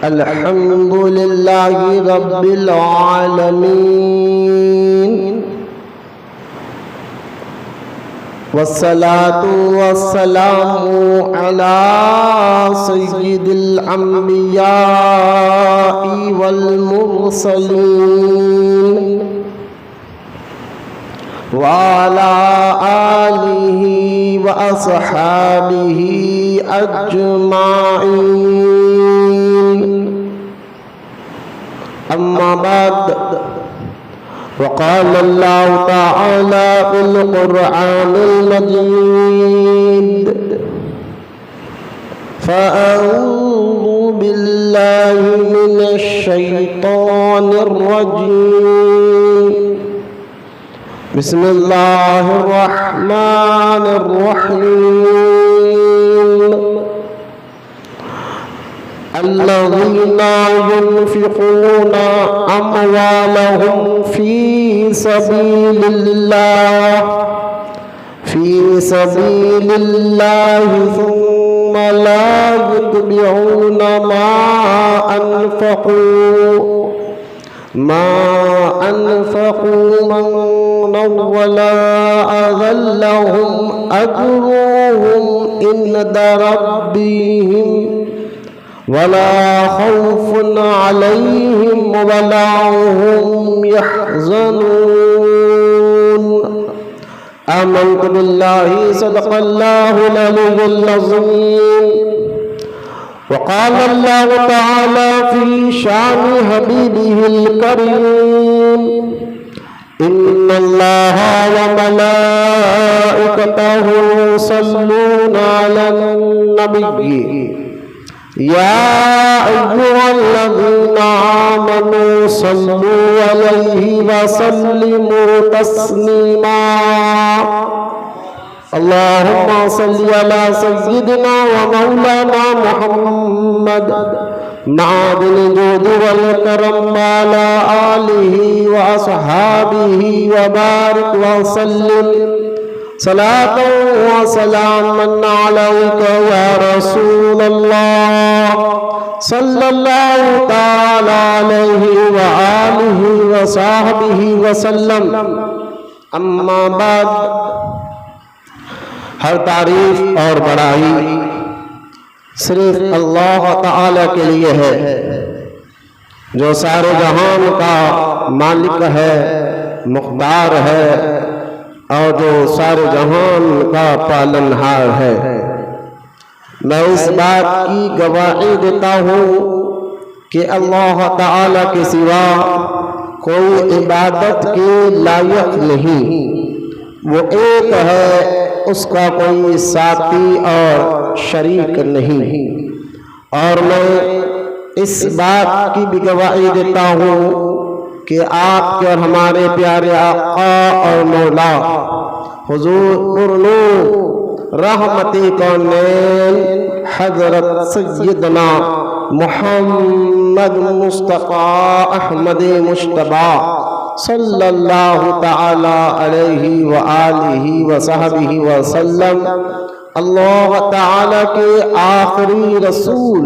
الحمد لله رب العالمين والصلاة والسلام على سيد الأنبياء والمرسلين وعلى آله وأصحابه أجمعين. أما بعد، وقال الله تعالى في القرآن المجيد: فأعوذ بالله من الشيطان الرجيم. بسم الله الرحمن الرحيم. الذين ينفقون أموالهم في سبيل الله ثم لا يتبعون ما أنفقوا منا ولا أذى لهم أجرهم عند ربهم ولا خوف عليهم ولا هم يحزنون. آمنت بالله صدق الله العلي العظيم. وقال الله تعالى في شان حبيبه الكريم: إن الله وملائكته يصلون على النبي يا أيها الذين آمنوا صلوا عليه وسلموا تسليما. اللهم صل على سيدنا ومولانا محمد معدن الجود والكرم وعلى آله وأصحابه وبارك وسلم صلاة وسلاما عليك يا رسول الله صلى الله تعالى عليه وآله وصحبه وسلم. اما بعد، ہر تعریف اور بڑائی صرف اللہ تعالی کے لیے ہے جو سارے جہان کا مالک ہے، مختار ہے اور جو سارے جہان کا پالنہار ہے. میں اس بات کی گواہی دیتا ہوں کہ اللہ تعالی کے سوا کوئی عبادت کے لائق نہیں. وہ ایک ہے، اس کا کوئی ساتھی اور شریک نہیں. اور میں اس بات کی بھی گواہی دیتا ہوں کہ آپ کے اور ہمارے پیارے آقا اور مولا حضور پرنور رحمت کونین حضرت سیدنا محمد مصطفیٰ احمد مجتبیٰ صلی اللہ تعالی علیہ وآلہ وصحبہ وسلم اللہ تعالی کے آخری رسول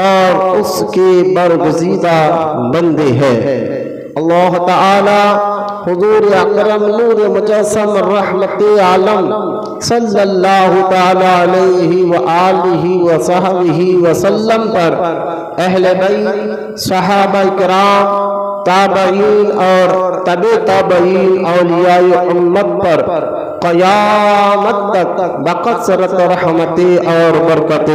اور اس کے برگزیدہ بندے ہیں. اللہ تعالی حضور اکرم نور مجسم رحمت عالم صلی اللہ تعالی علیہ وآلہ وصحبہ وسلم پر، اہل بیت، صحابہ کرام، تابعین اور تبع تابعین، اولیاء امت پر قیامت تک بکثرت رحمت اور برکت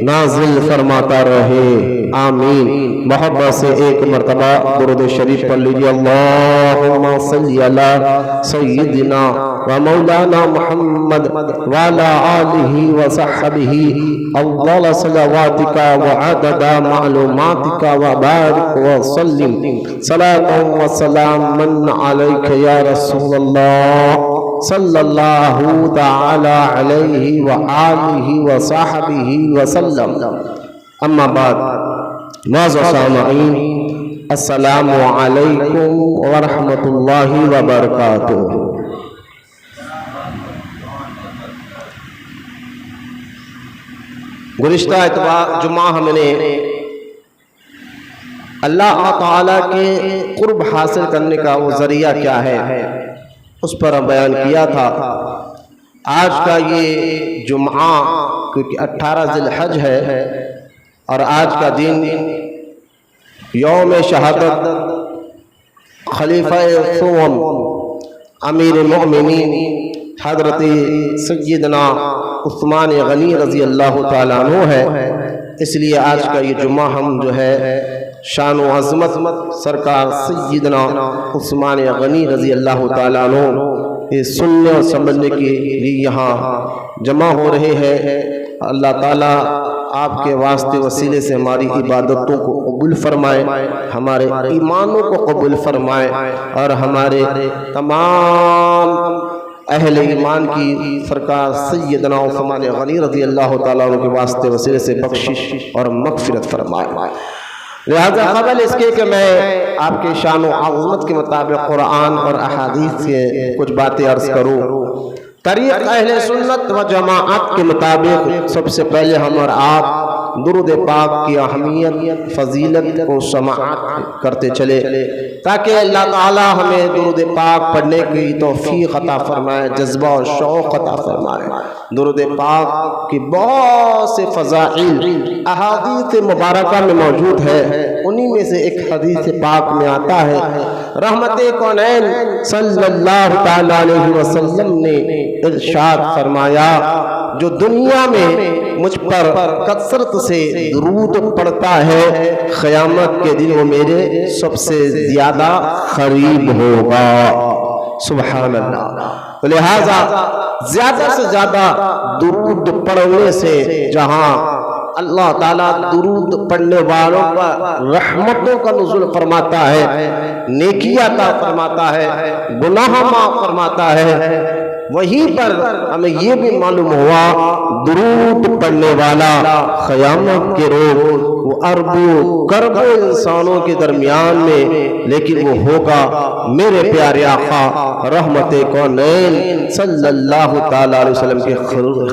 نازل فرماتا رہے. آمین. محبت سے ایک مرتبہ درود شریف پڑھ لیجیے. اللہم صلی علی سیدنا و مولانا محمد وعلی آلہ وصحبہ افضل صلواتک وعدد معلوماتک وبارک وسلم صلاة وسلاما علیک یا رسول اللہ صلی اللہ تعالی علیہ وآلہ وصحبہ وسلم. اما بعد، معزز سامعین، السلام علیکم ورحمۃ اللہ وبرکاتہ. گزشتہ جمعہ ہم نے اللہ تعالیٰ کے قرب حاصل کرنے کا وہ ذریعہ کیا ہے، اس پر ہم بیان کیا تھا۔ آج کا یہ جمعہ کیونکہ 18 ذی الحج ہے اور آج کا دن یوم شہادت خلیفہ ثوم امیر المؤمنین حضرت سیدنا عثمان غنی رضی اللہ تعالیٰ عنہ ہے، اس لیے آج کا یہ جمعہ ہم جو ہے شان و عظمت سرکار سیدنا عثمان غنی رضی اللہ تعالیٰ عنہ یہ سننے اور سمجھنے کے لیے یہاں جمع ہو رہے ہیں۔ اللہ تعالیٰ آپ کے واسطے وسیلے سے ہماری عبادتوں کو قبول فرمائے، ہمارے ایمانوں کو قبول فرمائے اور ہمارے تمام اہل ایمان کی سرکار سیدنا عثمان غنی رضی اللہ تعالیٰ عنہ کے واسطے وسیلے سے بخشش اور مغفرت فرمائے۔ لہذا قبل اس کے کہ میں آپ کے شان و عظمت کے مطابق قرآن اور احادیث سے کچھ باتیں عرض کروں، طریق اہل سنت و جماعت کے مطابق سب سے پہلے ہم اور آپ درود پاک کی اہمیت فضیلت کو سماعت کرتے چلے تاکہ اللہ تعالیٰ ہمیں درود پاک پڑھنے کی توفیق عطا فرمائے، جذبہ اور شوق عطا فرمائے۔ درود پاک کی بہت سے فضائل احادیث مبارکہ میں موجود ہے، انہی میں سے ایک حدیث پاک میں آتا ہے، رحمت کونین صلی اللہ تعالیٰ علیہ وسلم نے ارشاد فرمایا، جو دنیا میں مجھ پر کثرت سے درود پڑھتا ہے قیامت کے دن وہ میرے سب سے زیادہ قریب ہوگا۔ سبحان اللہ۔ لہذا زیادہ سے زیادہ درود پڑھنے سے جہاں اللہ تعالیٰ درود پڑھنے والوں پر رحمتوں کا نزول فرماتا ہے، نیکی عطا فرماتا ہے، گناہ معاف فرماتا ہے، وہیں پر ہمیں یہ بھی معلوم ہوا درود پڑھنے والا قیامت کے روز وہ اربوں کربوں انسانوں کے درمیان میں لیکن وہ ہوگا میرے پیارے آقا رحمت کونین صلی اللہ تعالیٰ علیہ وسلم کے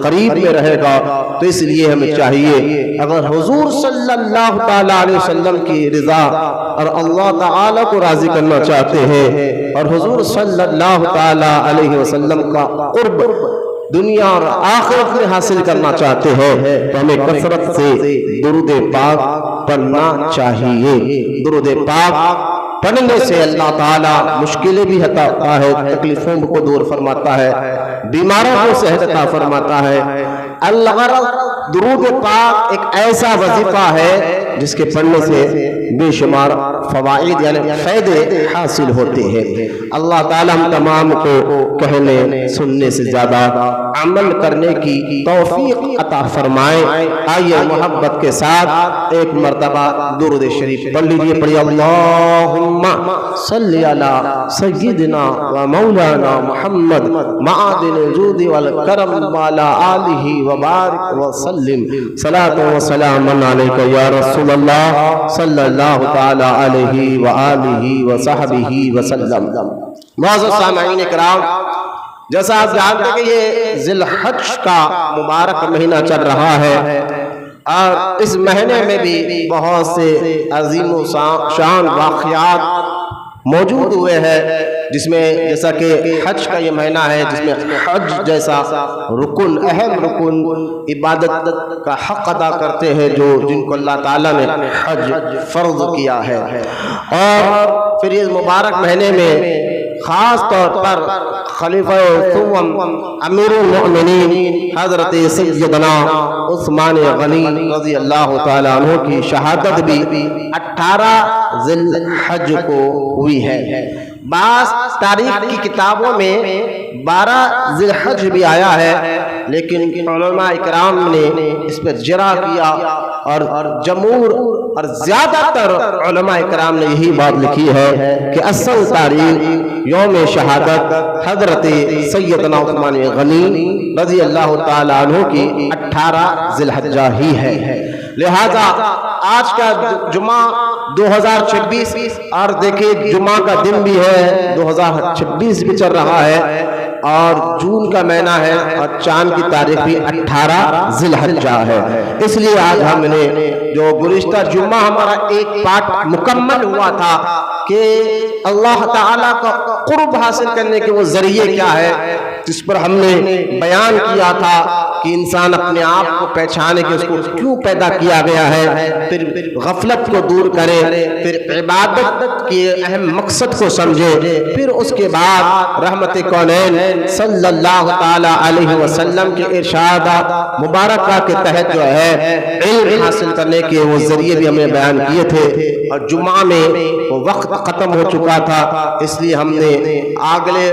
قریب میں رہے گا۔ تو اس لیے ہمیں چاہیے اگر حضور صلی اللہ تعالیٰ علیہ وسلم کی رضا اور اللہ تعالیٰ کو راضی کرنا چاہتے ہیں اور حضور صلی اللہ تعالیٰ علیہ وسلم کا قرب دنیا اور آخرت میں حاصل کرنا چاہتے ہیں تو ہمیں کثرت سے درود پاک پڑھنا چاہیے۔ درود پاک پڑھنے سے اللہ تعالیٰ مشکلیں بھی ہٹاتا ہے، تکلیفوں کو دور فرماتا ہے، بیماروں کو صحت عطا فرماتا ہے۔ الغرض درود پاک ایک ایسا وظیفہ ہے جس کے پڑھنے سے بے شمار فوائد یعنی فائدے حاصل ہوتے ہیں۔ اللہ تعالیٰ ہم تمام کو کہنے سننے سے زیادہ عمل کرنے کی توفیق عطا فرمائے۔ آئیے محبت کے ساتھ ایک مرتبہ درود شریف پڑھ لیجیے، پڑھیے اللہم صلی علی سیدنا و مولانا محمد معادن الجود والکرم وعلی آلہ وبارک وسلم صلاۃ و سلام علیک یا رسول اللہ صلی اللہ تعالی علیہ وآلہ وصحبہ وسلم۔ معزز سامعین اکرام، جیسا آپ جانتے ہیں کہ یہ ذی الحج کا مبارک مہینہ چل رہا ہے اور اس مہینے میں بھی بہت سے عظیم و شان واقعات موجود ہوئے ہیں، جس میں جیسا کہ حج کا یہ مہینہ ہے جس میں حج جیسا رکن اہم رکن عبادت کا حق ادا کرتے ہیں جن کو اللہ تعالیٰ نے حج فرض کیا ہے۔ اور پھر اس مبارک مہینے میں خاص طور پر خلیفہ ثوم امیر المؤمنین حضرت سیدنا عثمان غنی رضی اللہ تعالیٰ عنہ کی شہادت بھی 18 ذی الحج کو ہوئی ہے۔ بعض تاریخ کی کتابوں میں 12 ذی الحج بھی آیا ہے، لیکن علماء اکرام نے اس پر جرا کیا اور جمہور اور زیادہ تر علماء اکرام نے یہی بات لکھی ہے کہ اصل تاریخ یوم شہادت حضرت سیدنا عثمان غنی رضی اللہ تعالیٰ عنہ کی 18 ذی الحجہ ہی ہے۔ لہذا آج کا جمعہ 2026 اور دیکھیں جمعہ کا دن بھی ہے 2026 بھی چل رہا ہے اور جون کا مہینہ ہے اور چاند کی تاریخ بھی 18 ذی الحجہ ہے. اس لیے آج ہم نے جو گزشتہ جمعہ ہمارا ایک پارٹ مکمل ہوا تھا کہ اللہ تعالیٰ کا قرب حاصل کرنے کے وہ ذریعے کیا ہے، جس پر ہم نے بیان کیا تھا کہ انسان اپنے آپ کو پہچانے کہ اس کو کیوں پیدا کیا گیا ہے، پھر غفلت کو دور کرے، پھر عبادت کے اہم مقصد کو سمجھے، پھر اس کے بعد رحمت کونین صلی اللہ تعالی علیہ وسلم کے ارشادات مبارکہ کے تحت جو ہے علم حاصل کرنے کے وہ ذریعے بھی ہم نے بیان کیے تھے. اور جمعہ میں وہ وقت ختم ہو چکا تھا، اس لیے ہم نے اگلے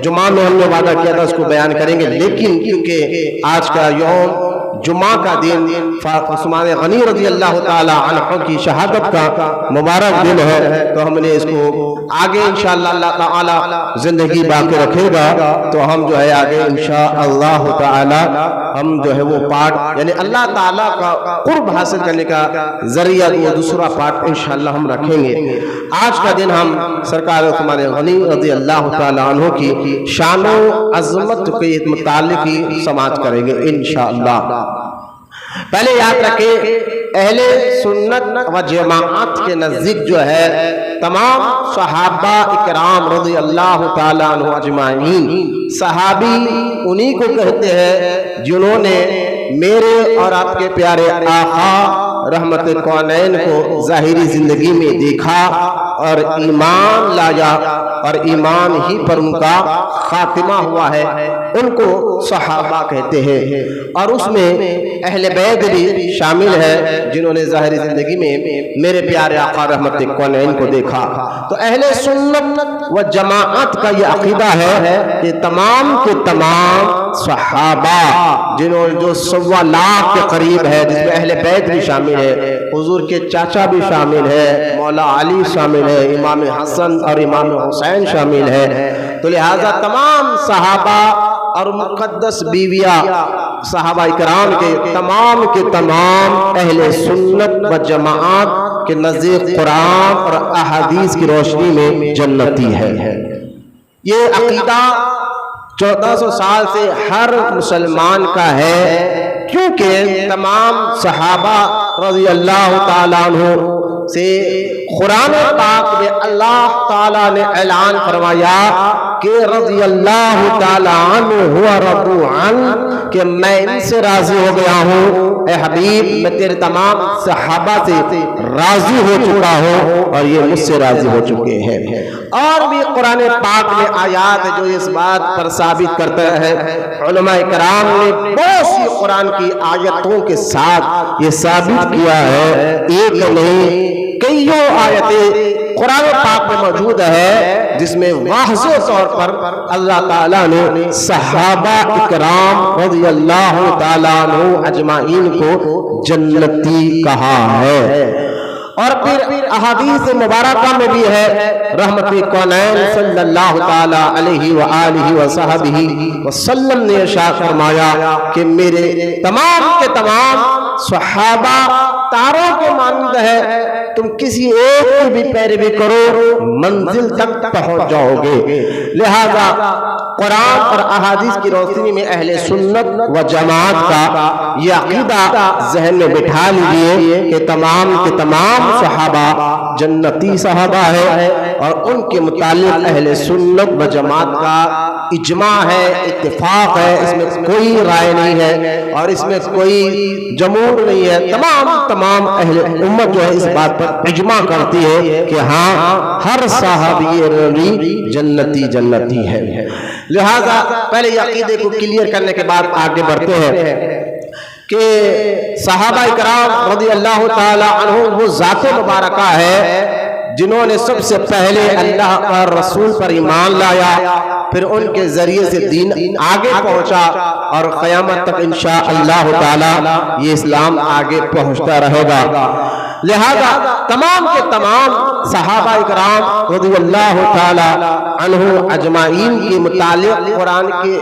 جمعہ میں ہم نے وعدہ کیا تھا اس کو بیان کریں گے، لیکن کیونکہ آج کا یوم جمعہ کا دن عثمان غنی رضی اللہ تعالی عنہ کی شہادت کا مبارک دن ہے، تو ہم نے اس کو آگے انشاءاللہ اللہ تعالی زندگی باقی رکھے گا تو ہم جو ہے آگے انشاءاللہ تعالی ہم جو ہے وہ پارٹ یعنی اللہ تعالی کا قرب حاصل کرنے کا ذریعہ وہ دوسرا پارٹ انشاءاللہ ہم رکھیں گے. آج کا دن ہم سرکار عثمان غنی رضی اللہ تعالی عنہ کی شان و عظمت کے متعلق ہی سماعت کریں گے انشاءاللہ. پہلے یاد رکھیں اہل سنت و جماعت کے نزدیک جو ہے تمام صحابہ اکرام رضی اللہ تعالیٰ عنہ اجمعین، صحابی انہی کو کہتے ہیں جنہوں نے میرے اور آپ کے پیارے آقا رحمت کونین کو ظاہری زندگی میں دیکھا اور ایمان لایا اور ایمان ہی پر ان کا خاتمہ ہوا ہے، ان کو صحابہ کہتے ہیں. اور اس میں اہل بیت بھی شامل ہے جنہوں نے ظاہری زندگی میں میرے پیارے آقا رحمت کونین کو دیکھا. تو اہل سنت و جماعت کا یہ عقیدہ ہے کہ تمام کے تمام صحابہ جنہوں جو 1.25 لاکھ کے قریب ہے، جس میں اہل بیت بھی شامل ہے، حضور کے چاچا بھی شامل ہے، مولا علی شامل ہے، امام حسن اور امام حسین شامل ہے، تو لہذا تمام صحابہ اور مقدس بیویاں صحابہ اکرام کے تمام اہل سنت و جماعت کے نزدیک قرآن اور احادیث کی روشنی میں جنتی ہے. یہ عقیدہ 1400 سال سے ہر مسلمان کا ہے، کیونکہ تمام صحابہ رضی اللہ تعالیٰ عنہ سے قرآن پاک میں اللہ تعالیٰ نے اعلان فرمایا کہ رضی اللہ تعالیٰ عنہ ہوا رضو عنہ، کہ میں ان سے راضی ہو گیا ہوں، اے حبیب میں تیرے تمام صحابہ سے راضی ہو چکا ہوں اور یہ مجھ سے راضی ہو چکے ہیں. اور بھی قرآن پاک میں آیات جو اس بات پر ثابت کرتا ہے، علماء کرام نے بہت سی قرآن کی آیتوں کے ساتھ یہ ثابت کیا ہے، ایک نہیں کئیوں آیتیں قرآن پاک میں موجود ہے جس میں واضح طور پر اللہ تعالیٰ نے صحابہ اکرام رضی اللہ تعالیٰ عنہ اجمعین کو جنتی کہا ہے. اور پھر احادیث مبارکہ میں بھی ہے رحمت کونین صلی اللہ تعالی علیہ وآلہ وصحبہ وسلم نے ارشاد فرمایا کہ میرے تمام کے تمام صحابہ تاروں کے مانند ہے، تم کسی ایک کی بھی پیروی کرو منزل تک پہنچ جاؤ گے. لہذا قرآن اور احادیث کی روشنی میں اہل سنت و جماعت کا یہ عقیدہ ذہن میں بٹھا لیجئے کہ تمام کے تمام صحابہ جنتی صحابہ ہے، اور ان کے متعلق اہل سنت و جماعت کا اجماع ہے، اتفاق ہے، اس میں کوئی رائے نہیں ہے اور اس میں کوئی جمہور نہیں ہے. تمام اہل امت جو ہے اس بات پر اجماع کرتی ہے کہ ہاں ہر صحابی جنتی ہے. لہذا پہلے یہ عقیدے کو کلیئر کرنے کے بعد آگے بڑھتے ہیں کہ صحابہ کرام رضی اللہ تعالی عنہ وہ ذات مبارکہ ہے جنہوں نے سب سے پہلے اللہ اور رسول پر ایمان لایا، پھر ان کے ذریعے سے دین آگے پہنچا اور قیامت تک انشاءاللہ تعالی یہ اسلام آگے پہنچتا رہے گا. لہذا تمام کے تمام صحابہ اکرام رضی اللہ تعالی عنہ اجمعین کے متعلق قرآن کے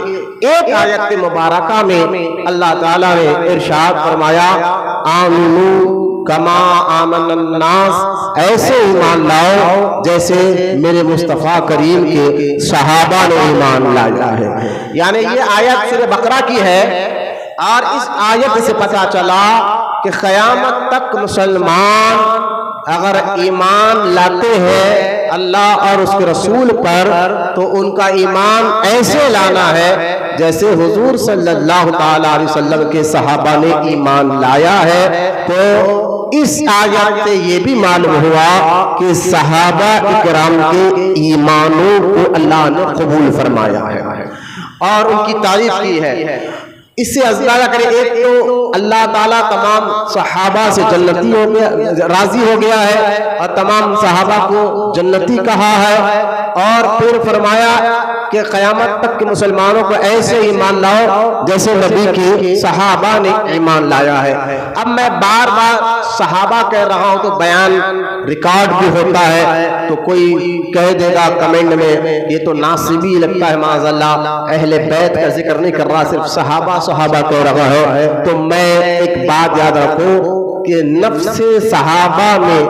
ایک آیت مبارکہ میں اللہ تعالی نے ارشاد فرمایا آمنو کما آمن الناس، ایسے ایمان لاؤ جیسے میرے مصطفیٰ کریم کے صحابہ نے ایمان لایا ہے۔ یعنی یہ آیت سورہ بقرہ کی ہے، اور اس آیت سے پتہ چلا کہ قیامت تک مسلمان اگر ایمان لاتے ہیں اللہ اور اس کے رسول پر، تو ان کا ایمان ایسے لانا ہے جیسے حضور صلی اللہ تعالی علیہ وسلم کے صحابہ نے ایمان لایا ہے۔ تو اس آیت سے یہ بھی معلوم ہوا کہ صحابہ اکرام کے ایمانوں کو اللہ نے قبول فرمایا ہے اور ان کی تعریف کی ہے۔ اس سے اندازہ کریں، ایک تو اللہ تعالیٰ تمام صحابہ سے جنتی ہو گیا، راضی ہو گیا ہے اور تمام صحابہ کو جنتی کہا ہے، اور پھر فرمایا کہ قیامت تک کے مسلمانوں کو ایسے ایمان لاؤ جیسے نبی کے صحابہ نے ایمان لایا ہے۔ اب میں بار بار صحابہ کہہ رہا ہوں تو بیان ریکارڈ بھی ہوتا ہے، تو کوئی کہہ دے گا کمنٹ میں یہ تو ناصبی لگتا ہے، معاذ اللہ اہل بیت کا ذکر نہیں کر رہا، صرف صحابہ کہہ رہا ہے۔ تو میں ایک بات یاد رکھوں کہ نفس صحابہ میں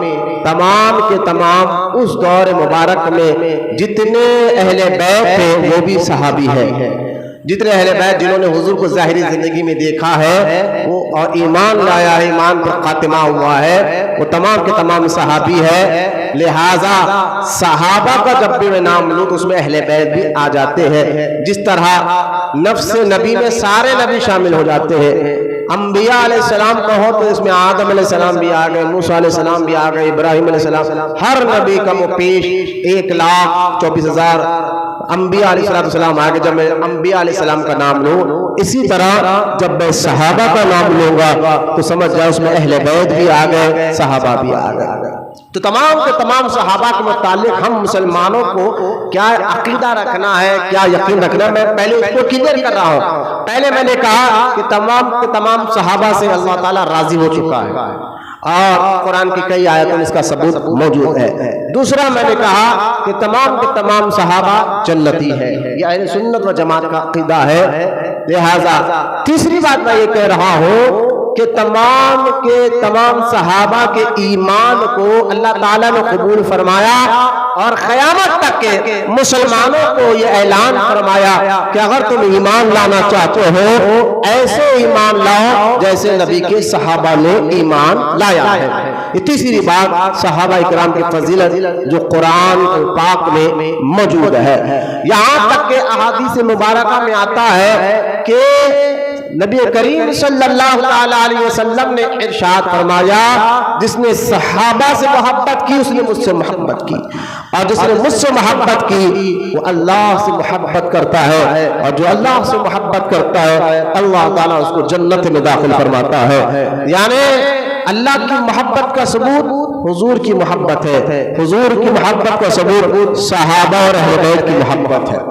تمام کے تمام اس دور مبارک میں جتنے اہل بیت تھے وہ بھی صحابی ہیں، جتنے اہل بیت جنہوں نے حضور کو ظاہری زندگی میں دیکھا ہے وہ اور ایمان لایا ہے، ایمان پر خاتمہ ہوا ہے، وہ تمام کے تمام صحابی ہے۔ لہٰذا صحابہ کا جب بھی میں نام لوں تو اس میں اہل بیت بھی آ جاتے ہیں، جس طرح نفس نبی میں سارے نبی شامل ہو جاتے ہیں۔ انبیاء علیہ السلام کہو تو اس میں آدم علیہ السلام بھی آ گئے، موسیٰ علیہ السلام بھی آ گئے، ابراہیم علیہ السلام، ہر نبی کا پیش 1,24,000 انبیاء علیہ السلام آگے۔ جب میں انبیاء علیہ السلام کا نام لوں، اسی طرح جب میں صحابہ کا نام لوں گا تو سمجھ جاؤ اس میں اہل بیت بھی آ گئے، صحابہ بھی آ گئے۔ تو تمام کے تمام صحابہ کے متعلق ہم مسلمانوں کو کیا عقیدہ رکھنا ہے، کیا یقین رکھنا ہے، میں پہلے اس کو کلیئر کر رہا ہوں۔ پہلے میں نے کہا کہ تمام کے تمام صحابہ سے اللہ تعالیٰ راضی ہو چکا ہے اور قرآن کی کئی آیتوں میں اس کا ثبوت موجود ہے۔ دوسرا میں نے کہا کہ تمام کے تمام صحابہ جنتی ہے، یہ اہل سنت و جماعت کا عقیدہ ہے۔ لہٰذا تیسری بات میں یہ کہہ رہا ہوں کہ تمام کے تمام صحابہ کے ایمان کو اللہ تعالیٰ نے قبول فرمایا اور قیامت تک کے مسلمانوں کو یہ اعلان فرمایا کہ اگر تم ایمان لانا چاہتے ہو ایسے ایمان لاؤ جیسے نبی کے صحابہ نے ایمان لایا ہے۔ یہ تیسری بات صحابہ اکرام کی فضیلت جو قرآن پاک میں موجود ہے، یہاں تک کہ احادیث مبارکہ میں آتا ہے کہ نبی کریم صلی اللہ علیہ وسلم نے ارشاد فرمایا جس نے صحابہ سے محبت کی اس نے مجھ سے محبت کی، اور جس نے مجھ سے محبت کی وہ اللہ سے محبت کرتا ہے، اور جو اللہ سے محبت کرتا ہے اللہ تعالیٰ اس کو جنت میں داخل فرماتا ہے۔ یعنی اللہ کی محبت کا ثبوت حضور کی محبت ہے، حضور کی محبت کا ثبوت صحابہ اور اہل بیت کی محبت ہے۔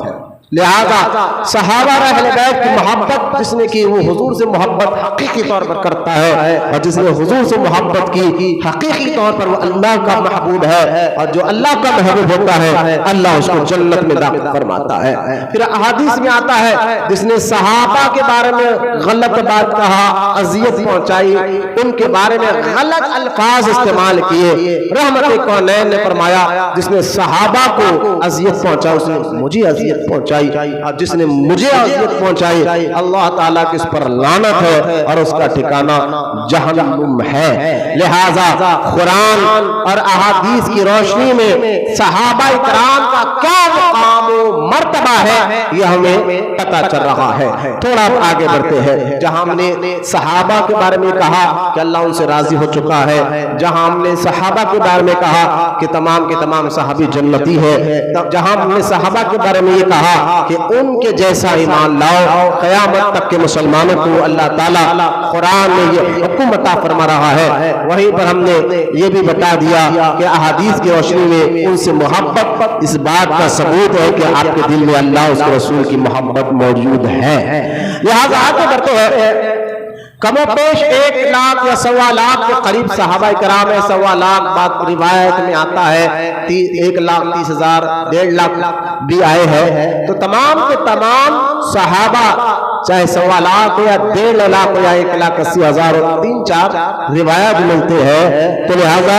لہذا صحابہ اور اہل بیت کی محبت جس نے کی وہ حضور سے محبت حقیقی طور پر کرتا ہے، اور جس نے حضور سے محبت کی حقیقی طور پر وہ اللہ کا محبوب ہے، اور جو اللہ کا محبوب ہوتا ہے اللہ اس کو جنت میں داخل فرماتا ہے۔ پھر احادیث میں آتا ہے جس نے صحابہ کے بارے میں غلط بات کہا، اذیت پہنچائی، ان کے بارے میں غلط الفاظ استعمال کیے، رحمت کونین نے فرمایا جس نے صحابہ کو اذیت پہنچا اس نے مجھے اذیت پہنچائی، اور جس نے مجھے اذیت پہنچائی اللہ تعالیٰ کی اس پر لعنت ہے اور اس کا ٹھکانہ جہنم ہے۔ لہذا قرآن اور احادیث کی روشنی میں صحابہ اکرام کا کیا مقام و مرتبہ ہے یہ ہمیں پتہ چل رہا ہے۔ تھوڑا آگے بڑھتے ہیں، جہاں ہم نے صحابہ کے بارے میں کہا کہ اللہ ان سے راضی ہو چکا ہے، جہاں ہم نے صحابہ کے بارے میں کہا کہ تمام کے تمام صحابی جنتی ہے، جہاں ہم نے صحابہ کے بارے میں یہ کہا کہ ان کے جیسا ایمان لاؤ قیامت تک کے مسلمانوں کو اللہ تعالیٰ قرآن میں یہ حکم عطا فرما رہا ہے، وہیں پر ہم نے یہ بھی بتا دیا کہ احادیث کی روشنی میں ان سے محبت اس بات کا ثبوت ہے کہ آپ کے دل میں اللہ اس کے رسول کی محبت موجود ہے۔ لہذا آگے بڑھتے ہیں، کم و بیش 1 لاکھ یا 1.25 لاکھ کے قریب صحابہ کرام ہے، 1.25 لاکھ بات روایت میں آتا ہے، 1,30,000 1.5 لاکھ بھی آئے ہیں۔ تو تمام کے تمام صحابہ چاہے 1.25 لاکھ ہو یا 1.5 لاکھ ہو یا 1,80,000 ہو، 3-4 روایات ملتے ہیں. تو لہذا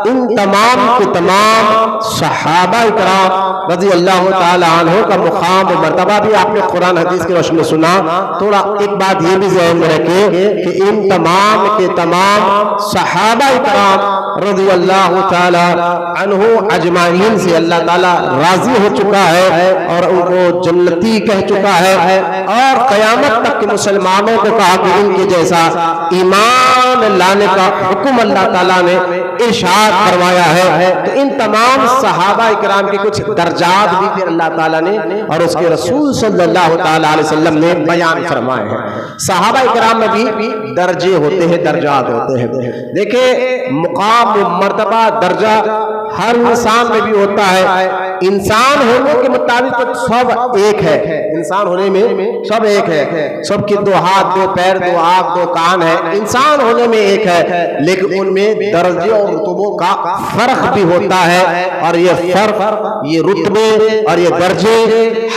ان تمام کے تمام صحابہ کرام رضی اللہ تعالی عنہ کا مقام و مرتبہ بھی آپ نے قرآن حدیث کی روشنی میں سنا. تھوڑا ایک بات یہ بھی ذہن میں رکھیں کہ ان تمام کے تمام صحابہ کرام رضی اللہ تعالی عنہ اجمعین سے اللہ تعالی راضی ہو چکا ہے اور ان کو جنتی کہہ چکا ہے، اور قیامت تک کے مسلمانوں کو کہا کہ ان کے جیسا ایمان لانے کا حکم اللہ تعالیٰ نے ارشاد فرمایا ہے. تو ان تمام صحابہ کرام کے کچھ درجات بھی پھر اللہ تعالیٰ نے اور اس کے رسول صلی اللہ تعالیٰ علیہ وسلم نے بیان فرمائے ہیں. صحابہ کرام میں بھی درجے ہوتے ہیں، درجات ہوتے ہیں. دیکھیں مقام مرتبہ درجہ ہر انسان میں بھی ہوتا ہے. انسان ہونے کے مطابق سب ایک ہے، انسان ہونے میں سب ایک ہے، سب کے 2 ہاتھ 2 پیر 2 آنکھ 2 کان ہے، انسان ہونے میں ایک ہے، لیکن ان میں درجے اور رتبوں کا فرق بھی ہوتا ہے. اور یہ فرق، یہ رتبے اور یہ درجے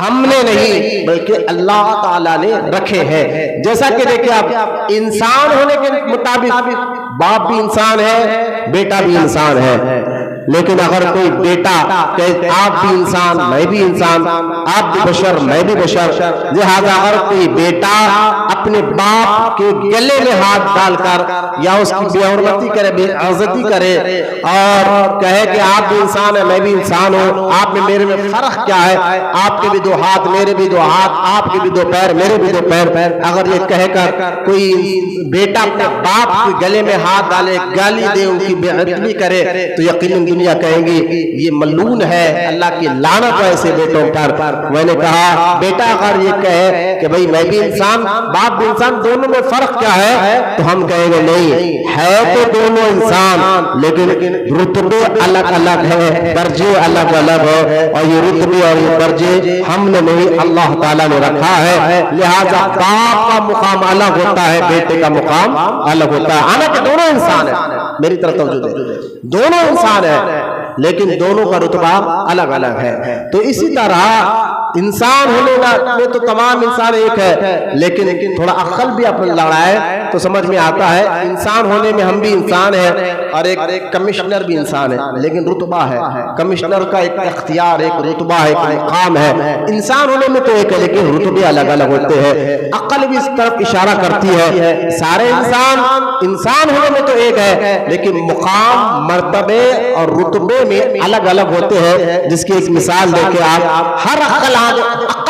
ہم نے نہیں بلکہ اللہ تعالیٰ نے رکھے ہیں. جیسا کہ دیکھیں آپ انسان ہونے کے مطابق باپ بھی انسان ہے، بیٹا بھی انسان ہے. لیکن اگر کوئی بیٹا کہ آپ بھی انسان میں بھی انسان، آپ بھی بشر میں بھی بشر، لہذا اگر کوئی بیٹا اپنے باپ کے گلے میں ہاتھ ڈال کر یا اس کی بے حرمتی کرے، بے عزتی کرے اور کہے کہ آپ بھی انسان ہے میں بھی انسان ہوں، آپ میں میرے میں فرق کیا ہے، آپ کے بھی 2 ہاتھ میرے بھی 2 ہاتھ، آپ کے بھی 2 پیر میرے بھی 2 پیر، اگر یہ کہہ کر کوئی بیٹا اپنے باپ کے گلے میں ہاتھ ڈالے، گالی دے، ان کی بے ادبی کرے، تو یقیناً دنیا کہیں گی یہ ملعون ہے، اللہ کی لعنت ہے ایسے بیٹوں پر. میں نے کہا بیٹا اگر یہ کہے کہ بھئی میں بھی انسان باپ بھی انسان، دونوں میں فرق کیا ہے، تو ہم کہیں گے نہیں ہے تو دونوں انسان، لیکن رتبے الگ الگ ہے، درجے الگ الگ ہے، اور یہ رتبے اور یہ درجے ہم نے نہیں اللہ تعالیٰ نے رکھا ہے. لہذا باپ کا مقام الگ ہوتا ہے، بیٹے کا مقام الگ ہوتا ہے. حالانکہ دونوں انسان ہیں، میری طرف توجہ دے، دونوں انسان ہیں لیکن دونوں کا رتبہ الگ الگ ہے. تو اسی طرح انسان ہونے میں تو تمام انسان ایک ہے، لیکن تھوڑا عقل بھی اپنا لڑائے تو سمجھ میں آتا ہے. انسان ہونے میں ہم بھی انسان ہیں اور ایک کمشنر بھی انسان ہے، لیکن رتبہ ہے. کمشنر کا ایک اختیار، ایک رتبہ ہے، ایک مقام ہے. انسان ہونے میں تو ایک ہے لیکن رتبے الگ الگ ہوتے ہیں. عقل بھی اس طرف اشارہ کرتی ہے، سارے انسان ہونے میں تو ایک ہے لیکن مقام مرتبے اور رتبے میں الگ الگ ہوتے ہیں. جس کی ایک مثال دے کے آپ ہر عقل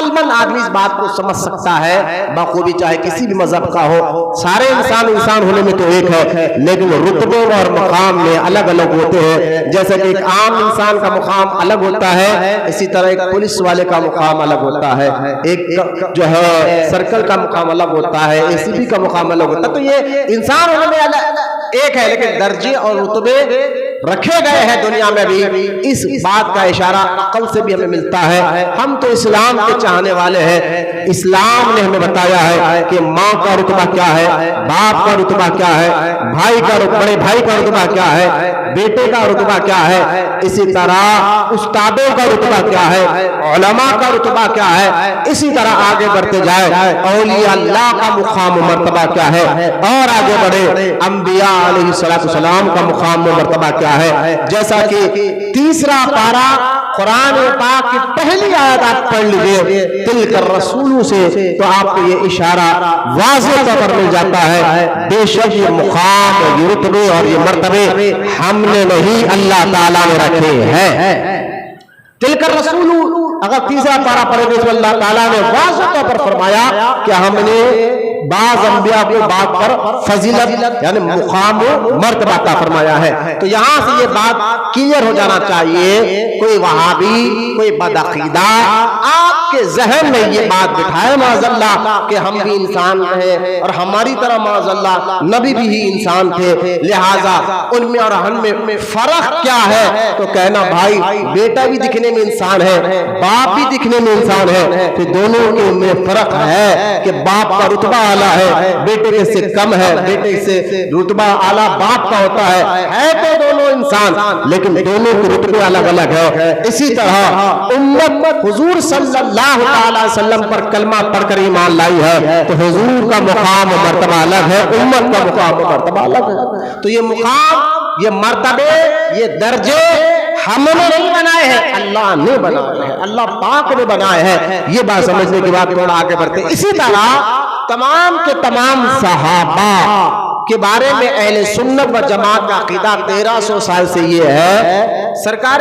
مند آدمی اس بات کو سمجھ سکتا ہے بخوبی، چاہے کسی بھی مذہب کا ہو. سارے انسان ہونے میں تو ایک ہے لیکن رتبے اور مقام میں الگ الگ ہوتے ہیں. جیسے کہ ایک عام انسان کا مقام الگ ہوتا ہے، اسی طرح ایک پولیس والے کا مقام الگ ہوتا ہے، ایک جو ہے سرکل کا مقام الگ ہوتا ہے، اے سی پی کا مقام الگ ہوتا ہے. تو یہ انسان ہونے میں ایک ہے لیکن درجے اور رتبے رکھے گئے ہیں دنیا میں بھی. اس بات کا اشارہ عقل سے بھی ہمیں ملتا ہے. ہم تو اسلام کے چاہنے والے ہیں. اسلام نے ہمیں بتایا ہے کہ ماں کا رتبہ کیا ہے، باپ کا رتبہ کیا ہے، بڑے بھائی کا رتبہ کیا ہے، بیٹے کا رتبہ کیا ہے، اسی طرح استادوں کا رتبہ کیا ہے، علماء کا رتبہ کیا ہے. اسی طرح آگے بڑھتے جائے اولیاء اللہ کا مقام و مرتبہ کیا ہے، اور آگے بڑھے انبیاء علیہ السلام کا مقام و مرتبہ کیا ہے. جیسا کہ 3 پارہ قرآن پاک کی پہلی آیت آپ پڑھ لیجئے تلک الرسول سے، تو آپ کو یہ اشارہ واضح طور پر مل جاتا ہے بے شک یہ مقام اور یہ رتبے اور یہ مرتبے ہم نے نہیں اللہ تعالیٰ نے رکھے ہیں. تلک الرسول اگر 3 پارہ پڑھے تو اللہ تعالیٰ نے واضح طور پر فرمایا کہ ہم نے بعض انبیاء کو بعد پر فضیلت یعنی مقام و مرتبہ عطا فرمایا ہے. تو یہاں سے یہ بات کلیئر ہو جانا چاہیے. کوئی وہابی، کوئی بدعقیدہ آپ کے ذہن میں یہ بات بٹھائے معاذ اللہ کہ ہم بھی انسان ہیں اور ہماری طرح معاذ اللہ نبی بھی ہی انسان تھے، لہٰذا ان میں اور ہم میں فرق کیا ہے، تو کہنا بھائی بیٹا بھی دکھنے میں انسان ہے، باپ بھی دکھنے میں انسان ہے. پھر دونوں کے میں فرق ہے کہ باپ کا رتبہ اعلیٰ ہے، بیٹے سے کم ہے، بیٹے سے رتبہ اعلیٰ باپ کا ہوتا ہے تو دونوں دونوں انسان لیکن دونوں کے رتبے الگ الگ ہے. اسی طرح امت حضور صلی اللہ علیہ وسلم پر کلمہ پڑھ کر ایمان لائی ہے تو حضور کا مقام و مرتبہ الگ ہے, امت کا مقام و مرتبہ الگ ہے. تو یہ مقام, یہ مرتبے, یہ درجے ہم نے نہیں بنائے ہیں, اللہ نے بنائے ہیں, اللہ پاک نے بنائے ہیں. یہ بات سمجھنے کے بعد تھوڑا آگے بڑھتے ہیں. اسی طرح تمام کے تمام صحابہ کے بارے میں اہل سنت و جماعت کا عقیدہ 1300 سال سے یہ ہے. سرکار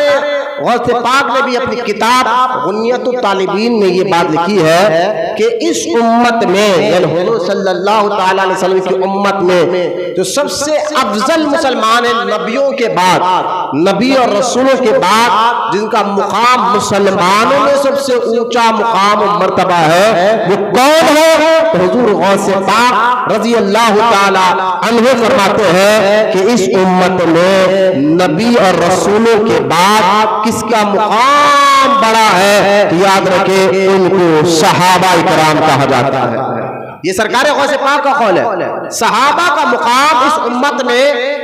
غوث پاک نے بھی اپنی کتاب غنیت الطالبین میں یہ بات لکھی ہے کہ اس امت میں, یعنی حضور صلی اللہ تعالی علیہ وسلم کی امت میں جو سب سے افضل مسلمان ہیں نبیوں کے بعد, نبی اور رسولوں کے بعد جن کا مقام مسلمانوں میں سب سے اونچا مقام و مرتبہ ہے, وہ کون ہے؟ تو حضور غوث پاک رضی اللہ تعالی عنہ فرماتے ہیں کہ اس امت میں نبی اور رسولوں کے بعد کس کا مقام بڑا ہے؟ یاد رکھے ان کو صحابہ کرام کہا جاتا ہے. یہ سرکار غوث پاک کا قول ہے. صحابہ کا مقام اس امت میں,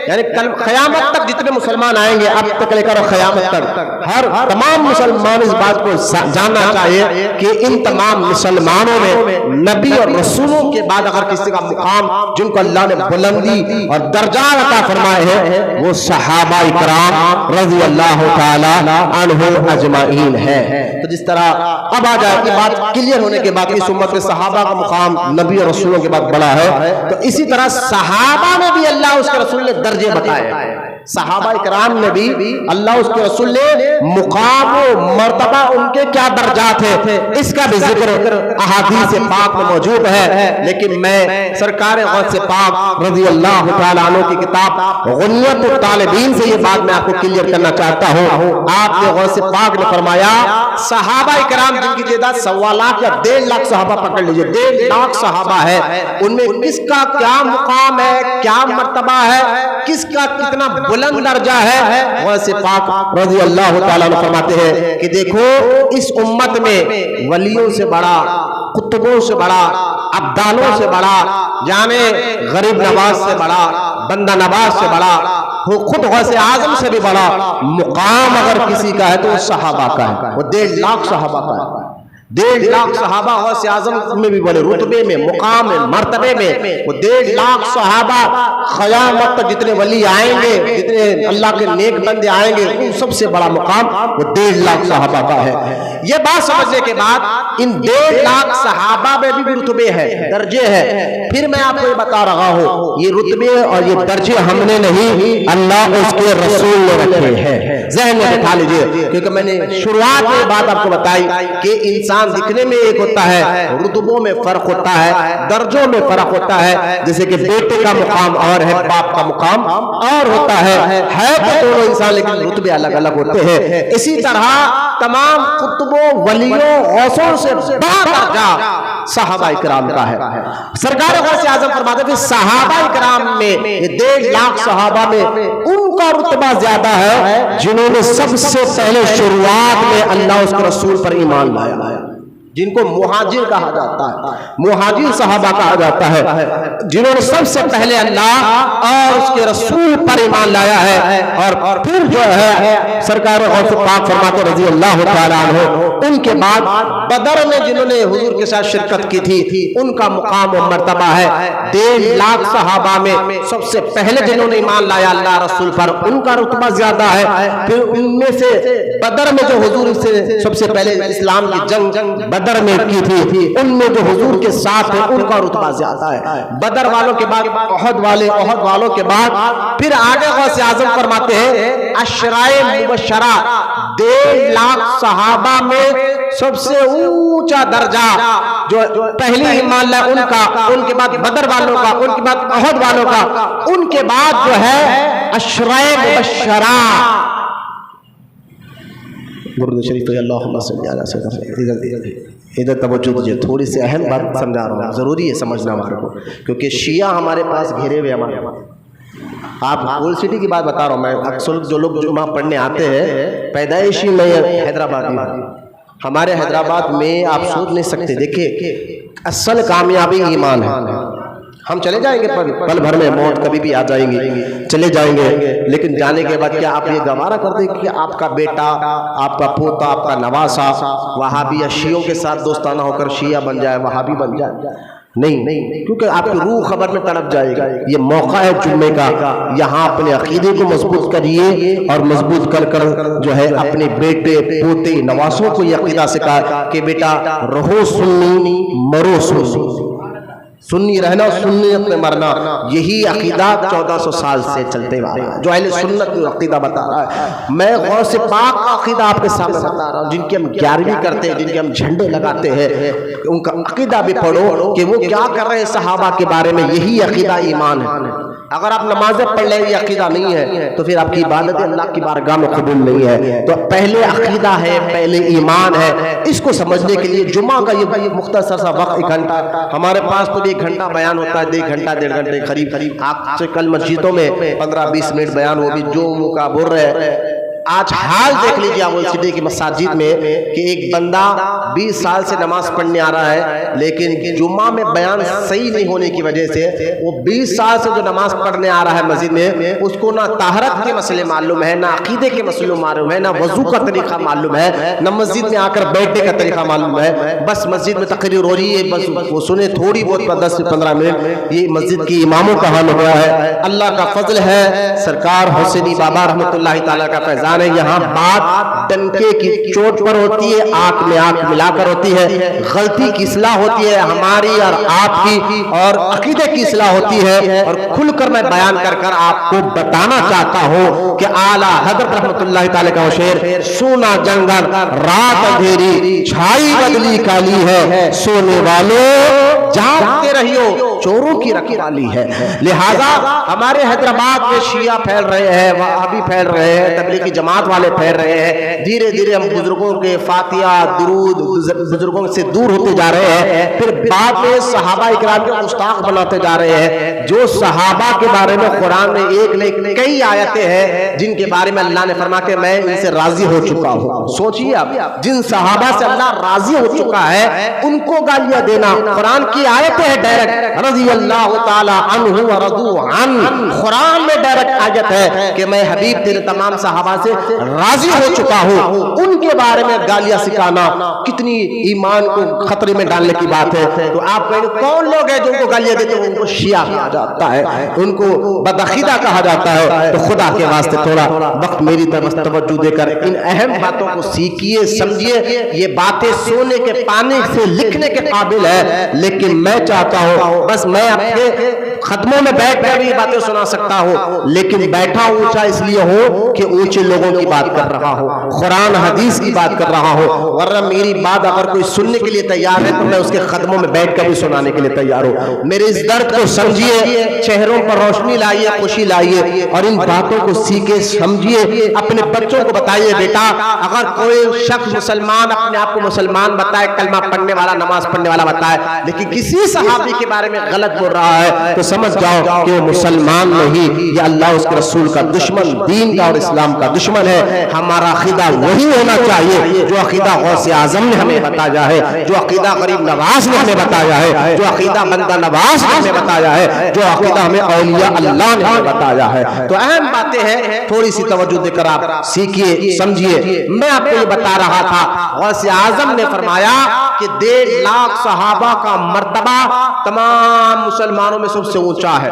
یعنی قیامت تک جتنے مسلمان آئیں گے, اب تک لے کر قیامت تک ہر تمام مسلمان اس بات کو جاننا چاہیے کہ ان تمام مسلمانوں میں نبی اور رسولوں کے بعد اگر کسی کا مقام جن کو اللہ نے بلندی اور درجات عطا فرمائے ہیں وہ صحابہ کرام رضی اللہ تعالی عنہم اجمعین ہے. تو جس طرح اب آ جائے کہ بات کلیئر ہونے کے بعد اس امت کے صحابہ کا مقام نبی اور رسولوں کے بعد بڑا ہے, تو اسی طرح صحابہ میں بھی اللہ اس کے رسول نے درجے بتائے. صحابہ کرام نے بھی اللہ اس کے رسول نے مقام و مرتبہ ان کے کیا درجات ہیں اس کا بھی ذکر احادیث پاک میں موجود ہے. لیکن میں سرکار غوث پاک رضی اللہ تعالیٰ عنہ کی کتاب غنیت الطالبین سے یہ بات میں آپ کو کلیئر کرنا چاہتا ہوں. آپ نے غوث پاک نے فرمایا صحابہ کرام جن کی تعداد 1.25 لاکھ یا 1.5 لاکھ صحابہ پکڑ لیجئے, 1.5 لاکھ صحابہ ہے, ان میں کس کا کیا مقام ہے, کیا مرتبہ ہے, کس کا کتنا بلند درجہ ہے. غوث پاک رضی اللہ تعالیٰ عنہ فرماتے ہیں کہ دیکھو اس امت میں ولیوں سے بڑا, قطبوں سے بڑا, ابدالوں سے بڑا, جانے غریب نواز سے بڑا, بندہ نواز سے بڑا, خود غوث اعظم سے بھی بڑا مقام اگر کسی کا ہے تو وہ صحابہ کا ہے. وہ 1.5 لاکھ صحابہ کا ہے. 1.5 لاکھ صحابہ غوث اعظم میں بھی بڑے رتبے میں, مقام میں, مرتبے میں. وہ 1.5 لاکھ صحابہ قیامت تک جتنے ولی آئیں گے, جتنے اللہ کے نیک بندے آئیں گے, ان سب سے بڑا مقام وہ 1.5 لاکھ صحابہ کا ہے. یہ بات سمجھنے کے بعد ان 1.5 لاکھ صحابہ میں بھی رتبے ہیں, درجے ہیں. پھر میں آپ کو یہ بتا رہا ہوں یہ رتبے اور یہ درجے ہم نے نہیں, اللہ اس کے رسول نے رکھے ہیں. ذہن میں بٹھا لیجئے, کیونکہ میں نے شروعات میں بات آپ کو بتائی کہ انسان دکھنے میں ایک ہوتا ہے, رتبوں میں فرق ہوتا ہے, درجوں میں فرق ہوتا ہے. جیسے کہ بیٹے کا مقام اور ہے, باپ کا مقام اور ہوتا ہے تو دونوں انسان لیکن رتبے الگ الگ ہوتے ہیں. اسی طرح تمام قطبوں, ولیوں, غوثوں سے بڑا درجہ صحابہ کرام کا ہے. سرکار غوث اعظم فرماتے ہیں صحابہ کرام میں 1.5 لاکھ صحابہ میں ان کا رتبہ زیادہ ہے جنہوں نے سب سے پہلے شروعات میں اللہ اس کے رسول پر ایمان لایا, جن کو مہاجر کہا جاتا ہے, مہاجر صحابہ کہا جاتا ہے, جنہوں نے سب سے پہلے اللہ اور اس کے رسول پر ایمان لایا ہے. اور پھر جو ہے سرکار غوث پاک فرماتے رضی اللہ تعالیٰ عنہ ان کے بعد بدر میں جنہوں نے حضور کے ساتھ شرکت کی تھی ان کا مقام و مرتبہ ہے. 1.5 لاکھ صحابہ میں سب سے پہلے جنہوں نے ایمان لایا اللہ رسول پر ان کا رتبہ زیادہ ہے. پھر ان میں سے بدر میں جو حضور سے سب سے پہلے اسلام کی جنگ بدر میں کی تھی ان میں جو حضور کے ساتھ ہیں ان کا رتبہ زیادہ ہے. بدر والوں کے بعد احد والوں کے بعد پھر آگے غوث اعظم فرماتے ہیں عشرائے مبشرہ 1.5 لاکھ صحابہ میں سب سے اونچا درجہ جو پہلی ایمان لائے ان کا, ان کے بعد بدر والوں کا, ان کے بعد احد والوں کا, ان کے بعد جو ہے عشرائے مبشرہ. درود شریف تو اللہم صلی علی سیدنا, ادھر توجہ دیجیے, تھوڑی سی اہم بات سمجھا رہا ہوں, ضروری ہے سمجھنا ہمارے کو, کیونکہ شیعہ ہمارے پاس گھیرے ہوئے ہمارے. آپ اولڈ سٹی کی بات بتا رہا ہوں میں, اکثر جو لوگ جمعہ پڑھنے آتے ہیں پیدائشی میں حیدرآبادی, ہمارے حیدرآباد میں آپ سوچ نہیں سکتے. دیکھیں اصل کامیابی ایمان ہے, ہم چلے جائیں گے پل بھر میں، موت کبھی بھی آ جائیں گی، چلے جائیں گے، لیکن جانے کے بعد کیا آپ یہ گوارا کرتے کہ آپ کا بیٹا، آپ کا پوتا، آپ کا نواسا وہابی یا شیعوں کے ساتھ دوستانہ ہو کر شیعہ بن جائے، وہابی بن جائے؟ نہیں، کیونکہ آپ کی روح خبر میں تڑپ جائے گا۔ یہ موقع ہے جمعے کا، یہاں اپنے عقیدے کو مضبوط کریے اور مضبوط کر جو ہے اپنے بیٹے پوتے نواسوں کو یہ عقیدہ سکھا کہ بیٹا رہو سنی مرو سنی، سنی رہنا سنیت میں مرنا، یہی عقیدہ 1400 سال سے چلتے آ رہا ہے جو اہل سنت عقیدہ بتا رہا ہے۔ میں غوث پاک کا عقیدہ آپ کے سامنے بتا رہا ہوں، جن کی ہم 11ویں کرتے ہیں، جن کے ہم جھنڈے لگاتے ہیں، ان کا عقیدہ بھی پڑھو کہ وہ کیا کر رہے ہیں صحابہ کے بارے میں، یہی عقیدہ ایمان ہے۔ اگر آپ نمازیں پڑھ لیں یہ عقیدہ نہیں ہے تو پھر آپ کی عبادت اللہ کی بارگاہ میں قبول نہیں ہے۔ تو پہلے عقیدہ ہے، پہلے ایمان ہے، اس کو سمجھنے کے لیے جمعہ کا یہ مختصر سا وقت 1 گھنٹہ، ہمارے پاس تو 1 گھنٹہ بیان ہوتا ہے، 1 گھنٹہ 1.5 گھنٹے قریب۔ آپ سے کل مسجدوں میں 15-20 منٹ بیان ہو بھی، جو منہ کا بر رہے۔ آج حال دیکھ لیجیے آپ سٹی کی مساجد میں کہ ایک بندہ 20 سال سے نماز پڑھنے آ رہا ہے، لیکن جمعہ میں بیان صحیح نہیں ہونے کی وجہ سے وہ 20 سال سے جو نماز پڑھنے آ رہا ہے مسجد میں، اس کو نہ طہارت کے مسئلے معلوم ہے، نہ عقیدے کے مسئلے معلوم ہے، نہ وضو کا طریقہ معلوم ہے، نہ مسجد میں آ کر بیٹھنے کا طریقہ معلوم ہے۔ بس مسجد میں تقریر ہو رہی ہے، بس وہ سنے تھوڑی بہت 10 سے 15 منٹ، یہ مسجد کی اماموں کا حال ہوا ہے۔ اللہ کا فضل ہے، سرکار حسینی بابا رحمۃ اللہ تعالیٰ کا فیضان ہے، یہاں بات ڈنکے کی چوٹ پر ہوتی ہے، آنکھ میں آنکھ ملا کر ہوتی ہے، غلطی کی اصلاح ہوتی ہے ہماری اور آپ کی، اور عقیدے کی اصلاح ہوتی ہے، اور کھل کر میں بیان کر آپ کو بتانا چاہتا ہوں کہ اعلیٰ حضرت رحمۃ اللہ تعالیٰ کا وہ شعر، سونا جنگل رات اندھیری چھائی بدلی کالی ہے، سونے والوں جاگتے رہیو چوروں کی رکھوالی ہے۔ لہٰذا ہمارے حیدرآباد میں شیعہ پھیل رہے ہیں، وہابی پھیل رہے ہیں، تبلیغی جماعت والے پھیل رہے ہیں، دھیرے دھیرے ہم بزرگوں کے فاتحہ درود بزرگوں سے دور ہوتے جا رہے ہیں، پھر بعد میں صحابہ اکرام کے مستاق بناتے جا رہے ہیں۔ جو صحابہ کے بارے میں قرآن میں ایک نہیں کئی آیتیں ہیں جن کے بارے میں اللہ نے فرمایا کہ میں ان سے راضی ہو چکا ہوں۔ سوچئے آپ، جن صحابہ سے اللہ راضی ہو چکا ہے ان کو گالیاں دینا، قرآن کی آیتیں ہیں ڈائریکٹ، رضی اللہ تعالی عنہ ورضوا عنہ، قرآن میں ڈائریکٹ آیت ہے کہ میں حبیب تیرے تمام صحابہ سے راضی ہو چکا ہوں، ان کے بارے میں گالیاں سکھانا کتنی ایمان کو خطرے میں ڈالنے کی بات ہے۔ تو آپ کہیں کون لوگ ہیں جو ان کو گالیاں دیتے ہیں؟ ان کو شیعہ کہا جاتا ہے، ان کو بدعقیدہ کہا جاتا ہے۔ تو خدا کے واسطے تھوڑا وقت میری طرف توجہ دے کر ان اہم باتوں کو سیکھیے، سمجھیے۔ یہ باتیں سونے کے پانی سے لکھنے کے قابل ہے، لیکن میں چاہتا ہوں بس میں اپنے ختموں میں بیٹھ کر بھی یہ باتیں سنا سکتا ہوں، لیکن بیٹھا اونچا اس لیے ہو کہ اونچے لوگوں کی بات کر رہا ہوں، قرآن حدیث کی بات کر رہا ہوں، ورنہ میری بات اگر کوئی سننے کے لیے تیار ہے تو میں اس کے قدموں میں بیٹھ کر بھی سنانے کے لیے تیار ہوں۔ میرے اس درد کو سمجھیے، چہروں پر روشنی لائیے، خوشی لائیے، اور ان باتوں کو سیکھے، سمجھیے، اپنے بچوں کو بتائیے بیٹا اگر کوئی شخص مسلمان اپنے آپ کو مسلمان بتائے، کلمہ پڑھنے والا، نماز پڑھنے والا بتائے، لیکن کسی صحابی کے بارے میں غلط بول رہا ہے تو سمجھ جاؤ کہ وہ مسلمان نہیں، یہ اللہ اس کے رسول کا دشمن، دین کا اور اسلام کا دشمن ہے۔ ہمارا عقیدہ وہی ہونا چاہیے جو عقیدہ غوث اعظم نے ہمیں بتایا ہے، جو عقیدہ غریب نواز نے ہمیں بتایا ہے، جو عقیدہ بندہ نواز نے ہمیں بتایا ہے، جو عقیدہ ہمیں اولیاء اللہ نے ہمیں بتایا ہے۔ تو اہم باتیں ہیں، تھوڑی سی توجہ دے کر آپ سیکھیے، سمجھیے۔ میں آپ کو یہ بتا رہا تھا غوث اعظم نے فرمایا کہ 1.5 لاکھ صحابہ کا مرتبہ تمام مسلمانوں میں سب سے اونچا ہے۔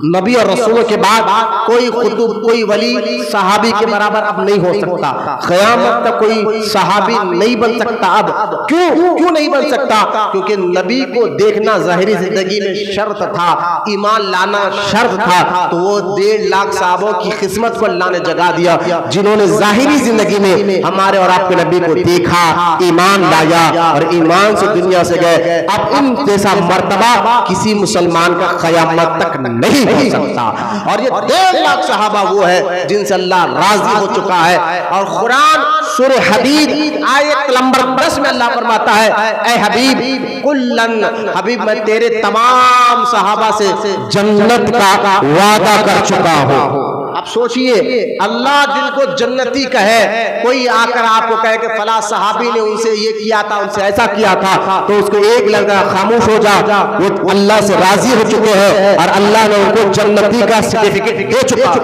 نبی اور رسولوں کے بعد کوئی قطب، کوئی ولی صحابی کے برابر اب نہیں ہو سکتا، قیامت تک کوئی صحابی نہیں بن سکتا۔ اب کیوں نہیں بن سکتا؟ کیونکہ نبی کو دیکھنا ظاہری زندگی میں شرط تھا، ایمان لانا شرط تھا، تو وہ 1.5 لاکھ صحابوں کی قسمت کو اللہ نے جگا دیا جنہوں نے ظاہری زندگی میں ہمارے اور آپ کے نبی کو دیکھا، ایمان لایا اور ایمان سے دنیا سے گئے۔ اب ان جیسا مرتبہ کسی مسلمان کا قیامت تک نہیں ہو سکتا، اور یہ 1.5 لاکھ صحابہ وہ ہے جن سے اللہ راضی ہو چکا ہے۔ اور قرآن سورہ حدید آیت نمبر 10 میں اللہ فرماتا ہے اے حبیب کلن، حبیب میں تیرے تمام صحابہ سے جنت کا وعدہ کر چکا ہوں۔ اب اب سوچئے اللہ جن کو جنتی کہے، کوئی آ کر آپ کو کہے کہ فلاں صحابی نے ان سے یہ کیا تھا، ان سے ایسا کیا تھا، تو اس کو ایک لگا خاموش ہو جا، وہ اللہ سے راضی ہو چکے ہیں اور اللہ نے ان کو جنتی کا سرٹیفکیٹ دے چکا۔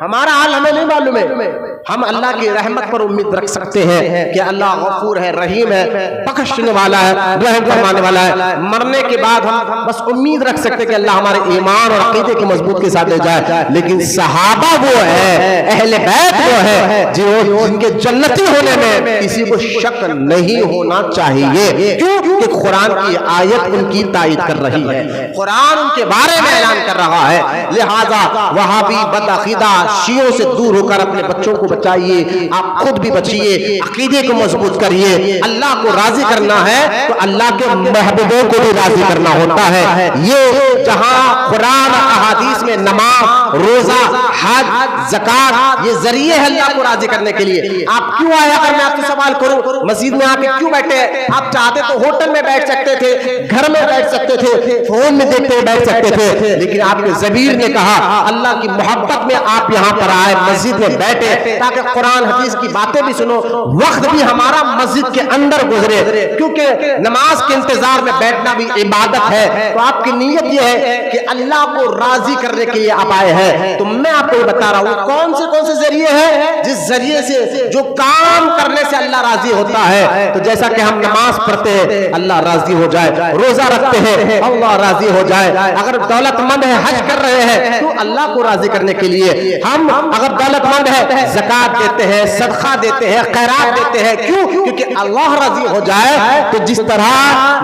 ہمارا حال ہمیں نہیں معلوم ہے، ہم اللہ کی رحمت پر امید رکھ سکتے ہیں کہ اللہ غفور ہے، رحیم ہے، بخشنے والا ہے، رحم فرمانے والا ہے۔ مرنے کے بعد ہم بس امید رکھ سکتے ہیں کہ اللہ ہمارے ایمان اور عقیدے کی مضبوط کے ساتھ لے جائے۔ لیکن صحابہ وہ ہے، اہل بیت وہ ہے جن کے جنتی ہونے میں کسی کو شک نہیں ہونا چاہیے، کیونکہ قرآن کی آیت ان کی تائید کر رہی ہے، قرآن ان کے بارے میں اعلان کر رہا ہے۔ لہذا وہابی بدعقیدہ شیعوں سے دور ہو کر اپنے بچوں کو بچائیے، آپ خود بھی بچیے، عقیدے کو مضبوط کریے۔ اللہ کو راضی کرنا ہے تو اللہ کے محبوبوں کو بھی راضی کرنا ہوتا ہے۔ یہ جہاں قرآن احادیث میں نماز، روزہ، حج، زکات یہ ذریعے ہے اللہ کو راضی کرنے کے لیے۔ آپ کیوں آئے؟ اگر میں آپ سے سوال کروں، مسجد میں آ کے کیوں بیٹھے؟ آپ چاہتے تو ہوٹل میں بیٹھ سکتے تھے، گھر میں بیٹھ سکتے تھے، فون میں دیکھتے بیٹھ سکتے تھے، لیکن آپ کے ضمیر نے کہا اللہ کی محبت میں آپ یہاں پر آئے، مسجد میں بیٹھے تاکہ قرآن حدیث کی باتیں بھی سنو، وقت بھی ہمارا مسجد کے اندر گزرے، کیونکہ نماز کے انتظار میں بیٹھنا بھی عبادت ہے۔ تو آپ کی نیت یہ ہے کہ اللہ کو راضی کرنے کے لیے آپ آئے ہیں، تو میں آپ کو یہ بتا رہا ہوں کون سے ذریعے ہیں جس ذریعے سے جو کام کرنے سے اللہ راضی ہوتا ہے۔ تو جیسا کہ ہم نماز پڑھتے ہیں اللہ راضی ہو جائے، روزہ رکھتے ہیں اللہ راضی ہو جائے، اگر دولت مند ہے حج کر رہے ہیں تو اللہ کو راضی کرنے کے لیے، ہم اگر دولت مند ہے زکات دیتے ہیں، صدقہ دیتے ہیں، خیرات دیتے ہیں، کیوں؟ کیونکہ اللہ راضی ہو جائے۔ تو جس طرح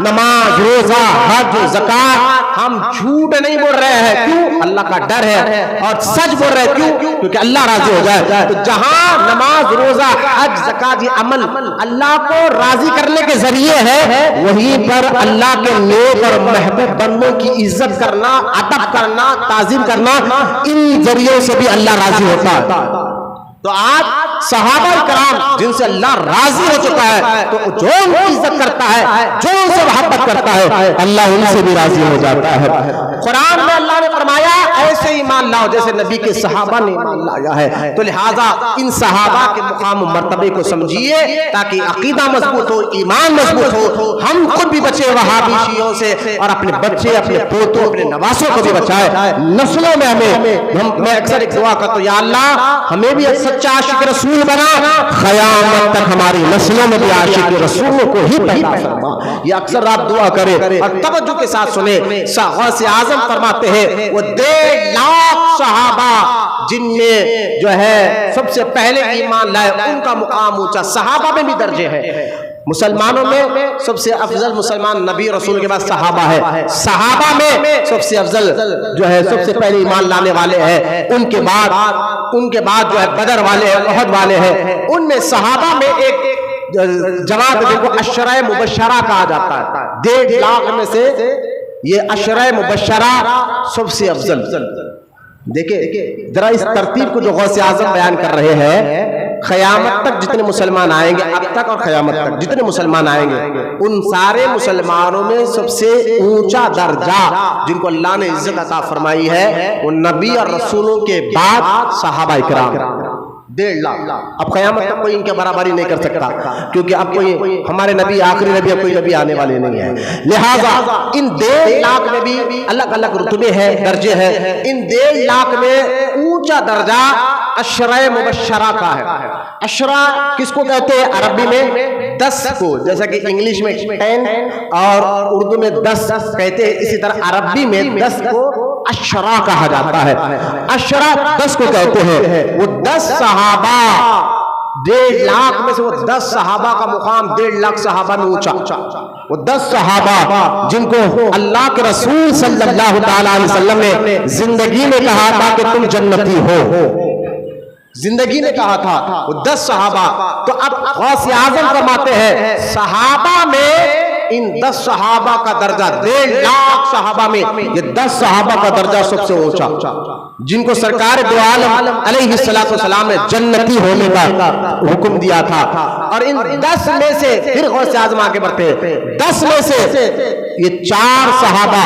نماز، روزہ، حج، زکات ہم جھوٹ نہیں بول رہے ہیں، کیوں؟ اللہ کا ڈر ہے، اور سچ بول رہے ہیں، کیوں؟ کیونکہ اللہ راضی ہو جائے۔ تو جہاں نماز، روزہ، حج، زکات یہ عمل اللہ کو راضی کرنے کے ذریعے ہے، وہیں پر اللہ کے نیک اور محبوب بندوں کی عزت کرنا، ادب کرنا، تعظیم کرنا، ان ذریعوں سے بھی اللہ راضی ہوتا ہے۔ تو آج صحابہ کرام جن سے اللہ راضی ہو چکا ہے، تو جو ان کی عزت کرتا ہے، جو ان سے محبت کرتا ہے، اللہ ان سے بھی راضی ہو جاتا ہے۔ قرآن میں اللہ نے فرمایا ایسے ایمان لاؤ جیسے نبی کے صحابہ نے ایمان لایا ہے۔ تو لہٰذا ان صحابہ کے مقام و مرتبے کو سمجھیے تاکہ عقیدہ مضبوط ہو، ایمان مضبوط ہو، ہم خود بھی بچے وہابی شیعوں سے، اور اپنے بچے، اپنے پوتوں، اپنے نواسوں کو بھی بچائے۔ نسلوں میں میں اکثر ایک دعا کرتا ہوں، یا اللہ ہمیں بھی سچا عاشق رسول بنا، قیامت تک ہماری نسلوں میں بھی عاشق رسولوں کو ہی پیدا فرما۔ یہ اکثر آپ دعا کریں اور توجہ کے ساتھ سنیں۔ غوث اعظم فرماتے ہیں وہ 1.5 لاکھ صحابہ جن میں جو ہے سب سے پہلے ایمان لائے، ان کا مقام اونچا، صحابہ میں بھی درجے ہیں۔ مسلمانوں میں سب سے افضل مسلمان نبی رسول کے بعد صحابہ ہے، صحابہ میں سب سے افضل جو ہے سب سے پہلے ایمان لانے والے ہیں، ان کے بعد جو ہے بدر والے ہیں، احد والے ہیں۔ ان میں صحابہ میں ایک جماعت جن کو عشرہ مبشرہ کہا جاتا ہے، 1.5 لاکھ میں سے یہ عشرہ مبشرہ سب سے افضل۔ دیکھیں ذرا اس ترتیب کو جو غوث اعظم بیان کر رہے ہیں، قیامت تک جتنے مسلمان آئیں گے، اب تک اور قیامت تک جتنے مسلمان آئیں گے، ان سارے مسلمانوں میں سب سے اونچا درجہ جن کو اللہ نے عزت عطا فرمائی ہے، وہ نبی اور رسولوں کے بعد صحابہ کرام۔ 1.5 لاکھ۔ اب قیامت تک کوئی ان کے برابری نہیں کر سکتا، کیونکہ اب کوئی ہمارے نبی آخری نبی، اب کوئی نبی آنے والے نہیں ہیں۔ لہٰذا ان 1.5 لاکھ میں بھی الگ الگ رتبے ہیں، درجے ہیں۔ ان 1.5 لاکھ میں اونچا درجہ عشرہ مبشرہ کا ہے۔ عشرہ کس کو کہتے ہیں؟ عربی میں 10 کو، جیسا کہ انگلش میں 10 اور اردو میں 10 کہتے ہیں، اسی طرح عربی میں 10 کو عشرہ کہا جاتا ہے۔ عشرہ 10 کو کہتے ہیں۔ وہ 10 صحابہ 1.5 لاکھ میں سے وہ 10 صحابہ کا مقام 1.5 لاکھ صحابہ میں اونچا، وہ 10 صحابہ جن کو اللہ کے رسول صلی اللہ تعالی علیہ وسلم نے زندگی میں کہا تھا کہ تم جنتی ہو، زندگی نے کہا تھا، وہ 10 صحابہ۔ تو اب غوث اعظم فرماتے ہیں صحابہ میں ان 10 صحابہ کا درجہ 1.5 لاکھ صحابہ میں یہ 10 صحابہ کا درجہ سب سے اونچا، جن کو سرکار دو عالم علیہ السلام نے جنتی ہونے کا حکم دیا تھا۔ اور ان 10 میں سے پھر غوث اعظم آگے بڑھتے ہیں، 10 میں سے یہ 4 صحابہ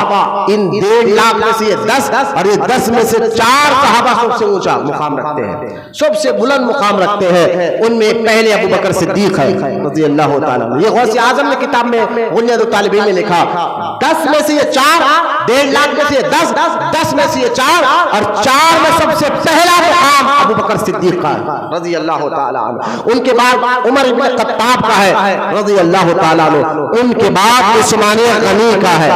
ان 1.5 لاکھ میں سے یہ 10 اور یہ 10 میں سے 4 صحابہ سب سے اونچا مقام رکھتے ہیں، سب سے بلند مقام رکھتے ہیں۔ ان میں پہلے ابو بکر صدیق ہے رضی اللہ تعالیٰ عنہ۔ یہ غوث اعظم نے کتاب میں غنیۃ الطالبین میں لکھا 10 میں سے یہ 4، 1.5 لاکھ میں سے یہ 10، 10 میں سے یہ 4 اور 4 میں سب سے پہلا مقام ابو بکر صدیق کا ہے رضی اللہ تعالیٰ عنہ۔ ان کے بعد عمر بن خطاب کا ہے رضی اللہ تعالیٰ عنہ۔ ان کے بعد عثمان غنی کا ہے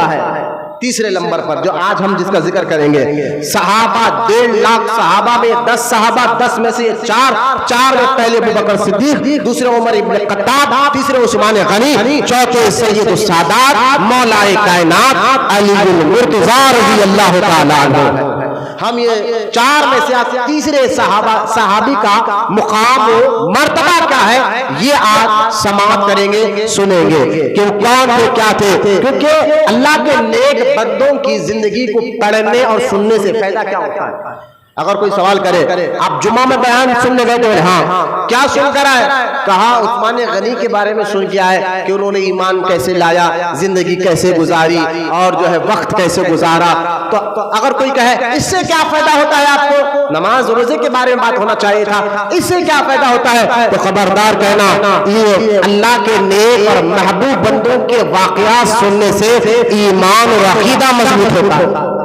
تیسرے نمبر پر، جو آج ہم جس کا ذکر کریں گے۔ صحابہ 1.5 لاکھ صحابہ میں 10 صحابہ، 10 میں سے یہ 4 میں پہلے ابو بکر صدیق، دوسرے عمر ابن خطاب، تیسرے عثمان غنی، چوتھے سید السادات مولائے کائنات علی بن مرتضی رضی اللہ تعالیٰ عنہ۔ ہم یہ 4 میں سے تیسرے صحابی کا مقام مرتبہ کیا ہے یہ آج سماعت کریں گے، سنیں گے کہ کون تھے، کیا تھے، کیونکہ اللہ کے نیک بندوں کی زندگی کو پڑھنے اور سننے سے فائدہ کیا ہوتا ہے۔ اگر کوئی سوال کرے آپ جمعہ میں بیان سننے گئے تو ہاں کیا سن کر آئے، کہا عثمان غنی کے بارے میں سن کے آئے کہ انہوں نے ایمان کیسے لایا، زندگی کیسے گزاری اور جو ہے وقت کیسے گزارا۔ تو اگر کوئی کہے اس سے کیا فائدہ ہوتا ہے آپ کو، نماز روزے کے بارے میں بات ہونا چاہیے تھا، اس سے کیا فائدہ ہوتا ہے، تو خبردار کہنا یہ اللہ کے نیک اور محبوب بندوں کے واقعات سننے سے ایمان اور عقیدہ مضبوط ہوتا ہے،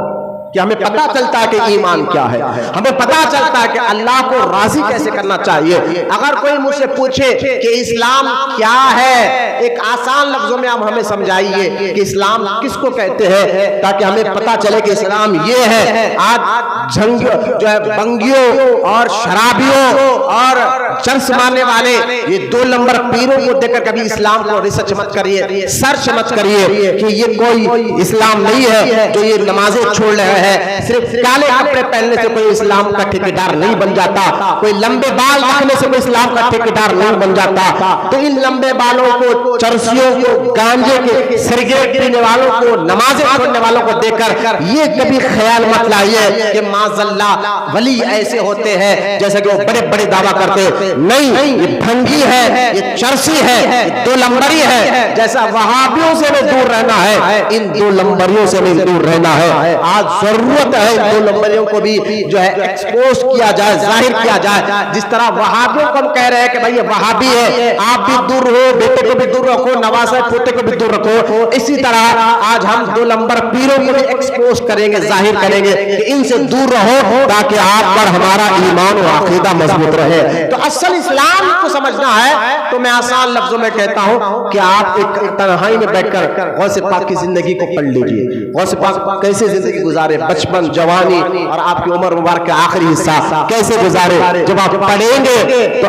کہ ہمیں پتا چلتا ہے کہ ایمان کیا ہے، ہمیں پتا چلتا ہے کہ اللہ کو راضی کیسے کرنا چاہیے۔ اگر کوئی مجھ سے پوچھے کہ اسلام کیا ہے، ایک آسان لفظوں میں آپ ہمیں سمجھائیے کہ اسلام کس کو کہتے ہیں، تاکہ ہمیں پتا چلے کہ اسلام یہ ہے۔ آج جھنگ جو ہے بنگیوں اور شرابیوں اور چرس مارنے والے یہ 2 نمبر پیروں کو دیکھ کر کبھی اسلام کو ریسرچ مت کریے، سرچ مت کریے کہ یہ کوئی اسلام نہیں ہے جو یہ نمازیں چھوڑ رہے ہیں۔ صرف کالے کپڑے پہننے سے کوئی اسلام کا ٹھیکیدار نہیں بن جاتا، کوئی لمبے بال رکھنے سے کوئی اسلام کا ٹھیکیدار نہیں بن جاتا۔ تو ان لمبے بالوں کو، چرسیوں کو، گانجے کے، سگریٹ پینے والوں کو، نمازیں چھوڑنے والوں کو دیکھ کر یہ کبھی خیال مت لائیے کہ معاذ اللہ ولی ایسے ہوتے ہیں جیسے کہ وہ بڑے بڑے دعویٰ کرتے، نہیں، یہ بھنگی ہے، یہ چرسی ہے، یہ 2 نمبری ہے۔ جیسا وہابیوں سے بھی دور رہنا ہے، ان 2 نمبریوں سے بھی دور رہنا ہے۔ آج ضرورت ہے 2 نمبریوں کو بھی جو ہے ایکسپوز کیا جائے، ظاہر کیا جائے۔ جس طرح وہابیوں کو ہم کہہ رہے ہیں کہ بھائی یہ وہابی ہے، آپ بھی دور رہو، بیٹے کو بھی دور رکھو، نواسہ پوتے کو بھی دور رکھو، اسی طرح آج ہم 2 نمبر پیروں کو بھی ایکسپوز کریں گے، ظاہر کریں گے کہ ان سے دور رہو تاکہ آپ پر ہمارا ایمان و عقیدہ مضبوط رہے۔ تو اصل اسلام کو سمجھنا ہے تو میں آسان لفظوں میں کہتا ہوں کہ آپ ایک تنہائی میں بیٹھ کر غوث پاک کی زندگی کو پڑھ لیجئے، غوث پاک کیسے زندگی گزارے، بچپن، جوانی اور آپ کی عمر مبارک کا آخری حصہ کیسے گزارے۔ جب آپ پڑھیں گے تو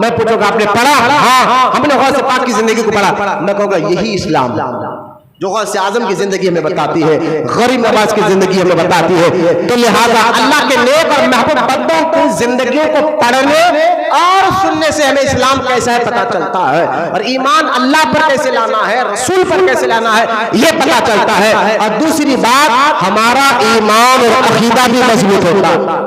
میں پوچھوں گا آپ نے پڑھا؟ ہاں ہم نے غوث پاک کی زندگی کو پڑھا، میں کہوں گا یہی اسلام جو غوث اعظم کی زندگی ہمیں بتاتی ہے، غریب نواز کی زندگی ہمیں بتاتی ہے۔ تو لہذا اللہ کے نیک اور محبوب بندوں کی زندگیوں کو پڑھنے اور سننے سے ہمیں اسلام کیسا ہے پتا چلتا ہے، اور ایمان اللہ پر کیسے لانا ہے، رسول پر کیسے لانا ہے یہ پتا چلتا ہے۔ اور دوسری بات ہمارا ایمان اور عقیدہ بھی مضبوط ہوتا ہے۔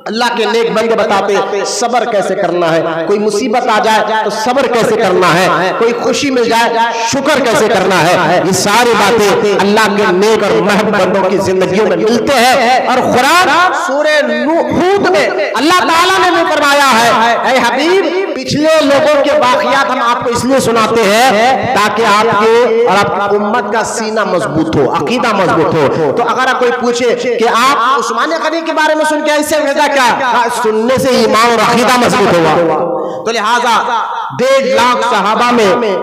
اللہ کے نیک بندے بتاتے صبر کیسے کرنا ہے، کوئی مصیبت آ جائے تو صبر کیسے کرنا ہے، کوئی خوشی مل جائے شکر کیسے کرنا ہے۔ یہ ساری باتیں اللہ کے نیک اور محبوب بندوں کی زندگیوں میں ملتے ہیں۔ اور قرآن سورہ ہود میں اللہ تعالیٰ نے بھی فرمایا ہے اے حبیب پچھلے لوگوں کے واقعات ہم آپ کو اس لیے سناتے ہیں تاکہ آپ کے اور آپ کی امت کا سینہ مضبوط ہو، عقیدہ مضبوط ہو۔ تو اگر آپ کوئی پوچھے کہ آپ عثمان غنی کے بارے میں سن کے اس سے فائدہ کیا، سننے سے ایمان اور عقیدہ مضبوط ہوا۔ تو لہذا 1.5 لاکھ صحابہ میں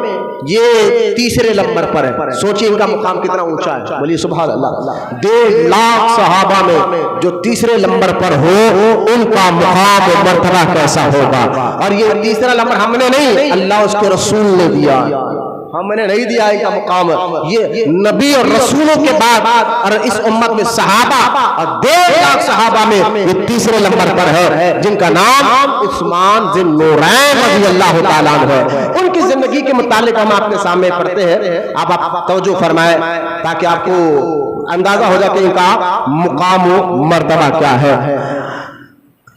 یہ تیسرے نمبر پر ہے، سوچیں ان کا مقام کتنا اونچا ہے، بولیے سبحان اللہ۔ 1.5 لاکھ صحابہ میں جو تیسرے نمبر پر ہو ان کا مقام و مرتبہ کیسا ہوگا۔ اور یہ تیسرا نمبر ہم نے نہیں، اللہ اس کے رسول نے دیا، ہم نے نہیں دیا ان کا مقام۔ یہ نبی اور رسولوں کے بعد اور اس امت میں صحابہ اور 1.5 لاکھ صحابہ میں یہ تیسرے نمبر پر ہے، جن کا نام عثمان ذی النورین رضی اللہ تعالیٰ عنہ ہے۔ ان کی زندگی کے متعلق ہم آپ کے سامنے پڑھتے ہیں، آپ توجہ فرمائیں تاکہ آپ کو اندازہ ہو جائے کہ ان کا مقام و مرتبہ کیا ہے۔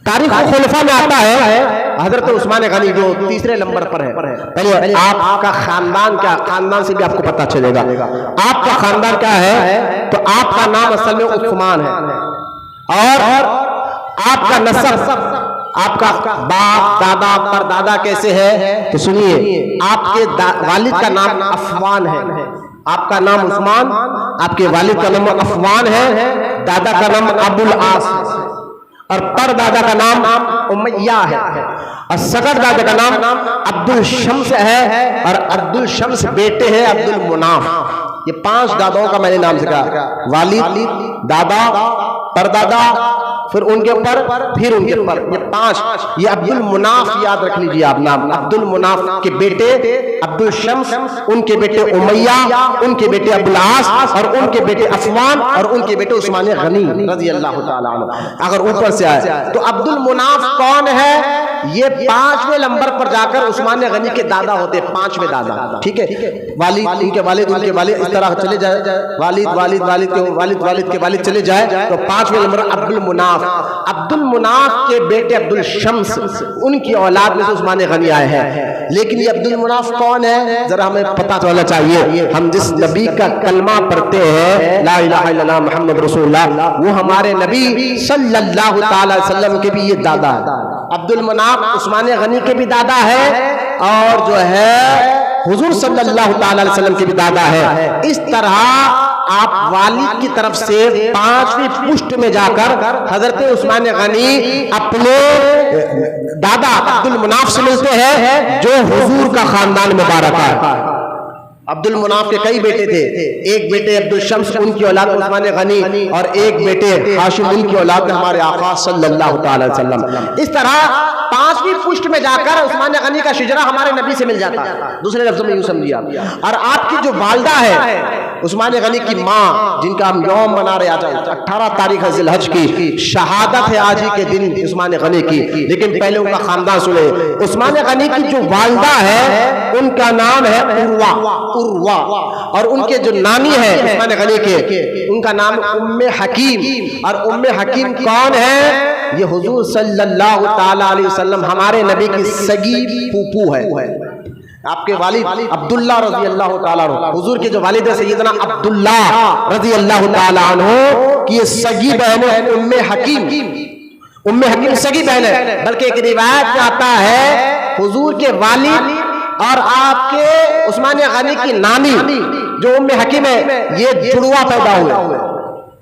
تاریخ خلفاء میں آتا ہے حضرت عثمان غنی جو تیسرے نمبر پر ہے. پہلے آپ کا خاندان کیا, خاندان سے بھی آپ کو پتہ چلے گا آپ کا خاندان کیا ہے. تو آپ کا نام اصل میں عثمان ہے اور آپ کا نسب, آپ کا باپ دادا پر دادا کیسے ہے. تو سنیے, آپ کے والد کا نام عفان ہے, آپ کا نام عثمان, آپ کے والد کا نام عفان ہے, دادا کا نام ابو العاص اور پر دادا کا نام امیہ ہے اور سگڑ دادا کا نام عبد الشمس ہے اور عبد الشمس بیٹے ہیں عبد المناف. یہ 5 داداؤں کا میں نے نام سکھا, والد, دادا, پردادا, پھر ان کے اوپر, پھر ان کے اوپر, یہ 5. یہ عبد المناف یاد رکھ لیجئے آپ نام. عبد المناف کے بیٹے عبد الشمس, ان کے بیٹے امیہ, ان کے بیٹے ابو العاص اور ان کے بیٹے عفان اور ان کے بیٹے عثمان غنی رضی اللہ تعالیٰ عنہ. اگر اوپر سے آئے تو عبد المناف کون ہے؟ یہ 5ویں نمبر پر جا کر عثمان غنی کے دادا ہوتے, 5ویں دادا. ٹھیک ہے, والد, ان کے والد, ان کے والد, اس طرح چلے جائے, والد والد والد کے والد والد کے والد چلے جائے تو 5ویں نمبر عبد المناف. عبد المناف کے بیٹے عبد الشمس, ان کی اولاد میں سے عثمان غنی آئے ہیں. لیکن یہ عبد المناف کون ہے ذرا ہمیں پتہ چلنا چاہیے. ہم جس نبی کا کلمہ پڑھتے ہیں لا الہ الا اللہ محمد رسول اللہ, وہ ہمارے نبی صلی اللہ تعالی وسلم کے بھی یہ دادا ہے. عبد المناف عثمان غنی کے بھی دادا ہے اور جو ہے حضور صلی اللہ تعالی علیہ وسلم کے بھی دادا ہے. اس طرح آپ والد کی طرف سے 5ویں پشت میں جا کر حضرت عثمان غنی اپنے دادا عبد المناف سے ملتے ہیں جو حضور کا خاندان مبارک ہے. عبد المناف کے کئی بیٹے تھے, ایک بیٹے عبد الشمس ان کی اولاد عثمان غنی اور ایک بیٹے ہاشم ان کی اولاد میں ہمارے آقا صلی اللہ تعالی علیہ وسلم. اس طرح 5ویں پشت میں جا کر عثمان غنی کا شجرہ ہمارے نبی سے مل جاتا ہے. دوسرے لفظوں میں یوں سمجھیے آپ. اور آپ کی جو والدہ ہے عثمان غنی کی ماں, جن کا ہم یوم منا رہے آج 18 تاریخ ذی الحج کی شہادت ہے آج ہی کے دن عثمان غنی کی, لیکن پہلے ان کا خاندان سنے. عثمان غنی کی جو والدہ ہے ان کا نام ہے عروہ اور ان کے جو نانی ہے عثمان غنی کے ان کا نام ام حکیم. اور ام حکیم کون ہے؟ یہ حضور صلی اللہ تعالی علیہ وسلم ہمارے نبی کی سگی پھوپھو ہے. آپ کے والد عبداللہ رضی اللہ تعالیٰ عنہ, حضور کے جو والد ہے سیدنا عبداللہ رضی اللہ تعالیٰ عنہ کی یہ سگی بہن ہے ام حکیم. ام حکیم سگی بہن ہے, بلکہ ایک روایت میں آتا ہے حضور کے والد اور آپ کے عثمان غنی کی نانی جو ام حکیم ہے یہ جڑوا پیدا ہوئے.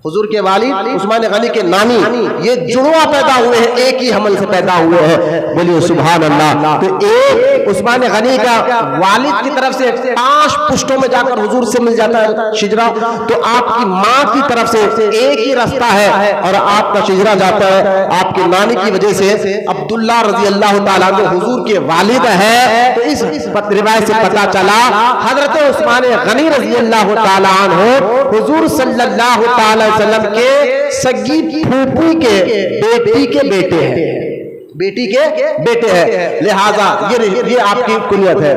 حضور کے والد عثمان غنی کے نانی یہ جڑوا پیدا ہوئے ہیں, ایک ہی حمل سے پیدا ہوئے ہیں. بولیے سبحان اللہ. تو ایک عثمان غنی کا والد کی طرف سے 5 پشتوں میں جا کر حضور سے مل جاتا ہے شجرہ, تو آپ کی ماں کی طرف سے ایک ہی رستہ ہے اور آپ کا شجرہ جاتا ہے آپ کی نانی کی وجہ سے. عبداللہ رضی اللہ تعالیٰ عنہ حضور کے والد ہے. تو اس روایت سے پتا چلا حضرت عثمان غنی رضی اللہ تعالیٰ عنہ حضور صلی اللہ تعالی وسلم کے سگی پھوپھی کے بیٹی کے بیٹے ہیں, بیٹی کے بیٹے ہیں. لہذا یہ آپ کی کنیت ہے.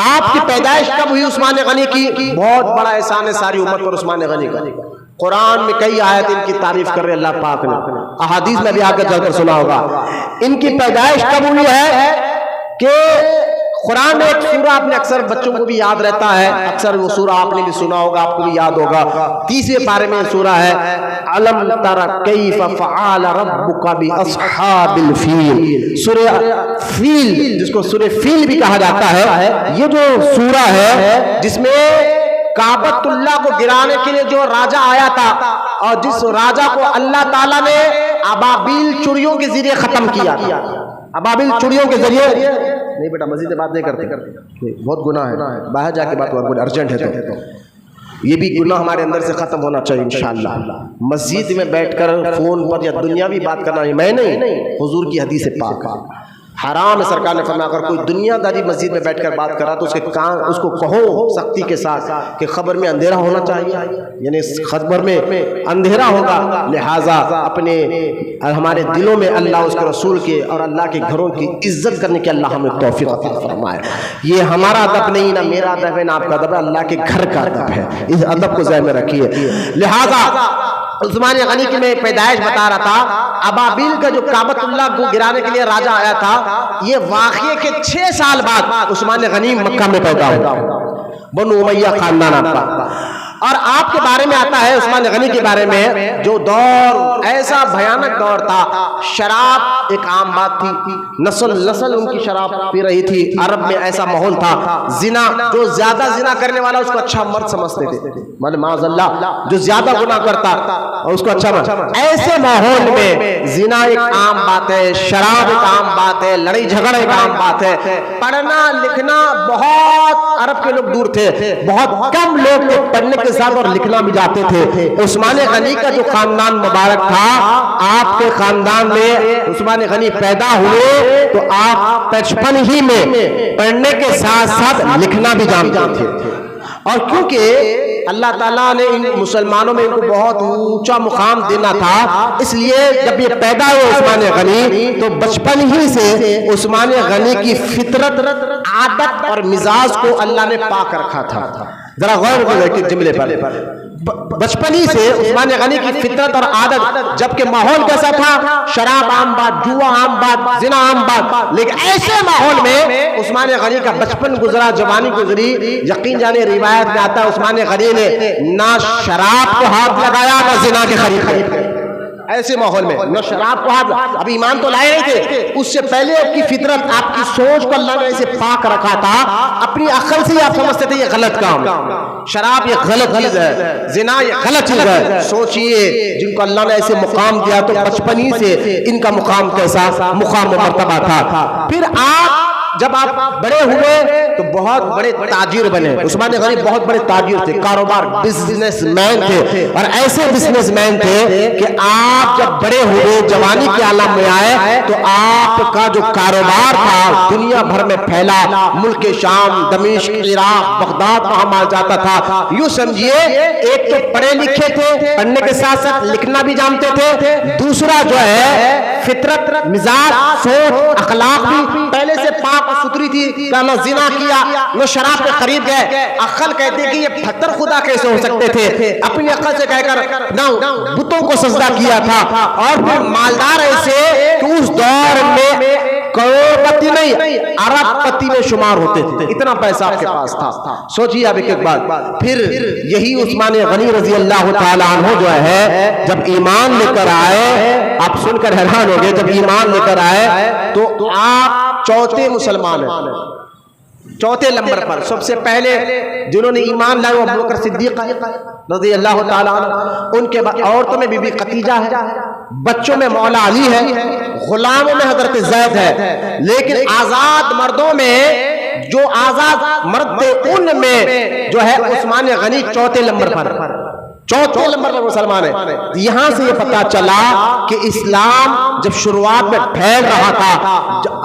آپ کی پیدائش کب ہوئی عثمان غنی کی؟ بہت بڑا احسان ہے ساری امت پر عثمان غنی کا. قرآن میں کئی آیت ان کی تعریف کر رہے اللہ پاک نے, احادیث میں بھی آگے چل کر سنا ہوگا. ان کی پیدائش کب ہوئی ہے کہ قرآن میں ایک سورہ آپ نے اکثر بچوں کو بھی یاد رہتا ہے, اکثر وہ سورہ آپ نے بھی سنا ہوگا, آپ کو بھی یاد ہوگا. 30ویں پارے میں سورہ ہے علم تر کیف فعل ربک باصحاب الفیل. سورہ فیل جس کو سورہ فیل بھی کہا جاتا ہے, یہ جو سورہ ہے جس میں کعبۃ اللہ کو گرانے کے لیے جو راجہ آیا تھا اور جس راجہ کو اللہ تعالیٰ نے ابابیل چڑیوں کے ذریعے ختم کیا تھا. ابابیل چڑیوں کے ذریعے نہیں بیٹا مزید بات نہیں کرتے, بہت گناہ ہے, باہر جا کے بات ہوا, ارجنٹ ہے تو یہ بھی گناہ ہمارے اندر سے ختم ہونا چاہیے انشاءاللہ. مسجد میں بیٹھ کر فون پر یا دنیاوی بات کرنا میں نہیں, حضور کی حدیث پاک حرام ہے. سرکار نے فرمایا اگر کوئی دنیا داری مسجد میں بیٹھ کر بات کرا تو اس کو کہو سختی کے ساتھ کہ خبر میں اندھیرا ہونا چاہیے, یعنی خبر میں اندھیرا ہوگا. لہٰذا اپنے ہمارے دلوں میں اللہ اس کے رسول کے اور اللہ کے گھروں کی عزت کرنے کے اللہ ہمیں توفیق عطا فرمائے. یہ ہمارا ادب نہیں, نہ میرا ادب ہے, نہ آپ کا ادب ہے, اللہ کے گھر کا ادب ہے. اس ادب کو ذہن میں رکھیے. لہٰذا عثمان غنی کی میں پیدائش بتا رہا تھا، ابابیل کا جو کعبۃ اللہ کو گرانے کے لیے راجہ آیا تھا، یہ واقعے کے 6 سال بعد عثمان غنی مکہ میں پیدا ہوا، بنو امیہ خاندان آپ کا۔ اور آپ کے بارے میں آتا ہے، عثمان غنی کے بارے میں، جو دور ایسا بھیانک دور تھا، شراب ایک عام بات تھی، نسل ان کی شراب پی رہی تھی، عرب میں ایسا ماحول تھا، زنا، جو زیادہ زنا کرنے والا اس کو اچھا مرد سمجھتے تھے، معاذ اللہ، جو زیادہ گناہ کرتا اس کو اچھا مرد۔ ایسے ماحول میں زنا ایک عام بات ہے، شراب ایک عام بات ہے، لڑائی جھگڑا ایک عام بات ہے، پڑھنا لکھنا بہت عرب کے لوگ دور تھے، بہت کم لوگ پڑھنے کے ساتھ اور لکھنا بھی جاتے تھے۔ عثمان غنی کا جو خاندان مبارک تھا، آپ کے خاندان میں عثمان غنی پیدا ہوئے تو آپ 55 ہی میں پڑھنے کے ساتھ ساتھ لکھنا بھی جانتے تھے، اور کیونکہ اللہ تعالیٰ نے ان مسلمانوں میں ان کو بہت اونچا مقام دینا تھا، اس لیے جب یہ پیدا ہوئے عثمان غنی تو بچپن ہی سے عثمان غنی کی فطرت، عادت اور مزاج کو اللہ نے پاک رکھا تھا۔ ذرا غور کریں جملے پر، بچپن ہی سے عثمان غنی کی فطرت اور عادت، جبکہ ماحول کیسا تھا، شراب عام بات، جوا عام بات، زنا عام بات، لیکن ایسے ماحول میں عثمان غنی کا بچپن گزرا، جوانی گزری۔ یقین جانے روایت میں آتا ہے عثمان غنی نے نہ شراب کو ہاتھ لگایا نہ زنا کے قریب، ایسے ماحول میں نہ شراب کو ہاتھ، اب ایمان تو لائے نہیں تھے، اس سے پہلے آپ کی فطرت، آپ کی سوچ کو اللہ نے ایسے پاک رکھا تھا، اپنی عقل سے آپ سمجھتے تھے یہ غلط کام، شراب یہ غلط چیز ہے، زنا یہ غلط چیز ہے۔ سوچئے جن کو اللہ نے ایسے مقام دیا تو بچپن ہی سے ان کا مقام کیسا مقام و مرتبہ تھا۔ پھر جب آپ بڑے ہوئے تو بہت بڑے تاجر بنے۔ عثمان غنی بہت بڑے تاجر تھے، کاروبار، بزنس مین تھے، اور ایسے بزنس مین تھے کہ آپ جب بڑے ہوئے، جوانی کے عالم میں آئے تو آپ کا جو کاروبار تھا دنیا بھر میں پھیلا، ملک شام، دمشق، عراق، بغداد وہاں مال جاتا تھا۔ یوں سمجھیے ایک تو پڑھے لکھے تھے، پڑھنے کے ساتھ ساتھ لکھنا بھی جانتے تھے، دوسرا جو ہے فطرت، مزاج، سوچ، اخلاق بھی پہلے سے پاک ستھری تھی، نہ زنا کیا نہ شراب کے قریب گئے۔ عقل کہتے کہ یہ پتھر خدا کیسے ہو سکتے تھے، اپنی عقل سے کہہ کر نہ بتوں کو سجدہ کیا تھا، اور پھر مالدار ایسے کہ اس دور میں کروڑ پتی نہیں ارب پتی میں شمار ہوتے تھے، اتنا پیسہ آپ کے پاس تھا۔ سوچئے اب ایک بات، پھر یہی عثمان غنی رضی اللہ تعالی عنہ جو ہے جب ایمان لے کر آئے، آپ سن کر حیران ہو گئے، جب ایمان لے کر آئے تو آپ چوتھے مسلمان ہیں، چوتھے نمبر پر سب سے پہلے جنہوں نے ایمان لائے وہ ابوبکر صدیق رضی اللہ تعالیٰ عنہ، ان کے بعد عورتوں میں بی بی خدیجہ ہے، بچوں میں مولا علی ہے، غلاموں میں حضرت زید ہے، لیکن آزاد مردوں میں جو آزاد مرد تھے ان میں جو ہے عثمان غنی چوتھے نمبر پر مسلمان ہے۔ یہاں سے یہ پتہ چلا کہ اسلام جب شروعات میں پھیل رہا تھا،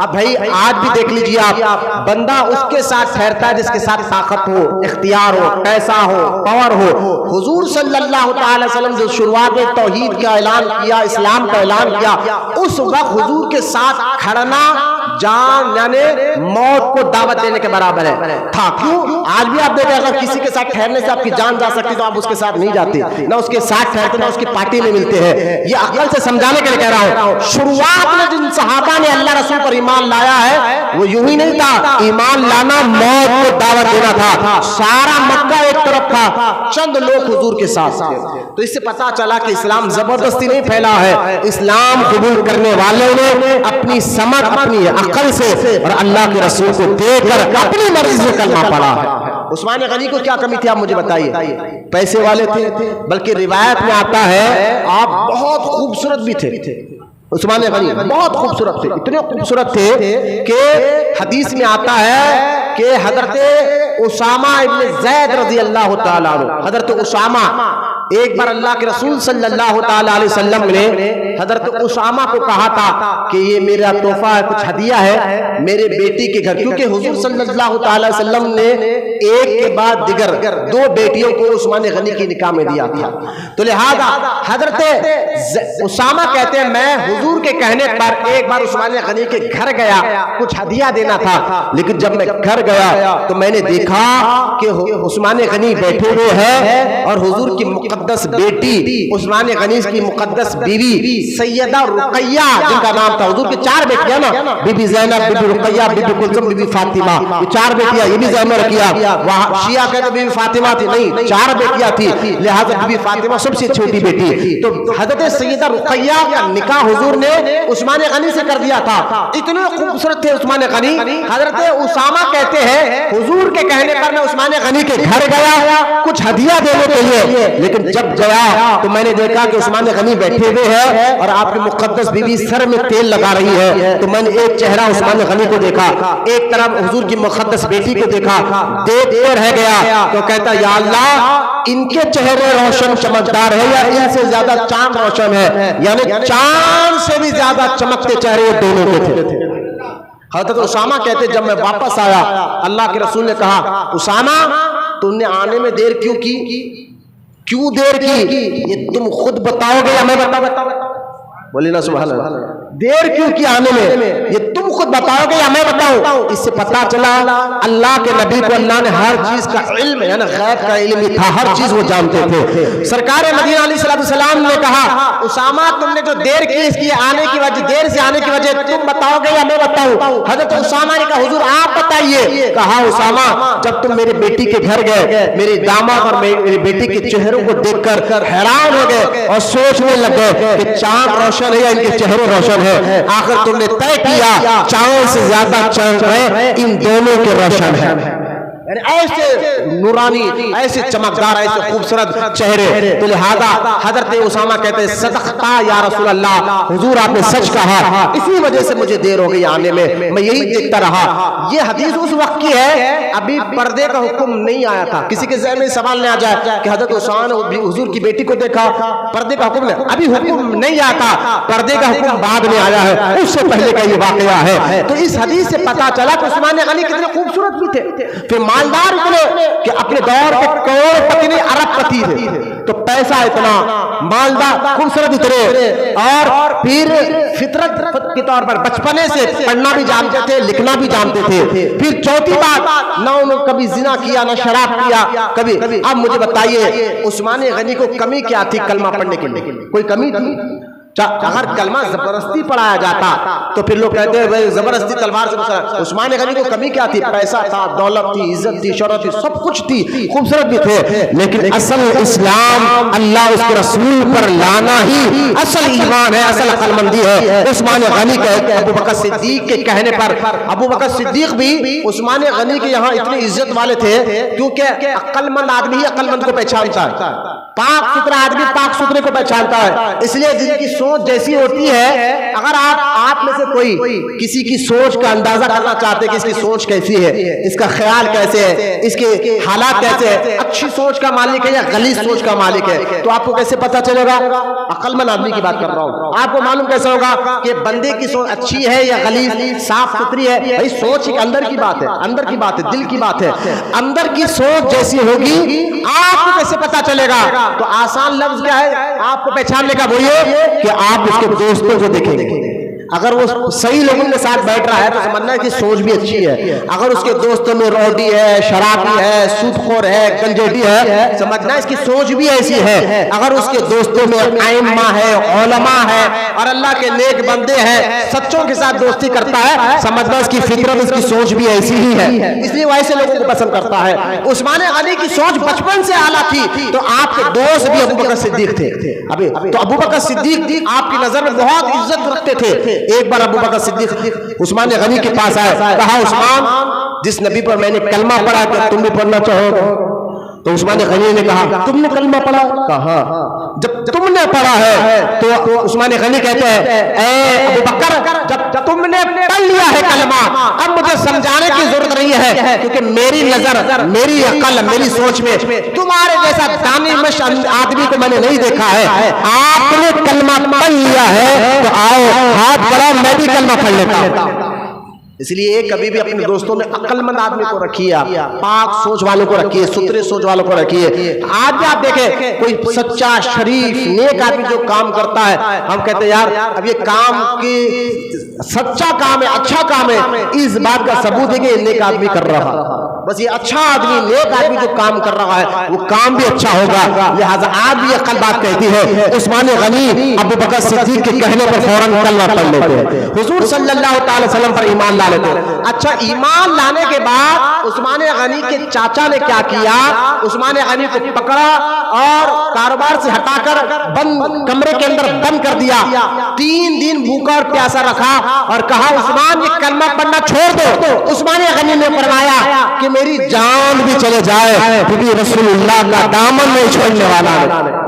اب بھائی آج بھی دیکھ لیجئے آپ، بندہ اس کے ساتھ ٹھہرتا ہے جس کے ساتھ طاقت ہو، اختیار ہو، پیسہ ہو، پاور ہو۔ حضور صلی اللہ تعالی وسلم جو شروعات میں توحید کا اعلان کیا، اسلام کا اعلان کیا، اس وقت حضور کے ساتھ کھڑنا جان یعنی موت کو دعوت دینے کے برابر ہے تھا۔ کیوں؟ آج بھی آپ دیکھیں اگر کسی کے ساتھ ٹھہرنے سے آپ کی جان جا سکتی تو آپ اس کے ساتھ نہیں جاتے، نہ اس کے ساتھ ٹھہرتے، نہ اس کی پارٹی میں ملتے ہیں۔ یہ عقل سے سمجھانے کے لیے کہہ رہا ہوں، شروعات میں جن صحابہ نے اللہ رسول پر ایمان لایا ہے وہ یوں ہی نہیں تھا، ایمان لانا موت کو دعوت دینا تھا۔ سارا مکہ ایک طرف تھا، چند لوگ حضور کے ساتھ تھے۔ تو اس سے پتا چلا کہ اسلام زبردستی نہیں پھیلا ہے، اسلام قبول کرنے والوں نے اپنی سمجھ، اپنی عقل سے اور اللہ کے رسول کو دیکھ کر اپنی مرضی سے کلمہ پڑھا ہے۔ عثمان غنی کو کیا کمی تھی آپ مجھے بتائیے؟ پیسے والے تھے، بلکہ روایت میں آتا ہے آپ بہت خوبصورت بھی تھے۔ عثمان غنی بہت خوبصورت تھے، اتنے خوبصورت تھے کہ حدیث میں آتا ہے کہ حضرت اسامہ ابن زید رضی اللہ تعالیٰ عنہ، حضرت اسامہ، ایک بار اللہ کے رسول صلی اللہ تعالیٰ علیہ وسلم نے حضرت اسامہ کو کہا تھا کہ یہ میرا تحفہ ہے، کچھ ہدیہ ہے میرے بیٹی کے گھر، کیونکہ حضور صلی اللہ تعالیٰ علیہ وسلم نے ایک کے بعد دیگر 2 بیٹیوں کو عثمان غنی کی نکاح میں دیا تھا۔ تو لہذا حضرت اسامہ کہتے ہیں میں حضور حضور کے کہنے پر ایک بار عثمان غنی کے گھر گیا، کچھ ہدیہ دینا تھا، لیکن جب میں گھر گیا تو میں نے دیکھا کہ عثمان غنی بیٹھے ہوئے ہیں اور حضور کی مقدس بیٹی عثمان غنی کی مقدس بیوی سیدہ رقیہ جن کا نام تھا، حضور کی 4 بیٹیاں نا، بی بی زینب، بی بی رقیہ، بی بی کلثوم، بی بی فاطمہ، یہ 4 بیٹیاں، یہ بھی ذہن میں رکھیا، وہاں شیعہ کہتے بی بی فاطمہ تھی، نہیں 4 بیٹیاں تھی، لہذا بی بی فاطمہ سب سے چھوٹی بیٹی۔ تو حضرت سیدہ رقیہ کا نکاح حضور نے عثمان غنی سے کر دیا تھا، اتنے خوبصورت تھے عثمان غنی۔ حضرت اسامہ کہتے ہیں حضور کے کہنے پر میں عثمان غنی کے گھر گیا کچھ ہدیہ دینے کے لیے، لیکن جب گیا تو میں نے دیکھا کہ عثمان غنی بیٹھے ہوئے ہیں اور آپ کی مقدس بیوی سر میں تیل لگا رہی ہے، تو میں نے ایک چہرہ عثمان غنی کو دیکھا، ایک طرف حضور کی مقدس بیٹی کو دیکھا، دیکھتے رہ گیا تو کہتا یا اللہ ان کے چہرے روشن چمکدار ہے یا ان سے زیادہ چاند روشن ہے، یعنی چاند سے بھی زیادہ چمکتے چہرے دونوں کے تھے۔ حضرت اسامہ کہتے جب میں واپس آیا اللہ کے رسول نے کہا اسامہ تم نے آنے میں دیر کیوں کی؟ کیوں دیر کی؟ یہ تم خود بتاؤ گے یا میں بتاؤں؟ بولی نا سبحان اللہ، دیر کیوں کی آنے میں؟ یہ تم خود بتاؤ گے یا میں بتاؤں؟ اس سے پتا چلا اللہ کے نبی کو اللہ نے ہر چیز کا علم، یعنی غیب کا علم تھا، ہر چیز وہ جانتے تھے۔ سرکار مدینہ علیہ السلام نے کہا اسامہ تم نے جو دیر کی اس کی آنے کی وجہ، دیر سے آنے کی وجہ تم بتاؤ گے یا میں بتاؤں؟ حضرت اسامہ نے کہا حضور آپ بتائیے۔ کہا اسامہ جب تم میری بیٹی کے گھر گئے، میری داماد اور میری بیٹی کے چہروں کو دیکھ کر حیران ہو گئے اور سوچنے لگ گئے کہ چاند روشن ہے یا ان کے چہرے روشن ہے، آخر تم نے طے کیا چاند سے زیادہ چاند ہے ان دونوں کے روشن ہے، یعنی ایسے نورانی، ایسے چمکدار، ایسے خوبصورت چہرے۔ تو لہذا حضرت اسامہ کہتے ہیں صدقتا یا رسول اللہ، حضور آپ نے سچ کہا، اسی وجہ سے مجھے دیر ہو گئی آنے میں یہی دیکھتا رہا۔ یہ حدیث اس وقت کی ہے ابھی پردے کا حکم نہیں آیا تھا، کسی کے ذہن میں سوال نہ آ جائے کہ حضرت اسامہ نے حضور کی بیٹی کو دیکھا، پردے کا حکم نہیں، ابھی حکم نہیں آتا، پردے کا حکم بعد میں آیا ہے، اس سے پہلے کا یہ واقعہ ہے۔ تو اس حدیث سے پتا چلا کہ عثمان غنی کتنے خوبصورت بھی تھے، پھر مالدار اتنے کہ اپنے دور کے کروڑ پتی نہیں ارب پتی تھے، تو پیسہ اتنا، مالدار، خوبصورت اتنے، اور پھر فطرت کے طور پر بچپنے سے پڑھنا بھی جانتے تھے، لکھنا بھی جانتے تھے۔ پھر چوتھی بات نہ انہوں نے کبھی زنا کیا نہ شراب کیا کبھی۔ اب مجھے بتائیے عثمان غنی کو کمی کیا تھی کلمہ پڑھنے کے لیے؟ کوئی کمی تھی؟ اگر کلمہ زبردستی پڑھایا جاتا تو پھر لوگ کہتے ہیں بھائی زبردستی تلوار سے مسئلہ۔ عثمان غنی کو کمی کیا تھی؟ پیسہ تھا، دولت تھی، عزت تھی، شہرت تھی، سب کچھ تھی، خوبصورت بھی تھے، لیکن اصل اسلام اللہ اس کے رسول پر لانا ہی اصل ایمان ہے، اصل عقل مندی ہے۔ عثمان غنی کے ابو بکر صدیق کے کہنے پر، ابو بکر صدیق بھی عثمان غنی کے یہاں اتنی عزت والے تھے کیونکہ عقل مند آدمی ہی عقل مند کو پہچانتا ہے، پاک ستھرا آدمی پاک ستھرے کو پہچانتا ہے، اس لیے جن کی سوچ جیسی ہوتی ہے، اگر آپ میں سے کوئی کسی کی سوچ کا اندازہ کرنا چاہتے کہ اس کی سوچ کیسی ہے، اس کا خیال کیسے ہے، اس کے حالات کیسے ہیں، اچھی سوچ کا مالک ہے یا غلیظ سوچ کا مالک ہے، تو آپ کو کیسے پتا چلے گا؟ عقل مند آدمی کی بات کر رہا ہوں، آپ کو معلوم کیسے ہوگا کہ بندے کی سوچ اچھی ہے یا غلیظ، صاف ستھری ہے؟ بھائی سوچ ایک اندر کی بات ہے، اندر کی بات ہے، دل کی بات ہے، اندر کی سوچ جیسی ہوگی آپ کو کیسے پتا چلے گا؟ تو آسان لفظ کیا ہے آپ کو پہچاننے کا؟ وہ یہ کہ آپ اس کے دوستوں کو دیکھیں گے، اگر وہ صحیح لوگوں کے ساتھ بیٹھ رہا ہے تو سمجھنا ہے کہ سوچ بھی اچھی ہے، اگر اس کے دوستوں میں روڈی ہے، شرابی ہے، سود خور ہے، گنجیٹی ہے، سمجھنا ہے اس کی سوچ بھی ایسی ہے، اگر اس کے دوستوں میں ائمہ ہے، علماء ہے اور اللہ کے نیک بندے ہیں، سچوں کے ساتھ دوستی کرتا ہے، سمجھنا اس کی فطرت، اس کی سوچ بھی ایسی ہی ہے، اس لیے وہ ایسے لوگوں کو پسند کرتا ہے۔ عثمان غنی کی سوچ بچپن سے اعلیٰ تھی، تو آپ کے دوست بھی ابو بکر صدیق تھے، تو ابو بکر صدیق آپ کی نظر میں بہت عزت رکھتے تھے۔ ایک بار ابو بکر صدیق عثمان غنی کے پاس آئے، کہا عثمان جس نبی پر میں نے کلمہ پڑھا کہ تم بھی پڑھنا چاہو گے؟ تو عثمان غنی نے کہا تم نے کلمہ پڑھا؟ کہا جب تم نے پڑھا ہے تو عثمان غنی کہتے ہیں اے ابو بکر جب تم نے پڑھ لیا ہے کلمہ اب مجھے سمجھانے کی ضرورت نہیں ہے، کیونکہ میری نظر، میری عقل، میری سوچ میں تمہارے جیسا دانش آدمی کو میں نے نہیں دیکھا ہے، آپ نے کلمہ پڑھ لیا ہے تو آؤ ہاتھ بڑھاؤ میں بھی کلمہ پڑھ لیتا ہوں۔ اس لیے کبھی بھی اپنے دوستوں میں عقل مند آدمی کو رکھیے، آپ پاک سوچ والوں کو رکھیے، ستھرے سوچ والوں کو رکھیے۔ آج بھی آپ دیکھیں کوئی سچا شریف نیک آدمی جو کام کرتا ہے، ہم کہتے ہیں یار اب یہ کام کی سچا کام ہے، اچھا کام ہے، اس بات کا ثبوت ہے کہ یہ نیک آدمی کر رہا ہے، بس یہ اچھا آدمی نیک آدمی جو کام کر رہا ہے وہ کام بھی اچھا ہوگا۔ لہٰذا آج بھی عقل بات کہتی ہے، عثمان غنی ابو بکر صدیق کے کہنے پر فوراً کلمہ پڑھ لیتے ہیں، حضور صلی اللہ تعالی وسلم پر ایمان لا لیتے ہیں۔ اچھا ایمان لانے کے بعد عثمان غنی کے چاچا نے کیا کیا؟ عثمان غنی کو پکڑا اور کاروبار سے ہٹا کر بند کمرے کے اندر بند کر دیا، 3 دن بھوکا اور پیاسا رکھا اور کہا عثمان یہ کلمہ پڑھنا چھوڑ دو۔ عثمان غنی نے فرمایا کہ میری جان بھی چلے جائے کیونکہ رسول اللہ کا دامن نہیں چھوڑنے والا ہے۔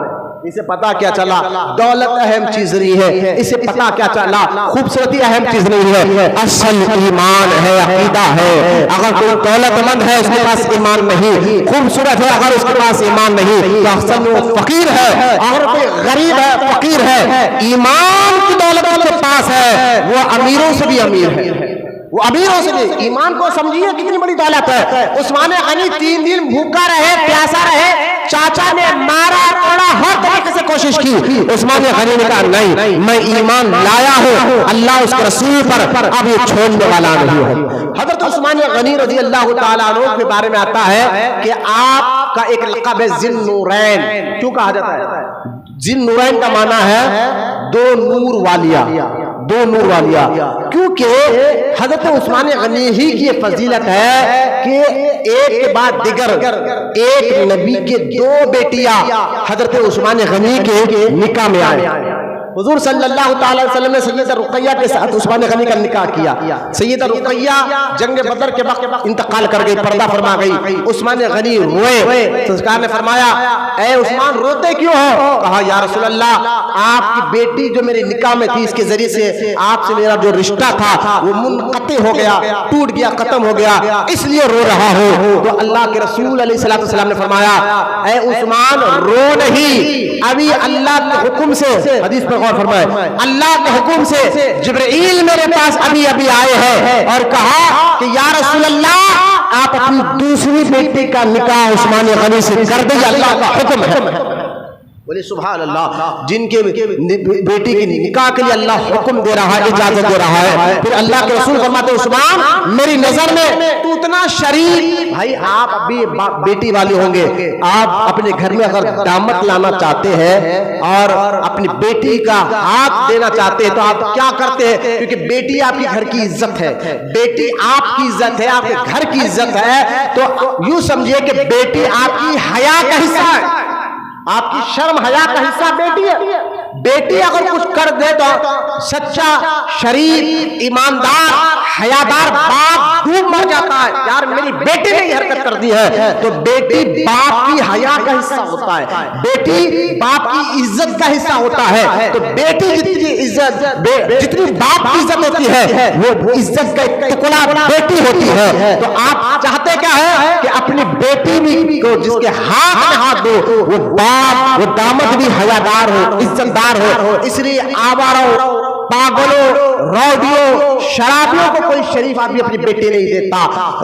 اسے پتا کیا چلا دولت اہم چیز نہیں ہے، اسے پتا کیا چلا خوبصورتی اہم چیز نہیں ہے، اصل ایمان ہے، عقیدہ ہے۔ اگر کوئی دولت مند ہے اس کے پاس ایمان نہیں، خوبصورت ہے اگر اس کے پاس ایمان نہیں تو اصل وہ فقیر ہے۔ اگر کوئی غریب ہے فقیر ہے، ایمان کی دولت اس کے پاس ہے وہ امیروں سے بھی امیر ہے، وہ امیروں سے بھی۔ ایمان کو سمجھیے کتنی بڑی دولت ہے۔ عثمان غنی 3 دن بھوکا رہے پیاسا رہے، چاچا نے مارا توڑا ہر طریقے سے کوشش کی، عثمان غنی نے کہا نہیں میں ایمان لایا ہوں، اللہ اس کے رسول پر اب یہ چھوڑنے والا نہیں ہے۔ حضرت عثمان غنی رضی اللہ تعالیٰ عنہ کے بارے میں آتا ہے کہ آپ کا ایک لقب ہے ذی النورین۔ کیوں کہا جاتا ہے؟ ذی النورین کا معنی ہے 2 نور والیا، 2 نور والیا، کیونکہ حضرت عثمان غنی ہی کی فضیلت ہے کہ ایک کے بعد دیگر ایک نبی کے 2 بیٹیاں حضرت عثمان غنی کے نکاح میں آئے۔ حضور صلی اللہ تعالی وسلم نے سیدہ رقیہ کے ساتھ عثمان غنی کا نکاح کیا۔ سیدہ رقیہ جنگ بدر کے وقت انتقال کر گئی، پردہ فرما گئی۔ عثمان غنی روئے، سرکار نے فرمایا اے عثمان روتے کیوں ہو؟ کہا یا رسول اللہ آپ کی بیٹی جو میرے نکاح میں تھی اس کے ذریعے سے آپ سے میرا جو رشتہ تھا وہ منقطع ہو گیا، ٹوٹ گیا، ختم ہو گیا، اس لیے رو رہا ہوں۔ تو اللہ کے رسول علیہ الصلوۃ والسلام نے فرمایا اے عثمان رو نہیں، ابھی اللہ کے حکم سے، حدیث پر غور فرمائے، اللہ کے حکم سے جبرائیل میرے پاس ابھی آئے ہیں اور کہا کہ یا رسول اللہ آپ اپنی دوسری بیٹی کا نکاح عثمان غنی سے کر دیں، اللہ کا حکم ہے۔ بولے سبحان اللہ، جن کے بیٹی کی نکاح کے لیے اللہ حکم دے رہا ہے، اجازت دے رہا ہے، پھر اللہ کے رسول فرماتے ہیں عثمان میری نظر میں تو اتنا شریف، بھائی آپ ابھی بیٹی والے ہوں گے، آپ اپنے گھر میں اگر دامت لانا چاہتے ہیں اور اپنی بیٹی کا ہاتھ دینا چاہتے ہیں تو آپ کیا کرتے ہیں؟ کیونکہ بیٹی آپ کے گھر کی عزت ہے، بیٹی آپ کی عزت ہے، آپ کے گھر کی عزت ہے، تو یوں سمجھیے کہ بیٹی آپ کی حیا کا حصہ ہے، آپ کی شرم حیا کا حصہ بیٹی ہے۔ بیٹی اگر کچھ کر دے تو سچا شریف ایماندار حیادار باپ ڈوب مر جاتا ہے، یار میری بیٹی نے یہ حرکت کر دی ہے، تو بیٹی باپ کی حیا کا حصہ ہوتا ہے، بیٹی باپ کی عزت کا حصہ ہوتا ہے۔ تو بیٹی جتنی عزت، جتنی باپ کی عزت ہوتی ہے وہ عزت کا ایک ٹکڑا بیٹی ہوتی ہے۔ تو آپ چاہتے کیا ہے کہ اپنی بیٹی بھی کو جس کے ہاتھ میں ہاتھ دو وہ باپ، وہ داماد بھی حیادار ہو، عزت دار ہو۔ اس لیے آواروں، پاگلوں، روڈیوں، شرابیوں کو کوئی شریف آدمی اپنی بیٹی نہیں دیتا،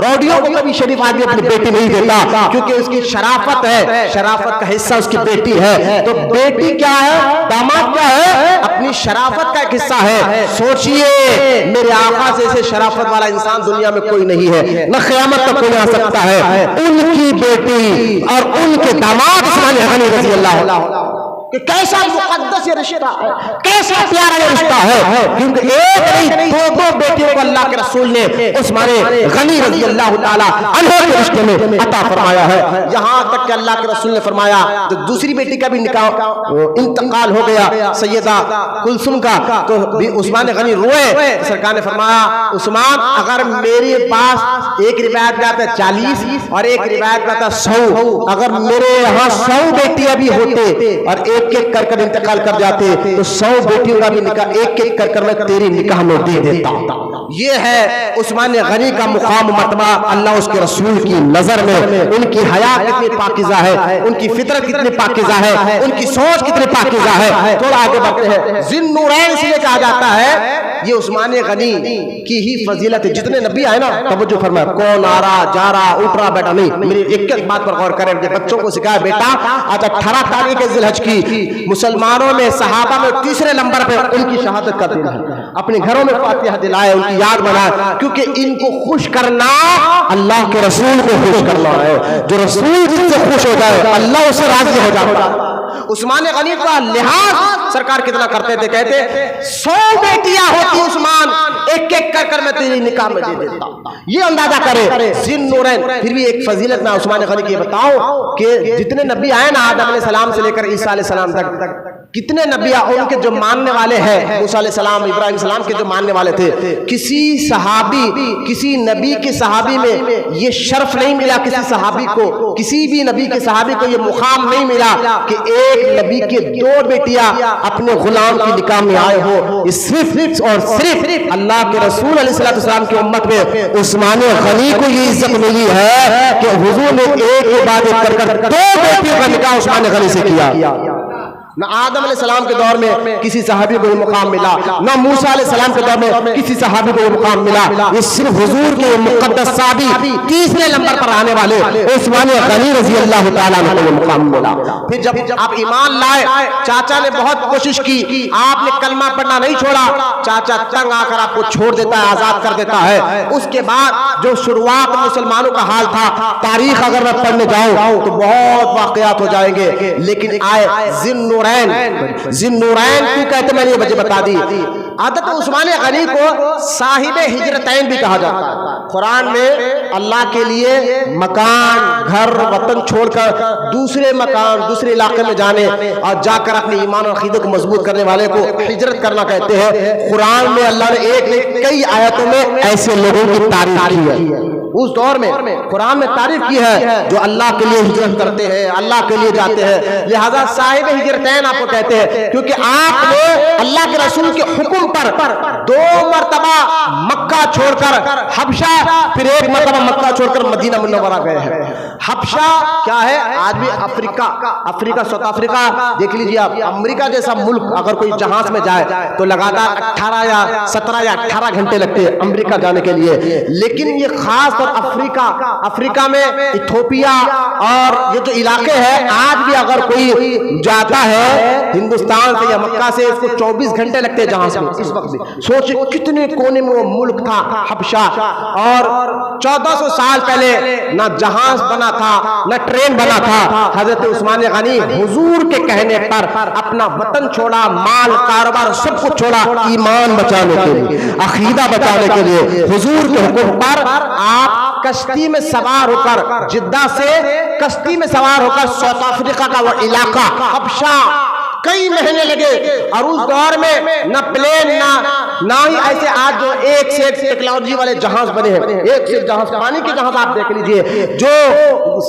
روڈیوں کو کبھی شریف آدمی اپنی بیٹی نہیں دیتا، کیونکہ اس کی شرافت ہے، شرافت کا حصہ اس کی بیٹی ہے۔ تو بیٹی کیا ہے، داماد کیا ہے، اپنی شرافت کا ایک حصہ ہے۔ سوچئے میرے آقا سے ایسے شرافت والا انسان دنیا میں کوئی نہیں ہے، نہ قیامت تک کوئی آ سکتا ہے۔ ان کی بیٹی اور ان کے داماد عثمان غنی رضی اللہ کہ کیسا مقدس یہ رشتہ ہے، کیسا پیارا یہ رشتہ ہے، کیونکہ ایک نہیں 2 بیٹیوں کو اللہ کے رسول نے عثمان غنی رضی اللہ تعالی عنہ کے رشتے میں عطا فرمایا ہے۔ یہاں تک کہ اللہ کے رسول نے فرمایا تو دوسری بیٹی کا بھی نکاح انتقال ہو گیا سیدہ کلثوم کا، تو بھی عثمان غنی روئے، سرکار نے فرمایا عثمان اگر میرے پاس ایک روایت میں آتا ہے 40 اور ایک روایت میں آتا ہے 100، اگر میرے یہاں 100 بیٹیاں بھی ہوتے اور ایک کر انتقال کر جاتے تو 100 بیٹیوں کا بھی نکاح ایک کر میں تیری نکاح میں دے دیتا۔ یہ ہے عثمان غنی کا مقام مرتبہ اللہ اس کے رسول کی نظر میں. ان کی حیا کتنی پاکیزہ ہے, ان کی فطرت کتنی پاکیزہ ہے, ان کی سوچ کتنی پاکیزہ ہے. تھوڑا آگے بڑھتے ہیں. ذی النورین سے کہا جاتا ہے یہ عثمان غنی کی ہی فضیلت ہے. جتنے نبی آئے نا, توجہ فرمائے, کون آ رہا جا رہا اٹھ رہا بیٹا نہیں, میری ایک بات پر غور کریں. بچوں کو سکھایا بیٹا آج 18 تاریخ ذی الحج کی مسلمانوں میں صحابہ میں تیسرے نمبر پہ ان کی شہادت کا دن ہے. اپنے گھروں میں فاتحہ دلائے, ان کی یاد بنائے, کیونکہ ان کو خوش کرنا اللہ کے رسول کو خوش کرنا ہے. جو رسول جن سے خوش ہو جائے اللہ اسے راضی ہو جاتا ہے. عثمان غنی کا لحاظ سرکار کتنا کرتے تھے, کہتے 100 بیٹیاں ہوتی عثمان, ایک ایک کر میں تیری نکاح میں دے دیتا. یہ اندازہ کرے ذی النورین. پھر بھی ایک فضیلت میں عثمان غنی کی بتاؤں کہ جتنے نبی آئے نا آدم علیہ السلام سے لے کر عیسیٰ علیہ السلام تک, کتنے نبی ان کے جو ماننے والے ہیں, موسیٰ علیہ السلام ابراہیم علیہ السلام کے جو ماننے والے تھے, کسی صحابی کسی نبی کے صحابی میں یہ شرف نہیں ملا, کسی صحابی کو کسی بھی نبی کے صحابی کو یہ مقام نہیں ملا کہ ایک نبی کے 2 بیٹیاں اپنے غلام کی نکاح میں آئے ہو. صرف اور صرف اللہ کے رسول علیہ السلام کی امت میں عثمان غنی کو یہ عزت ملی ہے کہ حضور نے ایک کے بعد ایک کر 2 بیٹیوں کا نکاح عثمان غنی سے کیا. نہ آدم علیہ السلام کے دور میں کسی صحابی کو یہ مقام ملا, نہ موسیٰ علیہ السلام کے دور میں کسی صحابی کو یہ مقام ملا. یہ صرف حضور کے مقدس صحابی تیسرے نمبر پر آنے والے عثمان غنی رضی اللہ تعالیٰ عنہ کو یہ مقام ملا. پھر جب آپ ایمان لائے, چاچا نے بہت کوشش کی, آپ نے کلمہ پڑھنا نہیں چھوڑا, چاچا تنگ آ کر آپ کو چھوڑ دیتا ہے, آزاد کر دیتا ہے. اس کے بعد جو شروعات مسلمانوں کا حال تھا, تاریخ اگر میں پڑھنے جاؤں تو بہت واقعات ہو جائیں گے, لیکن آئے ذی النورین. ذی النورین کیوں کہتے میں نے یہ وجہ بتا دی. عادت عثمان غنی کو صاحب ہجرتین بھی کہا جاتا ہے. قرآن میں اللہ کے لیے مکان گھر وطن چھوڑ کر دوسرے مکان دوسرے علاقے میں جانے اور جا کر اپنی ایمان اور عقیدت کو مضبوط کرنے والے کو ہجرت کرنا کہتے ہیں. قرآن میں اللہ نے ایک کئی آیتوں میں ایسے لوگوں کی تعریف کی ہے. اس دور میں قرآن میں تعریف کی ہے جو اللہ کے لیے ہجرت کرتے ہیں, اللہ کے لیے جاتے ہیں. لہذا صاحب ہجرتین آپ کو کہتے ہیں کیونکہ آپ نے اللہ کے رسول کے حکم پر 2 مرتبہ مکہ چھوڑ کر حبشہ, پھر 1 مرتبہ مکہ چھوڑ کر مدینہ منورہ گئے ہیں. حبشہ کیا ہے آج بھی افریقہ ساؤتھ افریقہ دیکھ لیجیے آپ. امریکہ جیسا ملک اگر کوئی جہاز میں جائے تو لگاتار 18 یا 17 یا 18 گھنٹے لگتے ہیں امریکہ جانے کے لیے. لیکن یہ خاص افریقہ میں ایتھوپیا اور یہ جو علاقے ہیں, آج بھی اگر کوئی جاتا ہے ہندوستان سے یا مکہ سے, اس کو 24 گھنٹے لگتے ہیں جہاز میں. اس وقت بھی سوچیں کتنے کونے میں وہ ملک تھا حبشہ, اور 1400 سال پہلے نہ جہاز بنا تھا نہ ٹرین بنا تھا. حضرت عثمان غنی حضور کے کہنے پر اپنا وطن چھوڑا, مال کاروبار سب کچھ چھوڑا, ایمان بچانے کے لیے, عقیدہ بچانے کے لیے. حضور کے حکم پر آپ کشتی میں سوار ہو کر جدہ سے کشتی میں سوار ہو کر ساؤتھ افریقہ کا وہ علاقہ حبشہ کئی مہینے لگے. اور اس دور میں نہ پلین نہ ہی ایسے آج جو ایک سے ایک ٹیکنالوجی والے جہاز بنے ہیں, ایک سے ایک جہاز, پانی کے جہاز آپ دیکھ لیجئے جو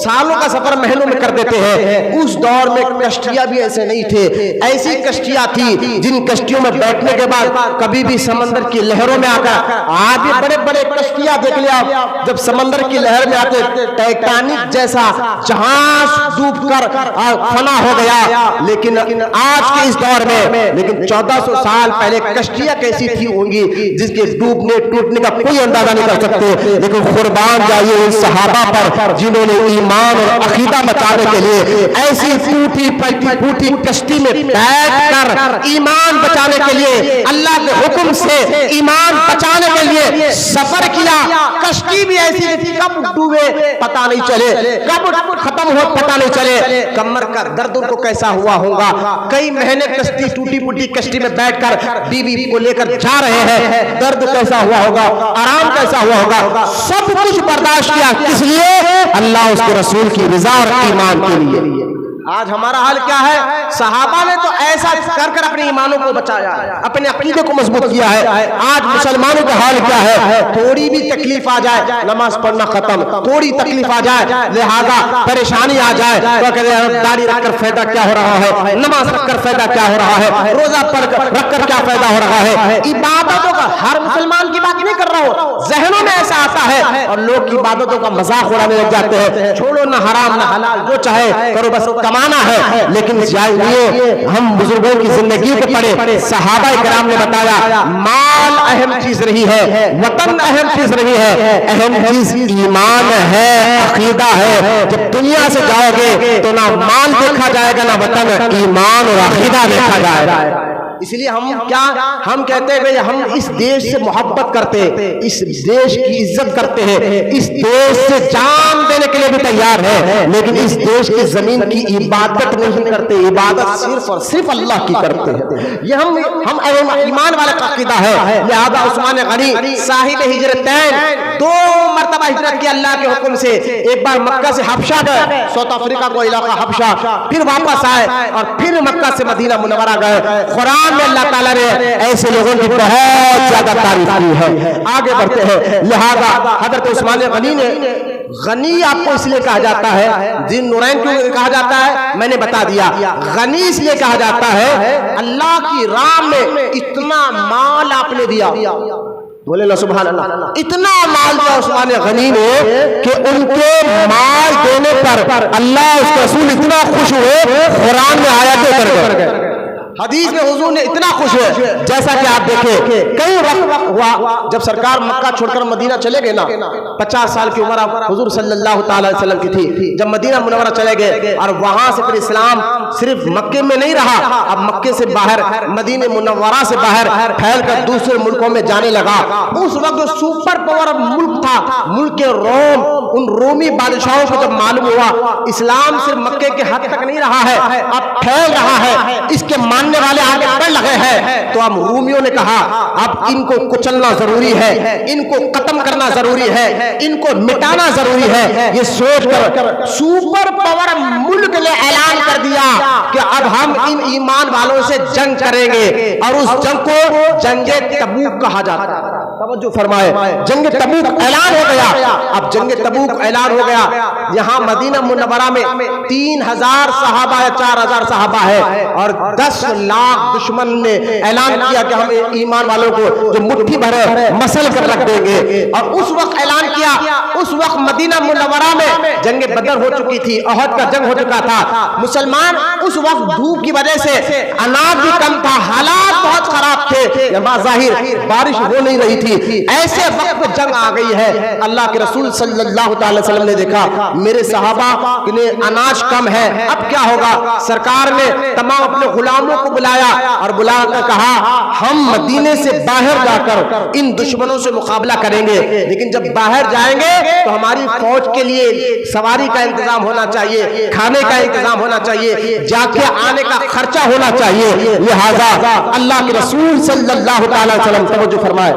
سالوں کا سفر مہینوں میں کر دیتے ہیں. اس دور میں کشتیاں بھی ایسے نہیں تھے, ایسی کشتیاں تھی جن کشتیوں میں بیٹھنے کے بعد کبھی بھی سمندر کی لہروں میں آ کر, آج بھی بڑے بڑے کشتیاں دیکھ لیں آپ, جب سمندر کی لہر میں آتے ٹائٹینک جیسا جہاز ڈوب کر فنا ہو گیا. لیکن آج کے اس دور میں, لیکن 1400 سال پہلے کشتیاں کیسی تھی ہوں گی جس کے ڈوبنے ٹوٹنے کا کوئی اندازہ نہیں کر سکتے. لیکن قربان جائیے ان صحابہ پر جنہوں نے ایمان اور عقیدہ بچانے کے لیے ایسی ٹوٹی کشتی میں بیٹھ کر ایمان بچانے کے لیے, اللہ کے حکم سے ایمان بچانے کے لیے سفر کیا. کشتی بھی ایسی تھی, کب ڈوبے پتہ نہیں چلے, کب ختم ہو پتہ نہیں چلے. کمر کا درد ان کو کیسا ہوا ہوگا, کئی مہینے کشتی ٹوٹی پوٹی کشتی میں بیٹھ کر بیوی کو لے کر جا رہے ہیں, درد کیسا ہوا ہوگا, آرام کیسا ہوا ہوگا. سب کچھ برداشت کیا, کس لیے؟ اللہ اس کے رسول کی رضا اور ایمان کے لیے. آج ہمارا حال کیا ہے؟ صحابہ نے تو ایسا کر کر اپنے ایمانوں کو بچایا ہے، اپنے عقیدے کو مضبوط کیا ہے۔ آج مسلمانوں کا حال کیا ہے؟ تھوڑی بھی تکلیف آ جائے نماز پڑھنا ختم، تھوڑی تکلیف آ جائے لہذا پریشانی آ جائے تو کہتے ہیں داڑھی رکھ کر فائدہ کیا ہو رہا ہے، نماز رکھ کر فائدہ کیا ہو رہا ہے، روزہ پڑھ کر رکھ کر کیا فائدہ ہو رہا ہے۔ عبادتوں کا ہر مسلمان کی بات نہیں کر رہا ہو، ذہنوں میں ایسا آتا ہے اور لوگ کی عبادتوں کا مذاق اڑانے لگ جاتے ہیں، چھوڑو نہ حرام نہ حلال جو چاہے کرو بس کمانا ہے۔ لیکن جائیے ہم بزرگوں کی زندگی کو پڑھے، صحابہ کرام نے بتایا مال اہم چیز رہی ہے، وطن اہم چیز رہی ہے، اہم چیز ایمان ہے، عقیدہ ہے۔ جب دنیا سے جاؤ گے تو نہ مال دیکھا جائے گا نہ وطن، ایمان اور عقیدہ دیکھا جائے گا۔ اس لیے ہم کہتے ہیں ہم اس دیش سے محبت کرتے ہیں، اس دیش کی عزت کرتے ہیں، اس دیش سے جان دینے کے لیے بھی تیار ہیں، لیکن اس دیش کی زمین کی عبادت نہیں کرتے، عبادت صرف اور صرف اللہ کی کرتے ہیں۔ یہ ہم ایمان والا کا عقیدہ ہے۔ لہذا عثمان غنی صاحب ہجرتین 2 مرتبہ ہجرت کی اللہ کے حکم سے، ایک بار مکہ سے حبشہ گئے، ساؤتھ افریقہ کو علاقہ حبشہ، پھر واپس آئے اور پھر مکہ سے مدینہ منورہ گئے۔ قرآن میں اللہ تعالیٰ نے ایسے لوگوں کی بہت زیادہ تعریف کی ہے۔ آگے بڑھتے ہیں، لہذا حضرت عثمان غنی نے، غنی آپ کو اس لیے کہا جاتا ہے، ذی نورین کیوں کہا جاتا ہے میں نے بتا دیا، غنی اس لیے کہا جاتا ہے اللہ کی راہ میں اتنا مال آپ نے دیا، بولے نا سبحان اللہ، اتنا مال دیا عثمان غنی نے کہ ان کے مال دینے پر اللہ اس کے رسول اتنا خوش ہوئے، قرآن میں آیتیں اتر گئے، حدیث میں حضور نے اتنا خوش ہوئے۔ جیسا کہ آپ دیکھیں کئی وقت ہوا جب سرکار مکہ چھوڑ کر مدینہ چلے گئے نا، 50 سال کی عمر حضور صلی اللہ تعالی علیہ وسلم کی تھی جب مدینہ منورہ چلے گئے، اور وہاں سے پھر اسلام صرف مکے میں نہیں رہا، اب مکے سے باہر مدینہ منورہ سے باہر پھیل کر دوسرے ملکوں میں جانے لگا۔ اس وقت جو سپر پاور ملک تھا، ملک روم، ان رومی بادشاہوں کو جب معلوم ہوا اسلام صرف مکے کے حد تک نہیں رہا ہے، اب پھیل رہا ہے، اس کے ماننے والے آگے بڑھ لگے ہیں، تو اب رومیوں نے کہا اب ان کو کچلنا ضروری ہے، ان کو ختم کرنا ضروری ہے، ان کو مٹانا ضروری ہے۔ یہ سوچ کر سپر پاور ملک نے اعلان کر دیا کہ اب ہم ان ایمان والوں سے جنگ کریں گے، اور اس جنگ کو جنگ تبوک کہا جاتا ہے۔ توجہ فرمائے، جنگ تبوک اعلان ہو گیا۔ اب جنگ تبوک اعلان ہو گیا، یہاں مدینہ منورہ میں 3000 صحابہ یا 4000 صحابہ ہے، اور 10 لاکھ دشمن نے اعلان کیا کہ ہم ایمان والوں کو جو مٹھی بھر مسل کر رکھ دیں گے۔ اور اس وقت اعلان کیا، اس وقت مدینہ منورہ میں جنگ بدر ہو چکی تھی، احد کا جنگ ہو چکا تھا، مسلمان اس وقت دھوپ کی وجہ سے اناج بھی کم تھا، حالات بہت خراب تھے، ظاہر بارش ہو نہیں رہی تھی، ایسے وقت میں جنگ آ گئی ہے۔ اللہ کے رسول صلی اللہ تعالی وسلم نے دیکھا میرے صحابہ کے اناج کم ہے، اب کیا ہوگا؟ سرکار نے تمام اپنے غلاموں کو بلایا اور بلا کر کہا ہم مدینے سے باہر جا کر ان دشمنوں سے مقابلہ کریں گے، لیکن جب باہر جائیں گے تو ہماری فوج کے لیے سواری کا انتظام ہونا چاہیے، کھانے کا انتظام ہونا چاہیے، جا کے آنے کا خرچہ ہونا چاہیے۔ لہذا اللہ کے رسول صلی اللہ تعالی وسلم توجہ فرمائے،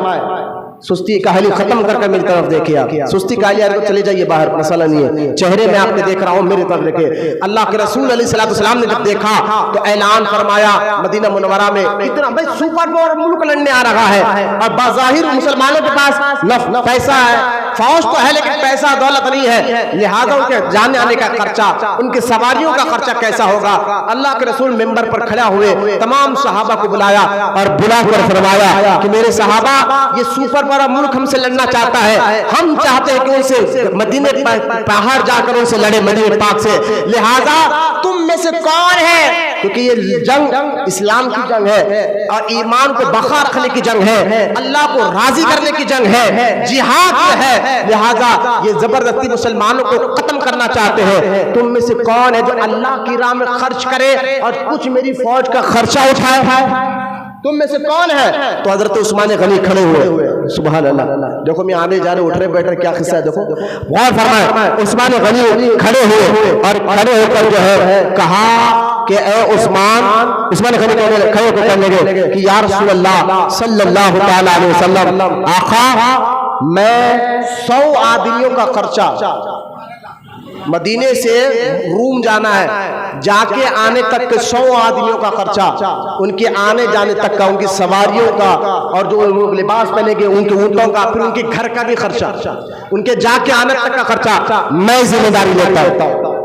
سستی کاہلی ختم کر کے میری طرف دیکھیں، آپ سستی کاہلی آئے چلے جائیے باہر، مسئلہ نہیں ہے، چہرے میں آپ نے دیکھ رہا ہوں میرے طرف دیکھیں۔ اللہ کے رسول علیہ السلام نے جب دیکھا تو اعلان فرمایا مدینہ منورہ میں اتنا بھائی سپر پاور ملک لڑنے آ رہا ہے، اور بظاہر مسلمانوں کے پاس پیسہ ہے، فوج تو ہے لیکن پیسہ دولت نہیں ہے، لہذا ان کے جانے آنے کا خرچہ، ان کے سواریوں کا خرچہ کیسا ہوگا؟ اللہ کے رسول ممبر پر کھڑا ہوئے، تمام صحابہ کو بلایا اور بلا کر فرمایا کہ میرے صحابہ یہ سپر پاور ملک ہم سے لڑنا چاہتا ہے، ہم چاہتے ہیں کہ ان سے مدینے باہر جا کر ان سے لڑے مدینے پاک سے، لہذا تم میں سے کون ہے؟ کیونکہ یہ جنگ اسلام کی جنگ ہے اور ایمان کو بقا رکھنے کی جنگ ہے، اللہ کو راضی کرنے کی جنگ ہے، جہاد ہے، لہذا یہ زبردستی مسلمانوں کو ختم کرنا چاہتے ہیں، تم میں سے کون ہے جو اللہ کی راہ میں خرچ کرے اور کچھ میری فوج کا خرچہ اٹھائے؟ تم میں سے کون ہے؟ تو حضرت عثمان غنی کھڑے ہوئے، سبحان اللہ، دیکھو میں آنے جانے اٹھ رہے بیٹھ رہے کیا قصہ ہے، دیکھو غور فرمائے، عثمان غنی کھڑے ہوئے اور کھڑے ہو کر جو ہے کہا کہ اے عثمان غنی کھڑے ہو کر کہنے لگے کہ یا رسول اللہ صلی اللہ تعالی علیہ وسلم، آقا میں 100 آدمیوں کا خرچہ مدینے سے روم جانا ہے، جا کے آنے تک 100 آدمیوں کا خرچہ، ان کے آنے جانے تک کا، ان کی سواریوں کا، اور جو لباس پہنے گے ان کے اونٹوں کا، پھر ان کے گھر کا بھی خرچہ، ان کے جا کے آنے تک کا خرچہ میں ذمہ داری لیتا ہوں۔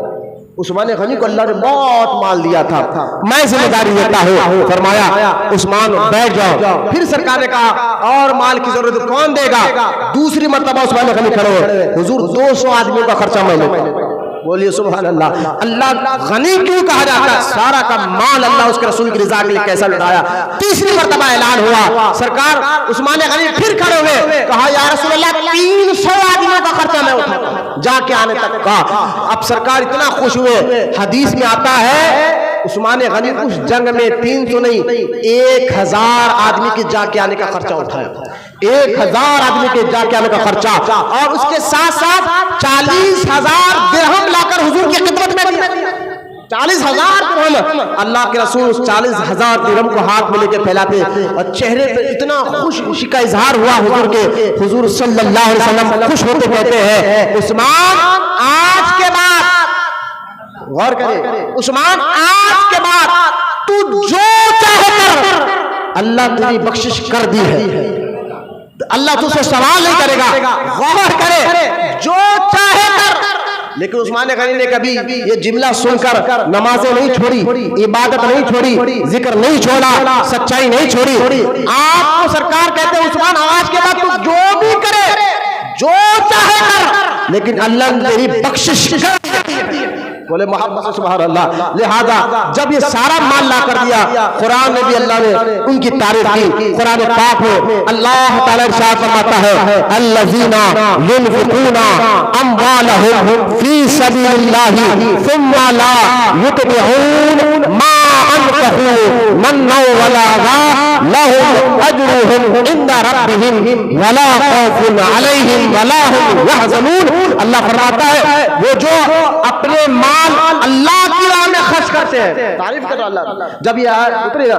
عثمان غنی کو اللہ نے بہت مال دیا تھا، میں ذمہ داری لیتا ہوں۔ فرمایا عثمان بیٹھ جاؤ۔ پھر سرکار نے کہا اور مال کی ضرورت کون دے گا؟ دوسری مرتبہ عثمان غنی کھڑے ہوئے، حضور 200 آدمیوں کا خرچہ میں لیتا ہوں۔ بولیے سبحان اللہ۔ اللہ غنی کیوں کہا جاتا ہے؟ سارا کا مال اللہ اس کے رسول کی رضا کے لیے کیسا لٹایا۔ تیسری مرتبہ اعلان ہوا، سرکار عثمان غنی پھر کھڑے ہوئے، کہا یا رسول اللہ 300 آدمیوں کا خرچہ میں اٹھاتا ہوں، جا کے آنے تک کا۔ اب سرکار اتنا خوش ہوئے، حدیث میں آتا ہے عثمان غنی اس جنگ میں 300 نہیں 1000 آدمی کے جا کے آنے کا خرچہ اٹھایا، 1000 آدمی کے جا کے آنے کا خرچہ، اور اس کے ساتھ ساتھ 40,000 درہم لا کر حضور کی خدمت میں دیا۔ 40,000 درہم، اللہ کے رسول 40,000 درہم کو ہاتھ میں لے کے پھیلاتے، اور چہرے پہ اتنا خوشی کا اظہار ہوا حضور کے، حضور صلی اللہ علیہ وسلم خوش ہوتے کہتے ہیں عثمان آج کے بعد، غور کرے عثمان آج کے بعد تو جو چاہے کر، اللہ تیری بخشش کر دی ہے، اللہ تجھ سے سوال نہیں کرے گا، غور کرے جو چاہے کر۔ لیکن عثمان غنی نے کبھی یہ جملہ سن کر نمازیں نہیں چھوڑی، عبادت نہیں چھوڑی، ذکر نہیں چھوڑا، سچائی نہیں چھوڑی۔ آپ کو سرکار کہتے ہیں عثمان آج کے بعد تو جو بھی کرے، جو چاہے کر، لیکن اللہ نے تیری بخشش کر دی۔ بولے محبت سے سبحان اللہ۔ لہذا جب یہ سارا مال لا کر دیا، قرآن میں بھی اللہ نے ان کی تعریف کی۔ قرآن پاک میں اللہ تعالیٰ ارشاد فرماتا ہے الذین ينفقون اموالهم فی سبیل اللہ ثم لا یتبعون ما انفقوا منا ولا اذى لهم اجرهم عند ربهم ولا خوف علیہم ولا هم يحزنون۔ اللہ فرماتا ہے وہ جو اپنے مال اللہ کی راہ میں خرچ کرتے ہیں، تعریف کر اللہ، جب یہ اترے گا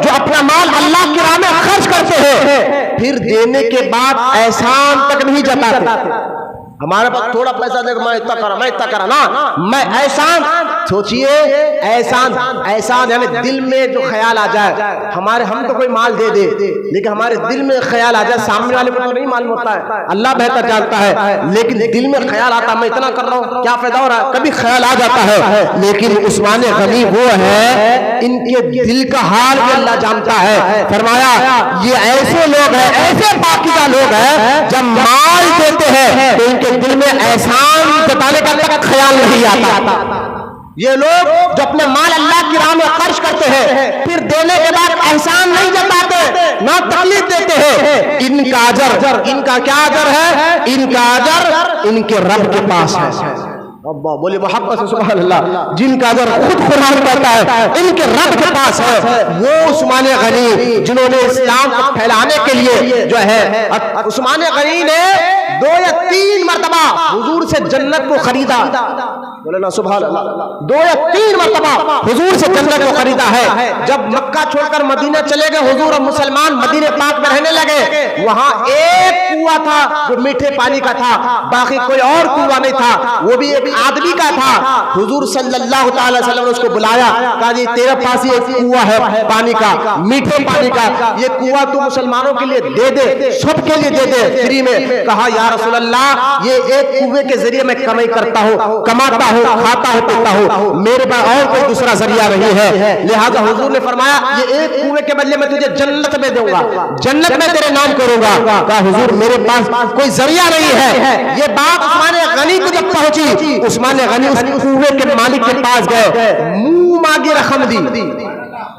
جو اپنا مال اللہ کی راہ میں خرچ کرتے ہیں، پھر دینے کے بعد احسان تک نہیں جتاتے۔ ہمارے پاس تھوڑا پیسہ دے میں اتنا کرا نا، میں احسان سوچئے، احسان یعنی دل میں جو خیال آ جائے، ہم تو کوئی مال دے دے، لیکن ہمارے دل میں خیال آ جائے، سامنے والے کو نہیں معلوم ہوتا ہے، اللہ بہتر جانتا ہے، لیکن دل میں خیال آتا میں اتنا کر رہا ہوں کیا فائدہ ہو رہا ہے، کبھی خیال آ جاتا ہے۔ لیکن عثمان غنی وہ ہے ان کے دل کا حال بھی اللہ جانتا ہے۔ فرمایا یہ ایسے لوگ ہیں، ایسے پاکیزہ لوگ ہیں، جب مال دیتے ہیں تو ان کے دل میں احسان جتانے کا تک خیال نہیں آتا۔ یہ لوگ جو اپنے مال اللہ کی راہ میں خرچ کرتے ہیں، پھر دینے کے بعد احسان نہیں جتاتے، نہ تکلیف دیتے ہیں، ان کا اجر، ان کا کیا اجر ہے؟ ان کا اجر ان کے رب کے پاس ہے۔ ابا بولے محبت سے سبحان اللہ۔ جن کا اجر خود قرآن کہتا ہے ان کے رب کے پاس ہے، وہ عثمان غنی جنہوں نے اسلام کو پھیلانے کے لیے جو ہے، عثمان غنی نے 2 یا 3 مرتبہ حضور سے جنت کو خریدا، بولے نا سبحان اللہ، 2 یا 3 مرتبہ حضور سے جنت کو خریدا ہے۔ جب مکہ چھوڑ کر مدینہ چلے گئے حضور اور مسلمان مدینہ پاک میں رہنے لگے، وہاں ایک کنواں تھا جو میٹھے پانی کا تھا، باقی کوئی اور کنواں نہیں تھا، وہ بھی ایک آدمی کا تھا۔ حضور صلی اللہ تعالی وسلم نے اس کو بلایا، کہا جی تیرے پاس یہ کنواں ہے پانی کا، میٹھے پانی کا، یہ کنواں تو مسلمانوں کے لیے دے دے، سب کے لیے دے دے فری میں۔ کہا یا رسول اللہ یہ ایک کنویں کے ذریعے میں کمائی کرتا ہوں، کماتا ہوں، کھاتا ہوں، پیتا ہوں، میرے پاس اور کوئی دوسرا ذریعہ نہیں ہے۔ لہذا حضور نے فرمایا یہ ایک کنویں کے بدلے میں تجھے جنت میں دوں گا، جنت میں تیرے نام کروں گا۔ کہا حضور میرے پاس کوئی ذریعہ نہیں ہے۔ یہ بات عثمان غنی کو جب پہنچی، عثمان غنی اس کنویں کے مالک کے پاس گئے، منہ مانگی رقم دی،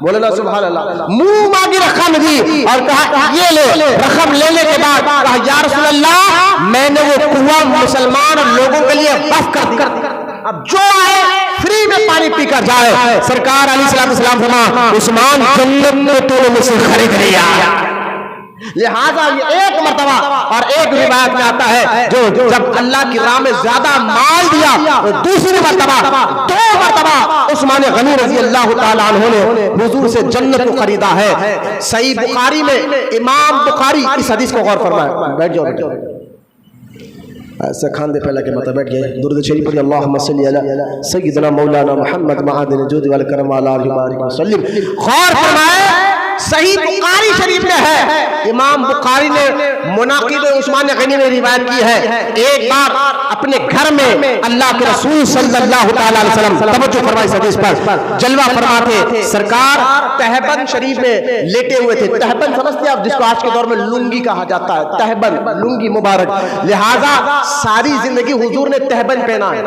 بولے نا سبحان اللہ، منہ مانگی رقم دی اور کہا یہ لے۔ رقم لینے کے بعد کہا یا رسول اللہ میں نے وہ کنواں مسلمان اور لوگوں کے لیے وقف کر دیا، اب جو آئے فری میں پانی پی کر جائے۔ سرکار علیہ السلام فرما عثمان جنت میں تو نے مجھ سے خرید لیا۔ لہذا یہ ایک مرتبہ اور ایک روایت میں آتا ہے جو جب اللہ کی راہ میں زیادہ مال دیا، دوسری مرتبہ 2 مرتبہ عثمان غنی رضی اللہ تعالیٰ عنہ نے حضور سے جنت کو خریدا ہے۔ صحیح بخاری میں امام بخاری اس حدیث کو غور فرمائے، بیٹھ جاؤ۔ ایسے کھاندے پہلا کے مطلب بیٹھ گئے درود شریف پڑھی اللہم صلی علی سیدنا مولانا محمد معادن جود والکرم والا بارک وسلم. غور فرمائے صحیح بخاری شریف میں ہے، امام بخاری نے مناقب عثمان غنی میں روایت کی ہے، ایک بار اپنے گھر میں اللہ کے رسول صلی اللہ تعالی علیہ وسلم توجہ فرمائے اس حدیث پر جلوہ فرماتے سرکار تہبند شریف میں لیٹے ہوئے تھے. تہبند سمجھتے ہیں آپ جس کو آج کے دور میں لنگی کہا جاتا ہے، تہبند لنگی مبارک، لہٰذا ساری زندگی حضور نے تہبند پہنا ہے.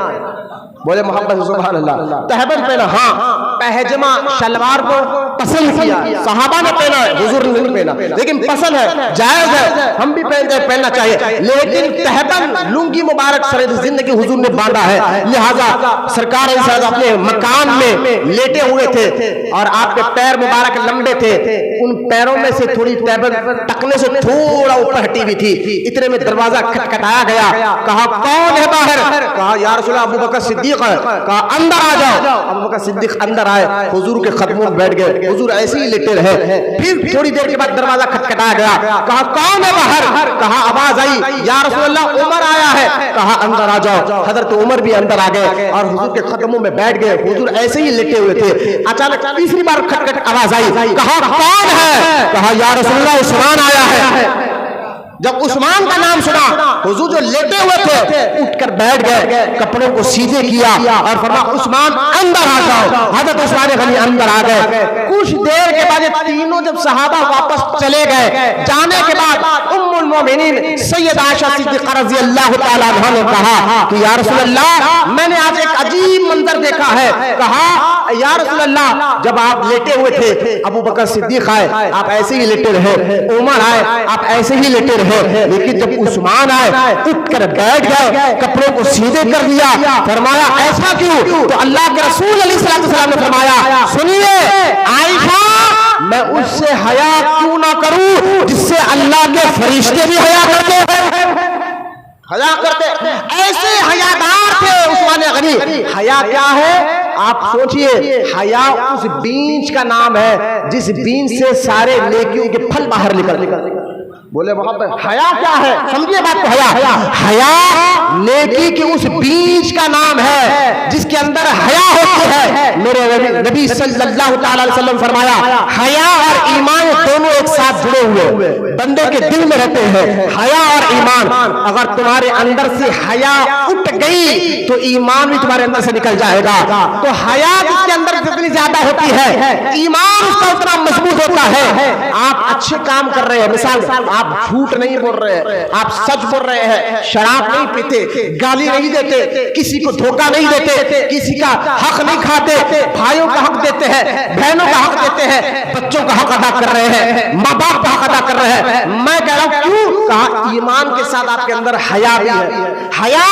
بولے محمد سبحان اللہ. تہبند پہنا، ہاں پہجمہ شلوار کو پسند کیا، صحابہ نے پہنا ہے، حضور نے نہیں پہنا، لیکن پسند ہے، جائز ہے، ہم بھی پہننا چاہیے. لیکن تہبند لنگی مبارک سر زندگی حضور نے باندھا ہے، لہٰذا سرکار اپنے مکان میں لیٹے ہوئے تھے اور آپ کے پیر مبارک لمبے تھے، ان پیروں میں سے تھوڑی تہبند ٹکنے سے تھوڑا اوپر ہٹی ہوئی تھی. اتنے میں دروازہ کھٹکھٹایا گیا، کہا کون ہے باہر؟ کہا یا رسول اللہ ابو بکر صدیق ہے. کہا اندر آ جاؤ. ابو بکر صدیق اندر آئے، حضور کے قدموں میں بیٹھ گئے، حضور ایسے ہی لیٹے رہے. پھر تھوڑی دیر کے بعد دروازہ کھٹکھٹایا گیا، کہا کون ہے باہر؟ کہا آواز آئی یا رسول اللہ عمر آیا ہے. کہا اندر آ جاؤ. حضرت عمر بھی اندر آ گئے اور حضور کے قدموں میں بیٹھ گئے. حضور ایسے ہی لیٹے ہوئے تھے. اچانک تیسری بار کھٹکھٹ آواز آئی، کہا کون ہے؟ کہا یا رسول اللہ عثمان آیا ہے. جب عثمان کا نام سنا حضور جو لیٹے ہوئے تھے اٹھ کر بیٹھ گئے، کپڑوں کو سیدھے کیا اور فرمایا عثمان اندر آ جاؤ. حضرت عثمان غنی اندر آ گئے. کچھ دیر کے بعد تینوں جب صحابہ واپس چلے گئے، جانے کے بعد ام المومنین سید عائشہ صدیقہ رضی اللہ تعالیٰ عنہا نے کہا کہ یا رسول اللہ میں نے آج ایک عجیب منظر دیکھا ہے. کہا یا رسول اللہ جب آپ لیٹے ہوئے تھے ابو بکر صدیق آئے آپ ایسے ہی لیٹے رہے، عمر آئے آپ ایسے ہی لیٹے رہے، لیکن جب عثمان آئے اٹھ کر بیٹھ گئے، کپڑوں کو سیدھے کر دیا. فرمایا ایسا کیوں؟ تو اللہ کے رسول علیہ السلام نے فرمایا سنیے عائشہ میں اس سے حیا کیوں نہ کروں جس سے اللہ کے فرشتے بھی حیا کرتے ہیں. حیا کرتے ایسے حیادار تھے عثمان غنی. حیا کیا ہے آپ سوچئے؟ حیا اس بیج کا نام ہے جس بیج سے سارے نیکیوں کے پھل باہر نکل. بولے محبت حیا کیا ہے؟ سمجھیے بات کو. حیا نیکی کے اس بیج کا نام ہے جس کے اندر حیا ہوتی ہے. میرے نبی صلی اللہ تعالی علیہ وسلم فرمایا حیا اور ایمان دونوں ایک ساتھ جڑے ہوئے بندے کے دل میں رہتے ہیں. حیا اور ایمان، اگر تمہارے اندر سے حیا اٹھ گئی تو ایمان بھی تمہارے اندر سے نکل جائے گا. تو حیا جس کے اندر جتنی زیادہ ہوتی ہے ایمان اس کا اتنا مضبوط ہوتا ہے. آپ اچھے کام کر رہے ہیں، مثال آپ جھوٹ نہیں بول رہے ہیں، آپ سچ بول رہے ہیں، شراب نہیں پیتے، گالی نہیں دیتے، کسی کو دھوکہ نہیں دیتے، کسی کا حق نہیں کھاتے، بھائیوں کا حق دیتے ہیں، بہنوں کا حق دیتے ہیں، بچوں کا حق ادا کر رہے ہیں، ماں باپ کا حق ادا کر رہے ہیں. میں کہہ رہا ہوں کیوں؟ کہا ایمان کے ساتھ آپ کے اندر حیا بھی ہے. حیا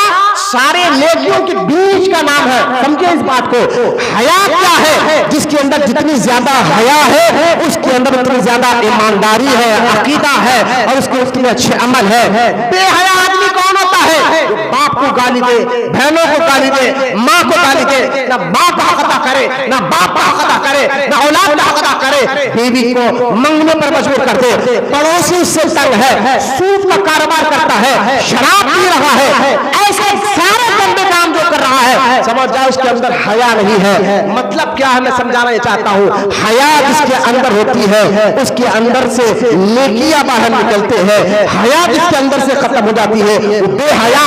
سارے نیکیوں کے بیج کا نام ہے. سمجھے اس بات کو. حیا کیا ہے؟ جس کے اندر جتنی زیادہ حیا ہے اس کے اندر اتنی زیادہ ایمانداری ہے، عقیدہ ہے اور اس کے اتنے اچھے عمل ہے. بے حیا آدمی کون ہوتا ہے؟ جو باپ کو گالی دے، بہنوں کو گالی دے، ماں کو گالی دے، نہ باپ کا حق ادا کرے، نہ باپ کا حق ادا کرے، نہ اولاد کا حق ادا کرے، بیوی کو منگنے پر مجبور کر دے، پڑوسی سے تنگ ہے، سود کا کاروبار کرتا ہے، شراب پی رہا ہے، ایسے سارے گندے کام جو کر رہا ہے سمجھ جائے اس کے اندر حیا نہیں ہے. مطلب کیا ہے میں سمجھانا یہ چاہتا ہوں. حیا جس کے اندر ہوتی ہے اس کے اندر سے نیکیاں باہر نکلتے ہیں. حیا جس کے اندر سے ختم ہو جاتی ہے وہ بے حیا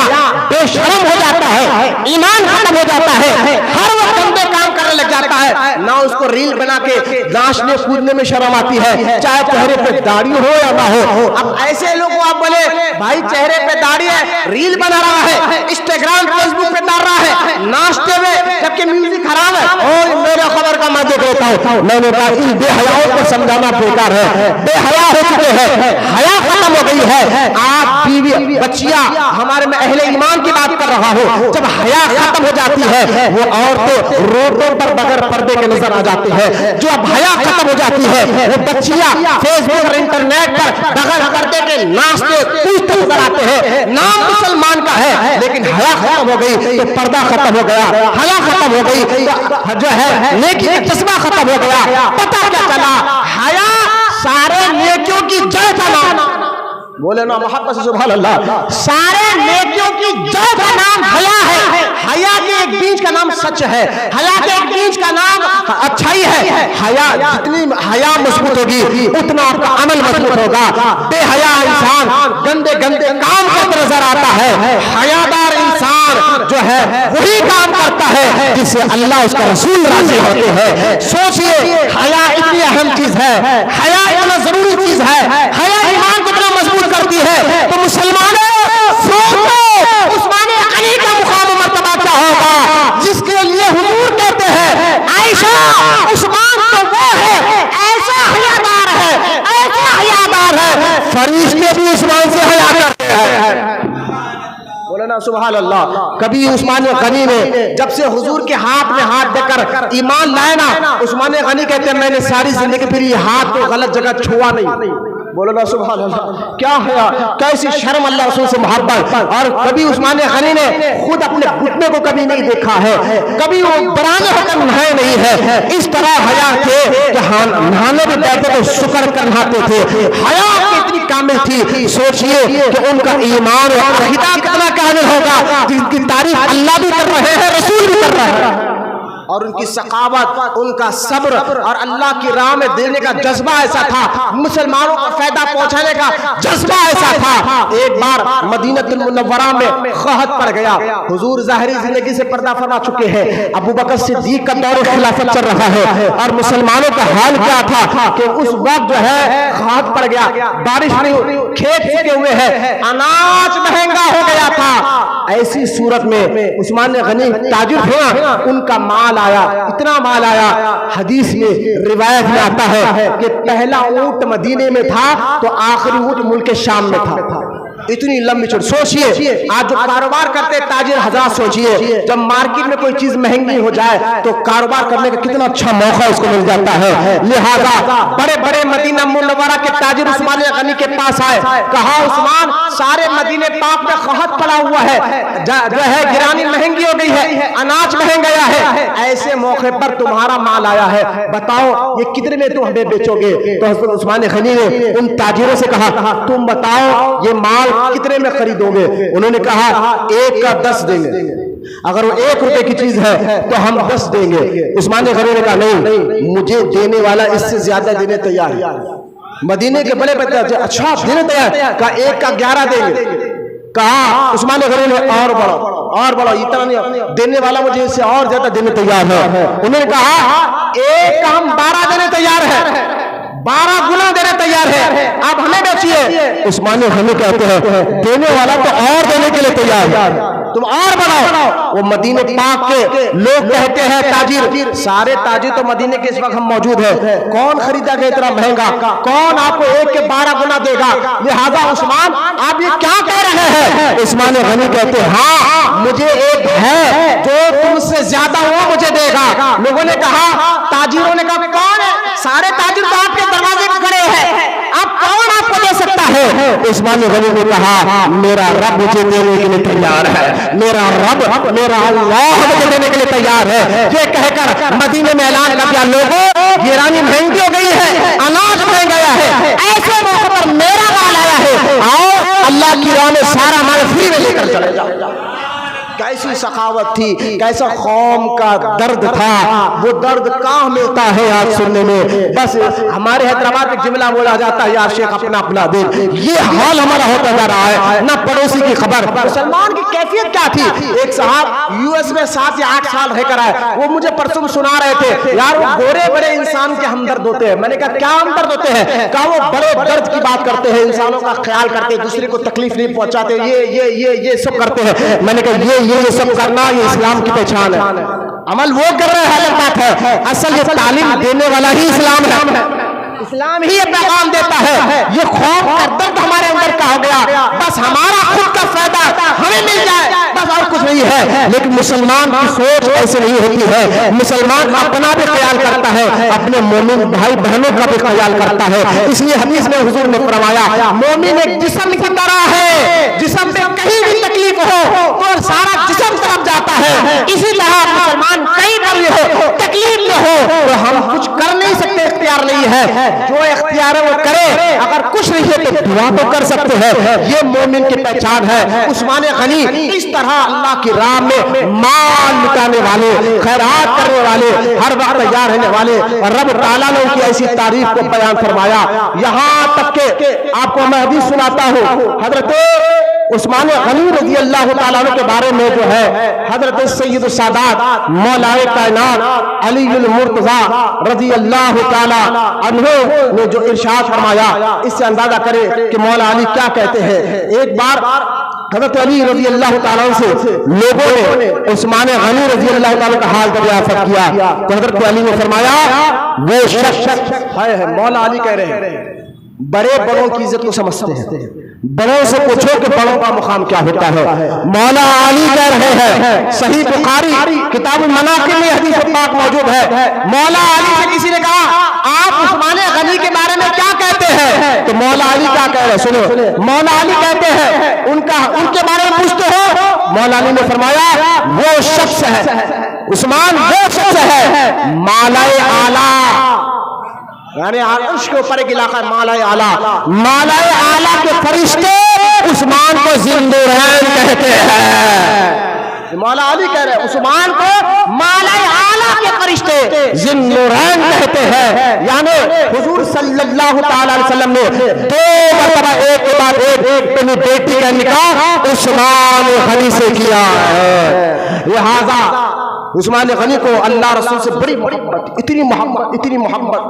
بے شرم ہو جاتا ہے، ایمان ختم ہو جاتا ہے، ہر وقت گندے کام کرنے لگ جاتا ہے. نہ اس کو ریل بنا کے ناچنے کودنے میں شرم آتی ہے، چاہے چہرے پہ داڑھی ہو یا نہ ہو. اب ایسے لوگوں آپ بولے بھائی چہرے پہ داڑھی ہے، ریل بنا رہا ہے، انسٹاگرام فیس بک پہ ڈال رہا ہے ناچتے ہوئے جبکہ میوزک حرام ہے. اور میرے خبر کا میں دیکھ لیتا ہوں. میں نے کہا ان بے حیاؤں کو سمجھانا بیکار ہے. بے حیا ہو چکے ہیں، حیا ختم ہو گئی ہے. آپ بیوی بچیاں ہمارے میں اہل ایمان کی بات کر رہا ہوں، جب حیا ختم ہو جاتی ہے وہ عورتیں روڈوں پر بغیر پردے کے نظر آ جاتی ہے. جو اب حیا ختم ہو جاتی ہے وہ بچیاں فیس بک اور انٹرنیٹ پر بغیر پردے کے ناچتے کودتے نظر آتے ہیں. نام مسلمان کا ہے لیکن حیا ختم ہو گئی تو پردہ ختم ہو گیا، حیا ختم ہو گئی جو ہے نیکی کا جذبہ ختم ہو گیا. پتہ کیا چلا؟ حیا سارے نیکیوں کی جڑ کا نام. بولے نا محبت سے سبحان اللہ. سارے نیکیوں کی جڑ کا نام حیا ہے. حیا کے ایک بیج کا نام سچ ہے. حیا کے ایک بیج کا نام اچھائی ہے. حیا جتنی حیا مضبوط ہوگی اتنا آپ کا عمل مضبوط ہوگا. بے حیا انسان گندے گندے کام کرتا نظر آتا ہے. حیادار انسان جو ہے وہی کام کرتا ہے جس سے اللہ اس کا رسول راضی ہوتے ہیں. سوچئے حیا اتنی اہم چیز ہے, حیا اتنا ضروری چیز ہے, حیا ایمان کو اتنا مضبوط کرتی ہے. تو مسلمانوں سوچو عثمان غنی کا مقام و مرتبہ کیا ہوگا جس کے لیے حضور کہتے ہیں عائشہ عثمان تو وہ ہے ایسا حیادار ہے, ایسا حیادار ہے فرشتے بھی عثمان سے حیا کرتے ہیں. بولے نا سبحان اللہ. کبھی عثمان غنی نے جب سے حضور کے ہاتھ میں ہاتھ دے کر ایمان لائے نا, عثمان غنی کہتے ہیں میں نے ساری زندگی پھر یہ ہاتھ کو غلط جگہ چھوا نہیں. بولو نا سبحان اللہ. کیا حیا, کیسی شرم اللہ رسول سے محبت. اور کبھی عثمان غنی نے خود اپنے گھٹنے کو کبھی نہیں دیکھا ہے, کبھی وہ برانے ہو کر نہائے نہیں ہے. اس طرح حیا تھے کہ نہانے بھی بیٹھے تو شکر کر نہاتے تھے. حیا کی اتنی کامل تھی. سوچئے کہ ان کا ایمان اور عقیدہ کتنا کامل ہوگا جن کی تعریف اللہ بھی کر رہے ہیں رسول بھی کر رہے ہیں. اور ان کی سخاوت, ان کا صبر اور اللہ کی راہ میں دینے کا جذبہ ایسا تھا, مسلمانوں کو فائدہ پہنچانے کا جذبہ ایسا تھا. ایک بار مدینہ المنورہ میں قحط پڑ گیا. حضور ظاہری زندگی سے پردہ فرما چکے ہیں. ابو بکر صدیق کا دور خلافت چل رہا ہے اور مسلمانوں کا حال کیا تھا کہ اس وقت جو ہے قحط پڑ گیا, بارش نہیں, کھیت سوکھے ہوئے ہیں, اناج مہنگا ہو گیا تھا. ایسی صورت میں عثمان غنی تاجر تھے, ان کا مال آیا, اتنا مال آیا. حدیث میں روایت میں آتا ہے کہ پہلا اونٹ مدینے میں تھا تو آخری اونٹ ملک شام میں تھا. اتنی لمبی چوڑی. سوچئے آج جو کاروبار کرتے تاجر حضرات, سوچئے جب مارکیٹ میں کوئی چیز مہنگی ہو جائے تو کاروبار کرنے کا کتنا اچھا موقع اس کو مل جاتا ہے. لہذا بڑے بڑے مدینہ منورہ کے تاجر عثمان غنی کے پاس آئے, کہا عثمان سارے مدینہ پاک میں قحط پڑا ہوا ہے, جو ہے گرانی مہنگی ہو گئی ہے, اناج مہنگ گیا ہے, ایسے موقع پر تمہارا مال آیا ہے, بتاؤ یہ کتنے میں تم ہمیں بیچو گے. تو حضرت عثمان غنی نے ان تاجروں سے کہا تم بتاؤ یہ مال کتنے میں خریدو گے. انہوں نے کہا 1 کا 10 دیں گے. اگر وہ 1 روپے کی چیز ہے تو ہم 10 دیں گے. عثمان غنی نے کہا نہیں, مجھے دینے والا اس سے زیادہ دینے تیار ہے. مدینے کے بڑے بڑے اچھا دینے تیار, کہا 1 کا 11 دیں گے. کہا عثمان غنی نے اور بڑا اتنا نہیں دینے والا, مجھے اس سے اور زیادہ دینے تیار ہے. انہوں نے کہا 1 کا ہم 12 دینے تیار ہیں, 12 گنا دینے تیار ہے, آپ ہمیں بیچیے. عثمان غنی کہتے ہیں دینے والا تو اور دینے کے لیے تیار ہے, تم اور بڑھاؤ. وہ مدینہ پاک کے لوگ کہتے ہیں تاجر, سارے تاجر تو مدینے کے اس وقت ہم موجود ہیں, کون خریدا گیا اتنا مہنگا, کون آپ کو 1 کے 12 گنا دے گا. لہذا عثمان آپ یہ کیا کہہ رہے ہیں. عثمان غنی کہتے ہیں ہاں مجھے ایک ہے جو تم سے زیادہ وہ مجھے دے گا. لوگوں نے کہا, تاجروں نے کہا کون ہے, سارے تاجر تو آپ کے دروازے پہ کھڑے ہیں, اب کون آپ کو دے سکتا ہے. عثمان غنی نے کہا میرا رب مجھے دینے کے لیے تیار ہے, میرا رب میرا اللہ مجھے دینے کے لیے تیار ہے. یہ کہہ کر مدینے میں اعلان کر دیا لوگوں گرانی مہنگی ہو گئی ہے, اناج مہنگ گیا ہے, ایسے موقع پر میرا مال آیا ہے, آؤ اللہ کی راہ میں سارا مال فری میں لے کر چلے جاؤ. کیسی سخاوت تھی, کیسا قوم کا درد تھا. وہ درد کہاں ملتا ہے آج سننے میں. بس ہمارے حیدرآباد میں جملہ بولا جاتا ہے یار شیخ اپنا اپنا دین. یہ حال ہمارا ہوتا جا رہا ہے, نہ پڑوسی کی خبر. مسلمان کی کیفیت کیا تھی. ایک صاحب US میں 7 یا 8 سال رہ کر آئے, وہ مجھے پرسوں سنا رہے تھے یار وہ گورے بڑے انسان کے ہمدرد ہوتے ہیں. میں نے کہا کیا ہمدرد ہوتے ہیں. کہا وہ بڑے درد کی بات کرتے ہیں, انسانوں کا خیال کرتے ہیں, دوسرے کو تکلیف نہیں پہنچاتے, یہ سب کرتے ہیں. میں نے کہا یہ سب کرنا یہ اسلام کی پہچان ہے. عمل وہ کر رہے ہیں الگ بات ہے, اصل یہ تعلیم دینے والا ہی اسلام ہے. اسلام ہی یہ پیغام دیتا ہے. یہ خوف اور درد ہمارے اندر کا ہو گیا, بس ہمارا خود کا فائدہ ہمیں مل جائے بس, اور کچھ نہیں ہے. لیکن مسلمان کی سوچ ایسے نہیں ہوتی ہے. مسلمان اپنا بھی خیال کرتا ہے, اپنے مومن بھائی بہنوں کا بھی خیال کرتا ہے. اس لیے حدیث میں حضور نے فرمایا مومن ایک جسم کی طرح ہے, جسم میں کہیں بھی تکلیف ہو تو سارا جسم طرف جاتا ہے. اسی طرح مسلمان کہیں پر بھی ہو تکلیف میں ہو تو ہم کچھ کر نہیں سکتے, اختیار نہیں ہے، جو اختیار ہے وہ کرے، اگر کچھ نہیں ہے تو دعا تو کر سکتے ہیں، یہ مومن کی پہچان ہے۔ عثمان غنی اس طرح اللہ کی راہ میں مال لٹانے والے، خیرات کرنے والے، ہر وقت تیار رہنے والے، اور رب تعالیٰ نے ان کی ایسی تعریف کو بیان فرمایا، یہاں تک کہ آپ کو میں حدیث سناتا ہوں، حضرت عثمان غنی رضی اللہ تعالیٰ عنہ کے بارے میں جو ہے حضرت سید السادات مولا کائنات علی المرتضی رضی اللہ تعالیٰ عنہ نے جو ارشاد فرمایا، اس سے اندازہ کرے کہ مولا علی کیا کہتے ہیں۔ ایک بار حضرت علی رضی اللہ تعالیٰ عنہ سے لوگوں نے عثمان غنی رضی اللہ تعالیٰ کا حال دریافت کیا تو حضرت علی نے فرمایا وہ شخص ہے، مولا علی کہہ رہے ہیں بڑے بڑوں کی عزت کو سمجھتے ہیں، بڑوں سے پوچھو کہ بڑوں کا مقام کیا ہوتا ہے۔ مولا علی کہہ رہے ہیں، صحیح بخاری کتاب المناقب میں حدیث پاک موجود ہے، مولا علی سے کسی نے کہا آپ عثمان غنی کے بارے میں کیا کہتے ہیں؟ تو مولا علی کیا کہہ رہے ہیں، سنو، مولا علی کہتے ہیں ان کے بارے میں پوچھتے ہو؟ مولا علی نے فرمایا وہ شخص ہے، عثمان وہ شخص ہے مالائے اعلیٰ، یعنی عرش کے اوپر ایک علاقہ ہے مالائے اعلیٰ، مالائے اعلیٰ کے فرشتے عثمان کو ذوالنورین کہتے ہیں۔ مولا علی کہہ رہے ہیں عثمان کو مالائے اعلیٰ کے فرشتے ذوالنورین کہتے ہیں، یعنی حضور صلی اللہ تعالی علیہ وسلم نے 2 مرتبہ ایک کے بعد ایک اپنی بیٹی کا نکاح عثمان غنی سے کیا ہے۔ لہذا عثمان غنی کو اللہ رسول سے بڑی محبت، اتنی محبت،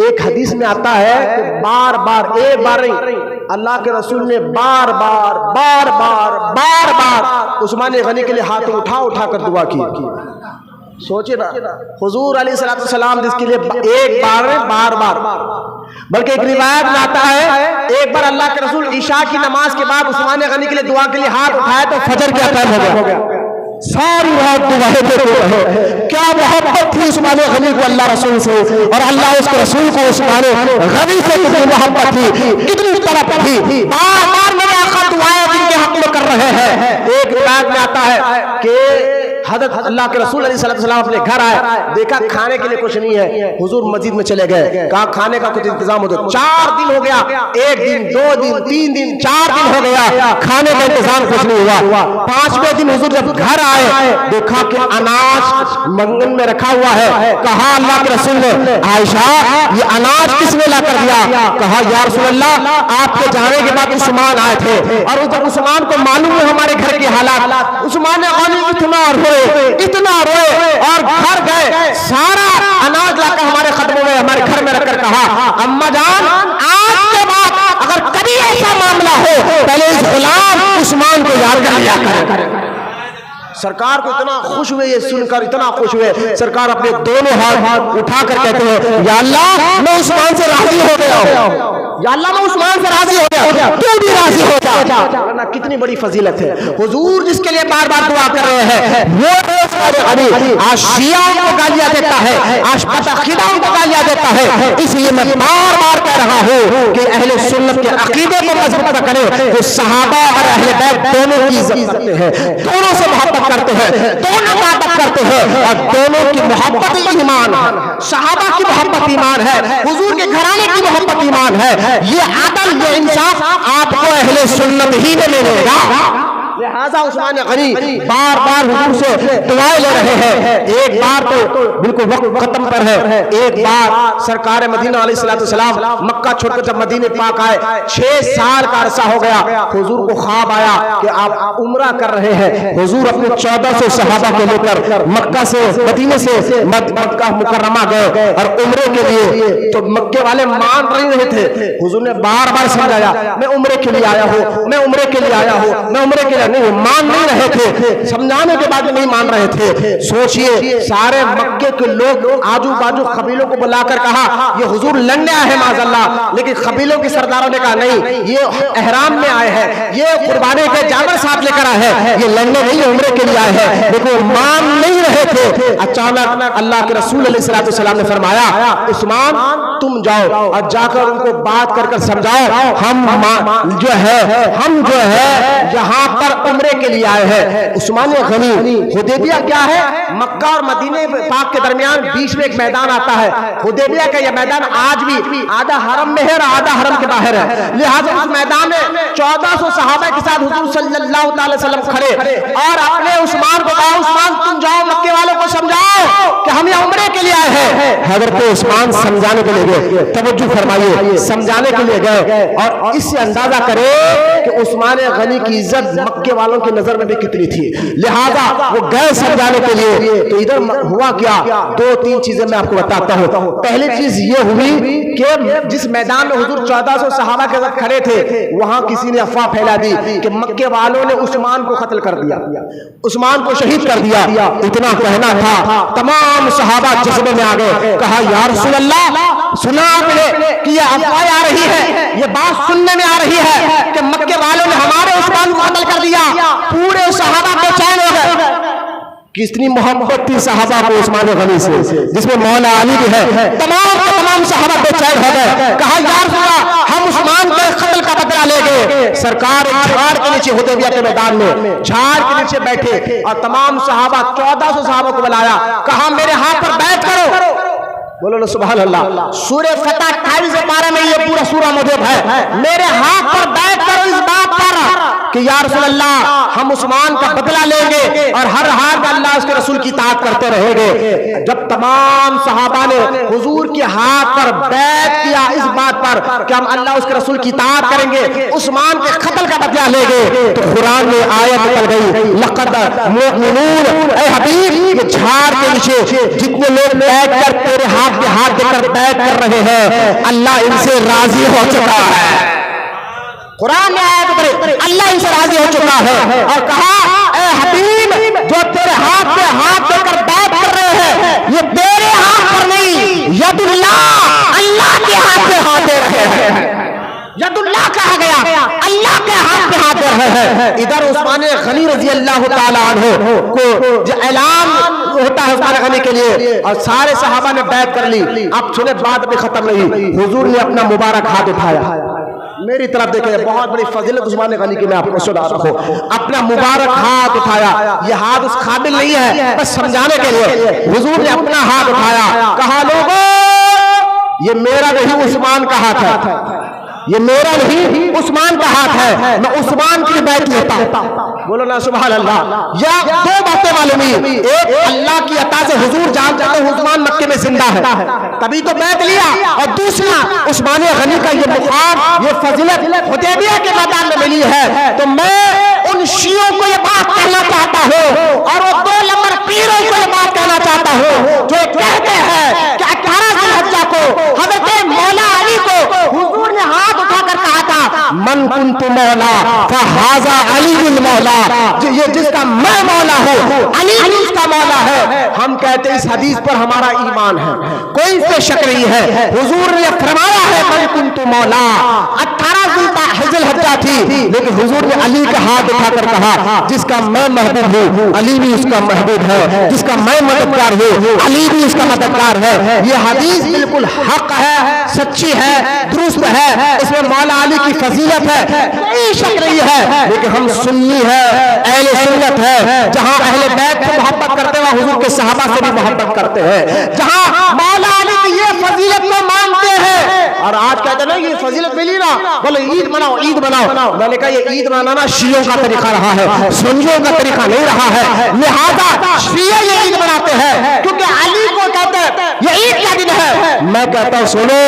ایک حدیث میں آتا ہے کہ بار بار، ایک بار نہیں، اللہ کے رسول نے بار بار عثمان غنی کے لیے ہاتھ اٹھا کر دعا کی۔ سوچے نا، حضور علیہ السلام جس کے لیے ایک بار نہیں بار بلکہ ایک روایت میں آتا ہے ایک بار اللہ کے رسول عشاء کی نماز کے بعد عثمان غنی کے لیے دعا کے لیے ہاتھ اٹھائے تو فجر کیا ٹائم ہو گیا، ساری رات دعائیں دیتے رہے۔ کیا محبت تھی عثمان غنی کو اللہ رسول سے، اور اللہ اس کے رسول کو عثمان غنی سے کتنی محبت تھی، کتنی طرف تھی، بار بار میرے آقا دعائیں جن کے حق میں کر رہے ہیں۔ ایک روایت میں آتا ہے کہ حضرت اللہ کے رسول علیہ السلام اپنے گھر آئے، دیکھا کھانے کے لیے کچھ نہیں ہے، حضور مسجد میں چلے گئے، کہا کھانے کا کچھ انتظام ہو تو 4 دن ہو گیا، 1 دن 2 دن 3 دن 4 دن ہو گیا، کھانے کا انتظام کچھ نہیں ہوا۔ 5ویں دن حضور جب گھر آئے دیکھا کہ اناج منگن میں رکھا ہوا ہے، کہا اللہ کے رسول نے عائشہ یہ اناج کس نے لا کر دیا؟ کہا یا رسول اللہ آپ کے جانے کے بعد عثمان آئے تھے، اور جب عثمان کو معلوم ہے ہمارے گھر کے حالات، عثمان غنی اتنا روئے اور گھر گئے، سارا اناج لا کر ہمارے قدموں میں ہمارے گھر میں رکھ کر کہا اما جان آج کے بعد اگر کبھی ایسا معاملہ ہو پہلے اس غلام عثمان کو یاد کر لیا کرے۔ سرکار کو اتنا خوش ہوئے، یہ سن کر اتنا خوش ہوئے، سرکار اپنے دونوں ہاتھ اٹھا کر کہتے ہیں یا اللہ میں عثمان سے راضی ہو گیا ہوں، یا اللہ میں عثمان سے راضی ہو گیا، تو بھی راضی ہو جا۔ کتنی بڑی فضیلت ہے، حضور جس کے لیے بار بار دعا کر رہے ہیں وہ آج شیعوں کو گالیاں دیتا ہے، آج پتخیدوں کو گالیاں دیتا ہے۔ اس لیے میں بار بار کہہ رہا ہوں کہ اہل سنت کے عقیدے کو مضبوط کریں، کہ صحابہ اور اہل بیت دونوں کی عزت کرتے ہیں، دونوں سے محبت کرتے ہیں، دونوں کا ادب کرتے ہیں، اور دونوں کی محبت ایمان ہے، صحابہ کی محبت ایمان ہے، حضور کے گھرانے کی محبت ایمان ہے۔ یہ عدل یہ انصاف آپ کو اہل سنت ہی میں ملے گا۔ لہذا عثمان غنی بار بار حضور سے دعائیں لے رہے ہیں۔ ایک بار تو بالکل وقت ختم پر ہے، ایک بار سرکار مدینہ علیہ السلام مکہ چھوڑ کر جب مدینہ پاک آئے 6 سال کا عرصہ ہو گیا، حضور کو خواب آیا کہ آپ عمرہ کر رہے ہیں۔ حضور اپنے 1400 صحابہ کو لے کر مکہ سے مدینہ سے مکہ مکرمہ گئے اور عمرے کے لیے، تو مکے والے مان نہیں رہے تھے۔ حضور نے بار بار سمجھایا میں عمرے کے لیے آیا ہوں، میں عمرے کے لیے آیا ہوں، میں عمرے کے لیے نہیں، مان نہیں رہے تھے، سمجھانے کے بعد نہیں مان رہے تھے۔ سوچئے سارے مکے کے لوگ آجو باجو قبیلوں کو بلا کر کہا یہ حضور لڑنے آئے ہیں معاذ اللہ، لیکن قبیلوں کے سرداروں نے کہا نہیں یہ احرام میں آئے ہیں، یہ قربانی کے جانور ساتھ لے کر آئے ہیں، یہ لڑنے نہیں عمرے کے لیے آئے ہیں، لیکن مان نہیں رہے تھے۔ اچانک اللہ کے رسول علیہ السلام نے فرمایا عثمان تم جاؤ اور جا کر ان کو بات کر کر سمجھاؤ، ہم جو ہے یہاں پر عمرے کے لیے آئے ہیں عثمان غنی۔ حدیبیہ کیا ہے؟ مکہ اور مدینے پاک کے درمیان بیچ میں ایک میدان آتا ہے، حدیبیہ کا یہ میدان آج بھی آدھا حرم میں ہے اور آدھا حرم کے باہر ہے، لہٰذا اس میدان میں 1400 صحابہ کے ساتھ حضور صلی اللہ تعالی وسلم کھڑے اور اپنے عثمان کو کہا عثمان تم جاؤ مکے والوں کو سمجھاؤ کہ ہم یہ عمرے کے لیے آئے ہیں۔ حضرت عثمان سمجھانے کے لیے گئے، توجہ فرمائیے، سمجھانے کے لیے گئے اور اس سے اندازہ کرے کہ عثمان غنی کی عزت مکے والوں کی نظر میں بھی کتنی تھی، لہذا وہ گئے سمجھانے کے لیے۔ تو ادھر ہوا کیا؟ دو تین چیزیں میں آپ کو بتاتا ہوں۔ پہلی چیز یہ ہوئی کہ جس میدان میں حضور 1400 صحابہ کے ساتھ کھڑے تھے وہاں کسی نے افواہ پھیلا دی کہ مکے والوں نے عثمان کو قتل کر دیا، عثمان کو شہید کر دیا۔ اتنا کہنا تھا، تمام صحابہ جذبے میں آ گئے، کہا یا رسول اللہ سنا آپ نے کہ یہ افواہ آ رہی ہے، یہ بات سننے میں آ رہی ہے کہ مکے والوں نے ہمارے عثمان کو قتل کر دیا۔ پورے صحابہ بے چین ہو گئے۔ کتنی محبت تھی صحابہ کو عثمان غنی سے، جس میں مولا علی بھی ہے، تمام صحابہ بے چین ہو گئے، کہا یا رسول اللہ ہم عثمان کے قتل کا بدلہ لے گئے۔ سرکار جھاڑ کے نیچے حدیبیہ کے میدان میں جھاڑ کے نیچے بیٹھے اور تمام صحابہ 1400 صحابہ کو بلایا، کہا میرے ہاتھ پر بیعت کرو۔ بولو نا سبحان اللہ۔ سورہ فتح 28 پارہ میں یہ پورا سورہ موجود ہے، میرے ہاتھ پر بیعت کرو اس بات پر کہ یا رسول اللہ ہم عثمان کا بدلہ لیں گے اور ہر حال میں اللہ اس کے رسول کی اطاعت کرتے رہیں گے۔ جب تمام صحابہ نے حضور کے ہاتھ پر بیعت کیا اس بات پر کہ ہم اللہ اس کے رسول کی اطاعت کریں گے، عثمان کے قتل کا بدلہ لیں گے، تو قرآن میں آیت نکل گئی لقد مؤمنون، اے حبیب یہ جھاڑ کے نیچے جتنے لوگ بیعت کر تیرے ہاتھ کے ہاتھ دے کر بیعت کر رہے ہیں اللہ ان سے راضی ہو چکا ہے۔ قرآن میں آیت اتری اللہ ان سے راضی ہو چکا ہے اور کہا اے حبیب جو تیرے ہاتھ پہ ہاتھ دے کر بیعت کر رہے ہیں یہ تیرے ہاتھ پر نہیں، ید اللہ اللہ کے ہاتھ پہ ہاتھ دے رہے ہیں۔ ید اللہ کہا گیا، اللہ کے ہاتھ پہ ہاتھ دے رہے ہیں۔ ادھر عثمان غنی رضی اللہ تعالیٰ عنہ کو جو اعلان ہوتا ہے عثمان غنی کے لیے اور سارے صحابہ نے بیعت کر لی۔ اب سنیں بات بھی ختم نہیں، حضور نے اپنا مبارک ہاتھ اٹھایا، میری طرف دیکھیں بہت بڑی فضیلت عثمان غنی کی میں آپ کو سنا رہا ہوں، اپنا مبارک ہاتھ اٹھایا، یہ ہاتھ اس قابل نہیں ہے بس سمجھانے کے لیے، حضور نے اپنا ہاتھ اٹھایا، کہا لوگوں یہ میرا نہیں عثمان کا ہاتھ ہے، یہ میرا نہیں عثمان کا ہاتھ ہے، میں عثمان کی بیعت لیتا ہوں۔ بولو نا سبحان اللہ۔ یا دو باتیں معلوم ہوئی، ایک اللہ کی عطا سے حضور جانتے ہیں عثمان مکے میں زندہ ہے تبھی تو بیعت لیا، اور دوسرا عثمان غنی کا یہ مقام یہ فضیلت حدیبیہ کے میدان میں ملی ہے۔ تو میں ان شیعوں کو یہ بات کہنا چاہتا ہوں اور وہ 2 نمبر پیروں کو یہ بات کہنا چاہتا ہوں جو کہتے ہیں کہ 18 ذی الحجہ کو حضرت مولا علی کو حضور نے ہاتھ اٹھا کر کہا تھا من کنت مولا فہذا علی المولا، یہ جس کا میں مولا ہوں علی اس کا مولا ہے۔ ہم کہتے ہیں اس حدیث پر ہمارا ایمان ہے، کوئی اس پہ شک نہیں ہے، حضور نے فرمایا ہے من کنت مولا۔ 18 ذی الحجہ تھی لیکن حضور نے علی کا ہاتھ اٹھا کر کہا جس کا میں محبوب ہوں علی بھی اس کا محبوب ہے، جس کا میں مددگار ہوں علی بھی اس کا مددگار ہے۔ یہ حدیث بالکل حق ہے، سچی ہے، درست ہے، اس میں مولا علی کی فضیلت ہے، کوئی شک نہیں ہے۔ لیکن ہم سنی ہے، اہل سنت ہے، جہاں اہل بیت سے محبت کرتے ہیں حضور کے صحابہ سے بھی محبت کرتے ہیں، جہاں مولا علی کی یہ فضیلت کو مانتے ہیں۔ اور آج کہتے ہیں نا یہ فضیلت ملی نا بولے عید مناؤ عید مناؤ، میں نے کہا یہ عید منانا شیعوں کا طریقہ رہا ہے، سنیوں کا طریقہ نہیں رہا ہے، لہذا شیعہ یہ عید مناتے ہیں کیونکہ علی کو کہتے ہیں یہ عید کا دن ہے۔ میں کہتا ہوں سنو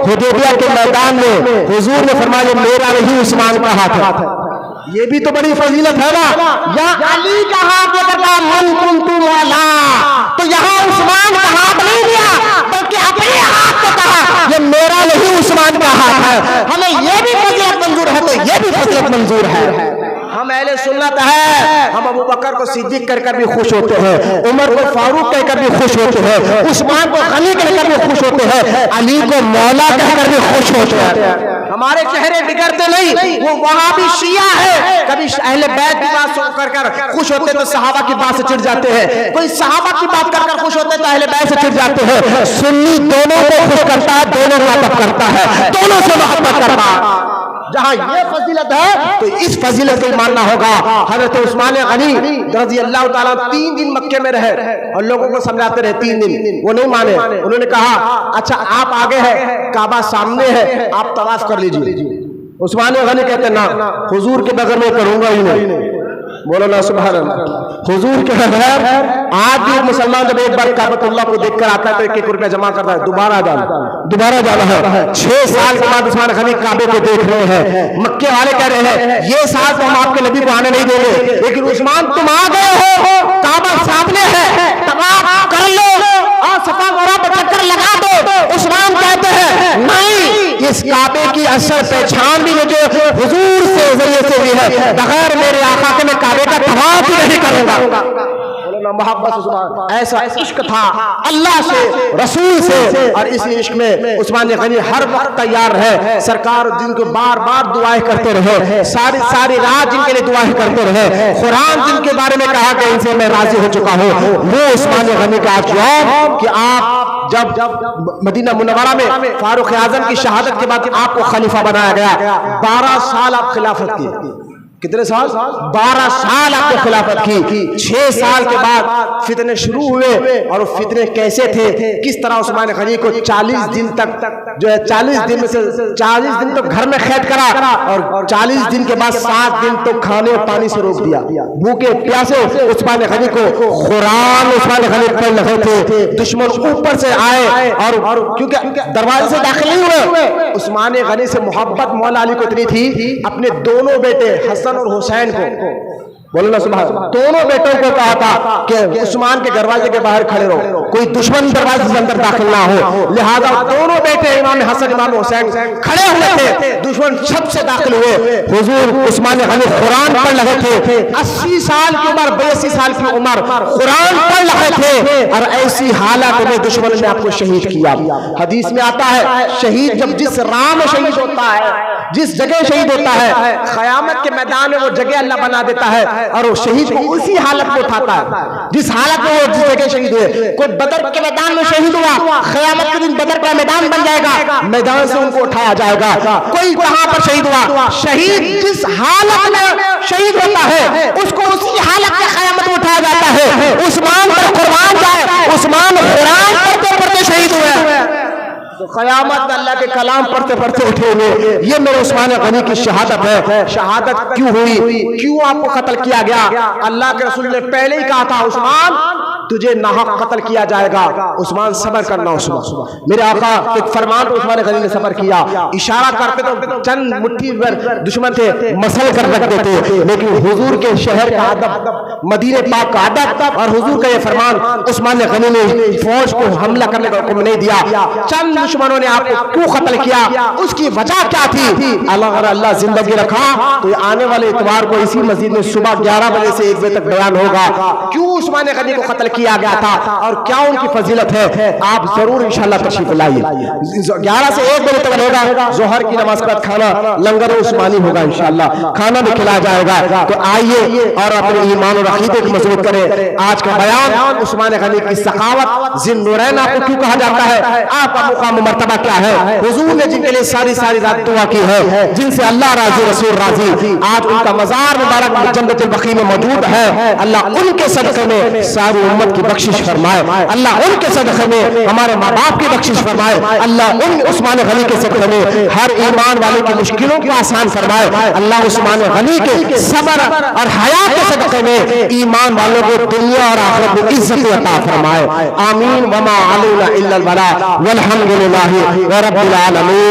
حدیبیہ کے میدان میں حضور نے فرمایا میرا نہیں عثمان کا ہاتھ ہے، یہ بھی تو بڑی فضیلت ہے نا۔ یا علی کا ہاتھ لے کر کہا من کنت مولا، تو یہاں عثمان کا ہاتھ نہیں دیا بلکہ اپنے ہاتھ کو کہا یہ میرا نہیں عثمان کا ہاتھ ہے۔ ہمیں یہ بھی فضیلت منظور ہے تو یہ بھی فضیلت منظور ہے۔ ہم اہل سنت ہے، ہم ابو بکر کو صدیق کر بھی خوش ہوتے ہیں، عمر کو فاروق کہہ کر بھی خوش ہوتے ہیں، عثمان کو غنی کہہ کر بھی خوش ہوتے ہیں، علی کو مولا کہہ کر بھی خوش ہوتے ہیں۔ ہمارے چہرے بگڑتے نہیں، وہ وہاں بھی شیعہ ہے، کبھی اہل بیت کی بات کر کر خوش ہوتے تو صحابہ کی بات سے چڑھ جاتے ہیں، کوئی صحابہ کی بات کر کر خوش ہوتے تو اہل بیت سے چڑھ جاتے ہیں۔ سنی دونوں کو خوش کرتا ہے، دونوں کو ادب کرتا ہے، دونوں سے محبت کرتا ہے۔ جہاں یہ فضیلت ہے تو اس فضیلت کو ماننا ہوگا۔ حضرت عثمان غنی رضی اللہ تعالیٰ 3 دن مکے میں رہے اور لوگوں کو سمجھاتے رہے 3 دن، وہ نہیں مانے۔ انہوں نے کہا اچھا آپ آگے ہے، کعبہ سامنے ہے، آپ طواف کر لیجئے۔ عثمان غنی کہتے نا، حضور کے بغیر میں کروں گا ہی نہیں۔ بولو نا سبحان اللہ۔ حضور کے بغیر آج بھی مسلمان جب ایک بار کعبۃ اللہ کو دیکھ کر آتا ہے تو 1 روپیہ جمع کرتا ہے، دوبارہ جانا ہے۔ 6 سال کے بعد عثمان غنی کعبے کو دیکھ رہے ہیں۔ مکے والے کہہ رہے ہیں یہ سال تو ہم آپ کے نبی کو آنے نہیں دیں گے، لیکن عثمان تم آ گئے ہو، کعبہ سامنے ہے، طواف کر لو اور صفا مروا پہ چکر لگا دو۔ عثمان کہتے ہیں نہیں، اس کعبے کی اصل پہچان بھی مجھے حضور سے ذریعے سے بھی ہے، بغیر میرے آقا کے میں کعبے کا طواف ہی نہیں کروں گا۔ محبت ایسا عشق تھا اللہ سے، رسول سے، اور اسی عشق میں عثمان غنی ہر وقت تیار ہے۔ سرکار جن کو بار بار دعائیں کرتے رہے، ساری رات جن کے لیے دعائیں کرتے رہے، قرآن جن کے بارے میں کہا کہ ان سے میں راضی ہو چکا ہوں، وہ عثمان غنی کا جواب کہ آپ جب مدینہ منورہ میں فاروق اعظم کی شہادت کے بعد آپ کو خلیفہ بنایا گیا، 12 سال آپ خلافت کی۔ کتنے سال؟ 12 سال آپ نے خلافت کی۔ 6 سال کے بعد فتنے شروع ہوئے، اور وہ فتنے کیسے تھے، کس طرح عثمان غنی کو 40 دن تک جو ہے 40 دن میں سے 40 دن تک گھر میں قید کرا، اور 40 دن کے بعد 7 دن تو کھانے اور پانی سے روک دیا۔ بھوکے پیاسے عثمان غنی کو قرآن عثمان غنی پڑھ رہے تھے، دشمن اوپر سے آئے اور کیونکہ دروازے سے داخل نہیں ہوئے۔ عثمان غنی سے محبت مولا علی کو اتنی تھی، اپنے دونوں بیٹے حسن اور حسین کو، بولو نا سبحان اللہ، دونوں بیٹوں کو کہا تھا کہ عثمان کے دروازے کے باہر کھڑے رہو، کوئی دشمن دروازے سے اندر داخل نہ ہو۔ لہذا دونوں بیٹے امام حسن امام حسین کھڑے ہوئے تھے، دشمن چھت سے داخل ہوئے۔ حضور عثمان غنی قرآن پڑھ رہے تھے، 80 سال کی عمر، 82 سال کی عمر، قرآن پڑھ رہے تھے، اور ایسی حالت میں دشمن نے آپ کو شہید کیا۔ حدیث میں آتا ہے شہید جب جس راہ میں شہید ہوتا ہے، جس جگہ شہید ہوتا ہے، قیامت کے میدان میں وہ جگہ اللہ بنا دیتا ہے، اور وہ شہید کو اسی حالت میں اٹھاتا ہے جس حالت میں وہ جس جگہ شہید ہوئے۔ کوئی بدر کے میدان میں شہید ہوا، قیامت کے دن بدر کا میدان بن جائے گا، میدان سے ان کو اٹھایا جائے گا۔ کوئی کہاں پر شہید ہوا، شہید جس حالت میں شہید ہوتا ہے اس کو اسی حالت میں قیامت میں اٹھایا جاتا ہے۔ عثمان پر قربان جائے، عثمان قرآن پڑھتے پڑھتے شہید ہوئے، تو قیامت میں اللہ کے کلام پڑھتے پڑھتے اٹھے ہوئے۔ یہ میرے عثمان غنی کی شہادت ہے۔ شہادت کیوں ہوئی، کیوں آپ کو قتل کیا گیا؟ اللہ کے رسول نے پہلے ہی کہا تھا عثمان تجھے ناحق قتل کیا جائے گا، عثمان صبر کرنا۔ عثمان میرے آقا ایک فرمان پر عثمان غنی نے صبر کیا، اشارہ کرتے تو چند مٹھی بھر دشمن تھے مسل کر رکھ دیتے، لیکن حضور کے شہر کا ادب، مدینہ پاک کا ادب اور حضور کا یہ فرمان، عثمان غنی نے فوج کو حملہ کرنے کا حکم نہیں دیا۔ چند دشمنوں نے آپ کو کیوں قتل کیا، اس کی وجہ کیا تھی؟ اگر اللہ زندگی رکھا تو آنے والے اتوار کو اسی مسجد میں صبح 11 بجے سے 1 بجے تک بیان ہوگا کیوں عثمان غنی کو قتل کیا گیا تھا اور کیا ان کی فضیلت ہے۔ آپ ضرور انشاءاللہ تشریف لائیے۔ 11 سے 1 بجے تک ہوگا، ظہر کی نماز کے بعد کھانا لنگر عثمانی ہوگا انشاءاللہ، کھانا بھی کھلایا جائے گا۔ تو آئیے اور اپنے ایمان اور عقیدے کو مضبوط کریں۔ آج کا بیان عثمان غنی کی سخاوت، ذی النورین آپ کو کیوں کہا جاتا ہے، آپ کا مقام مرتبہ کیا ہے، حضور نے جن کے لیے ساری رات دعا کی ہے، جن سے اللہ راضی رسول راضی، آج ان کا مزار مبارک جنت البقیع میں موجود ہے۔ اللہ ان کے صدقے میں ساری امت کی بخشش فرمائے، اللہ ان کے صدقے میں ہمارے ماں باپ کی بخشش فرمائے، اللہ ان عثمان غنی کے صدقے میں ہر ایمان والے کی مشکلوں کو آسان فرمائے، اللہ عثمان غنی کے صبر اور حیا کے صدقے میں ایمان والوں کو دنیا اور آخرت میں عزت عطا فرمائے۔ آمین۔ وما علینا الا البلاغ والحمد للہ رب العالمین۔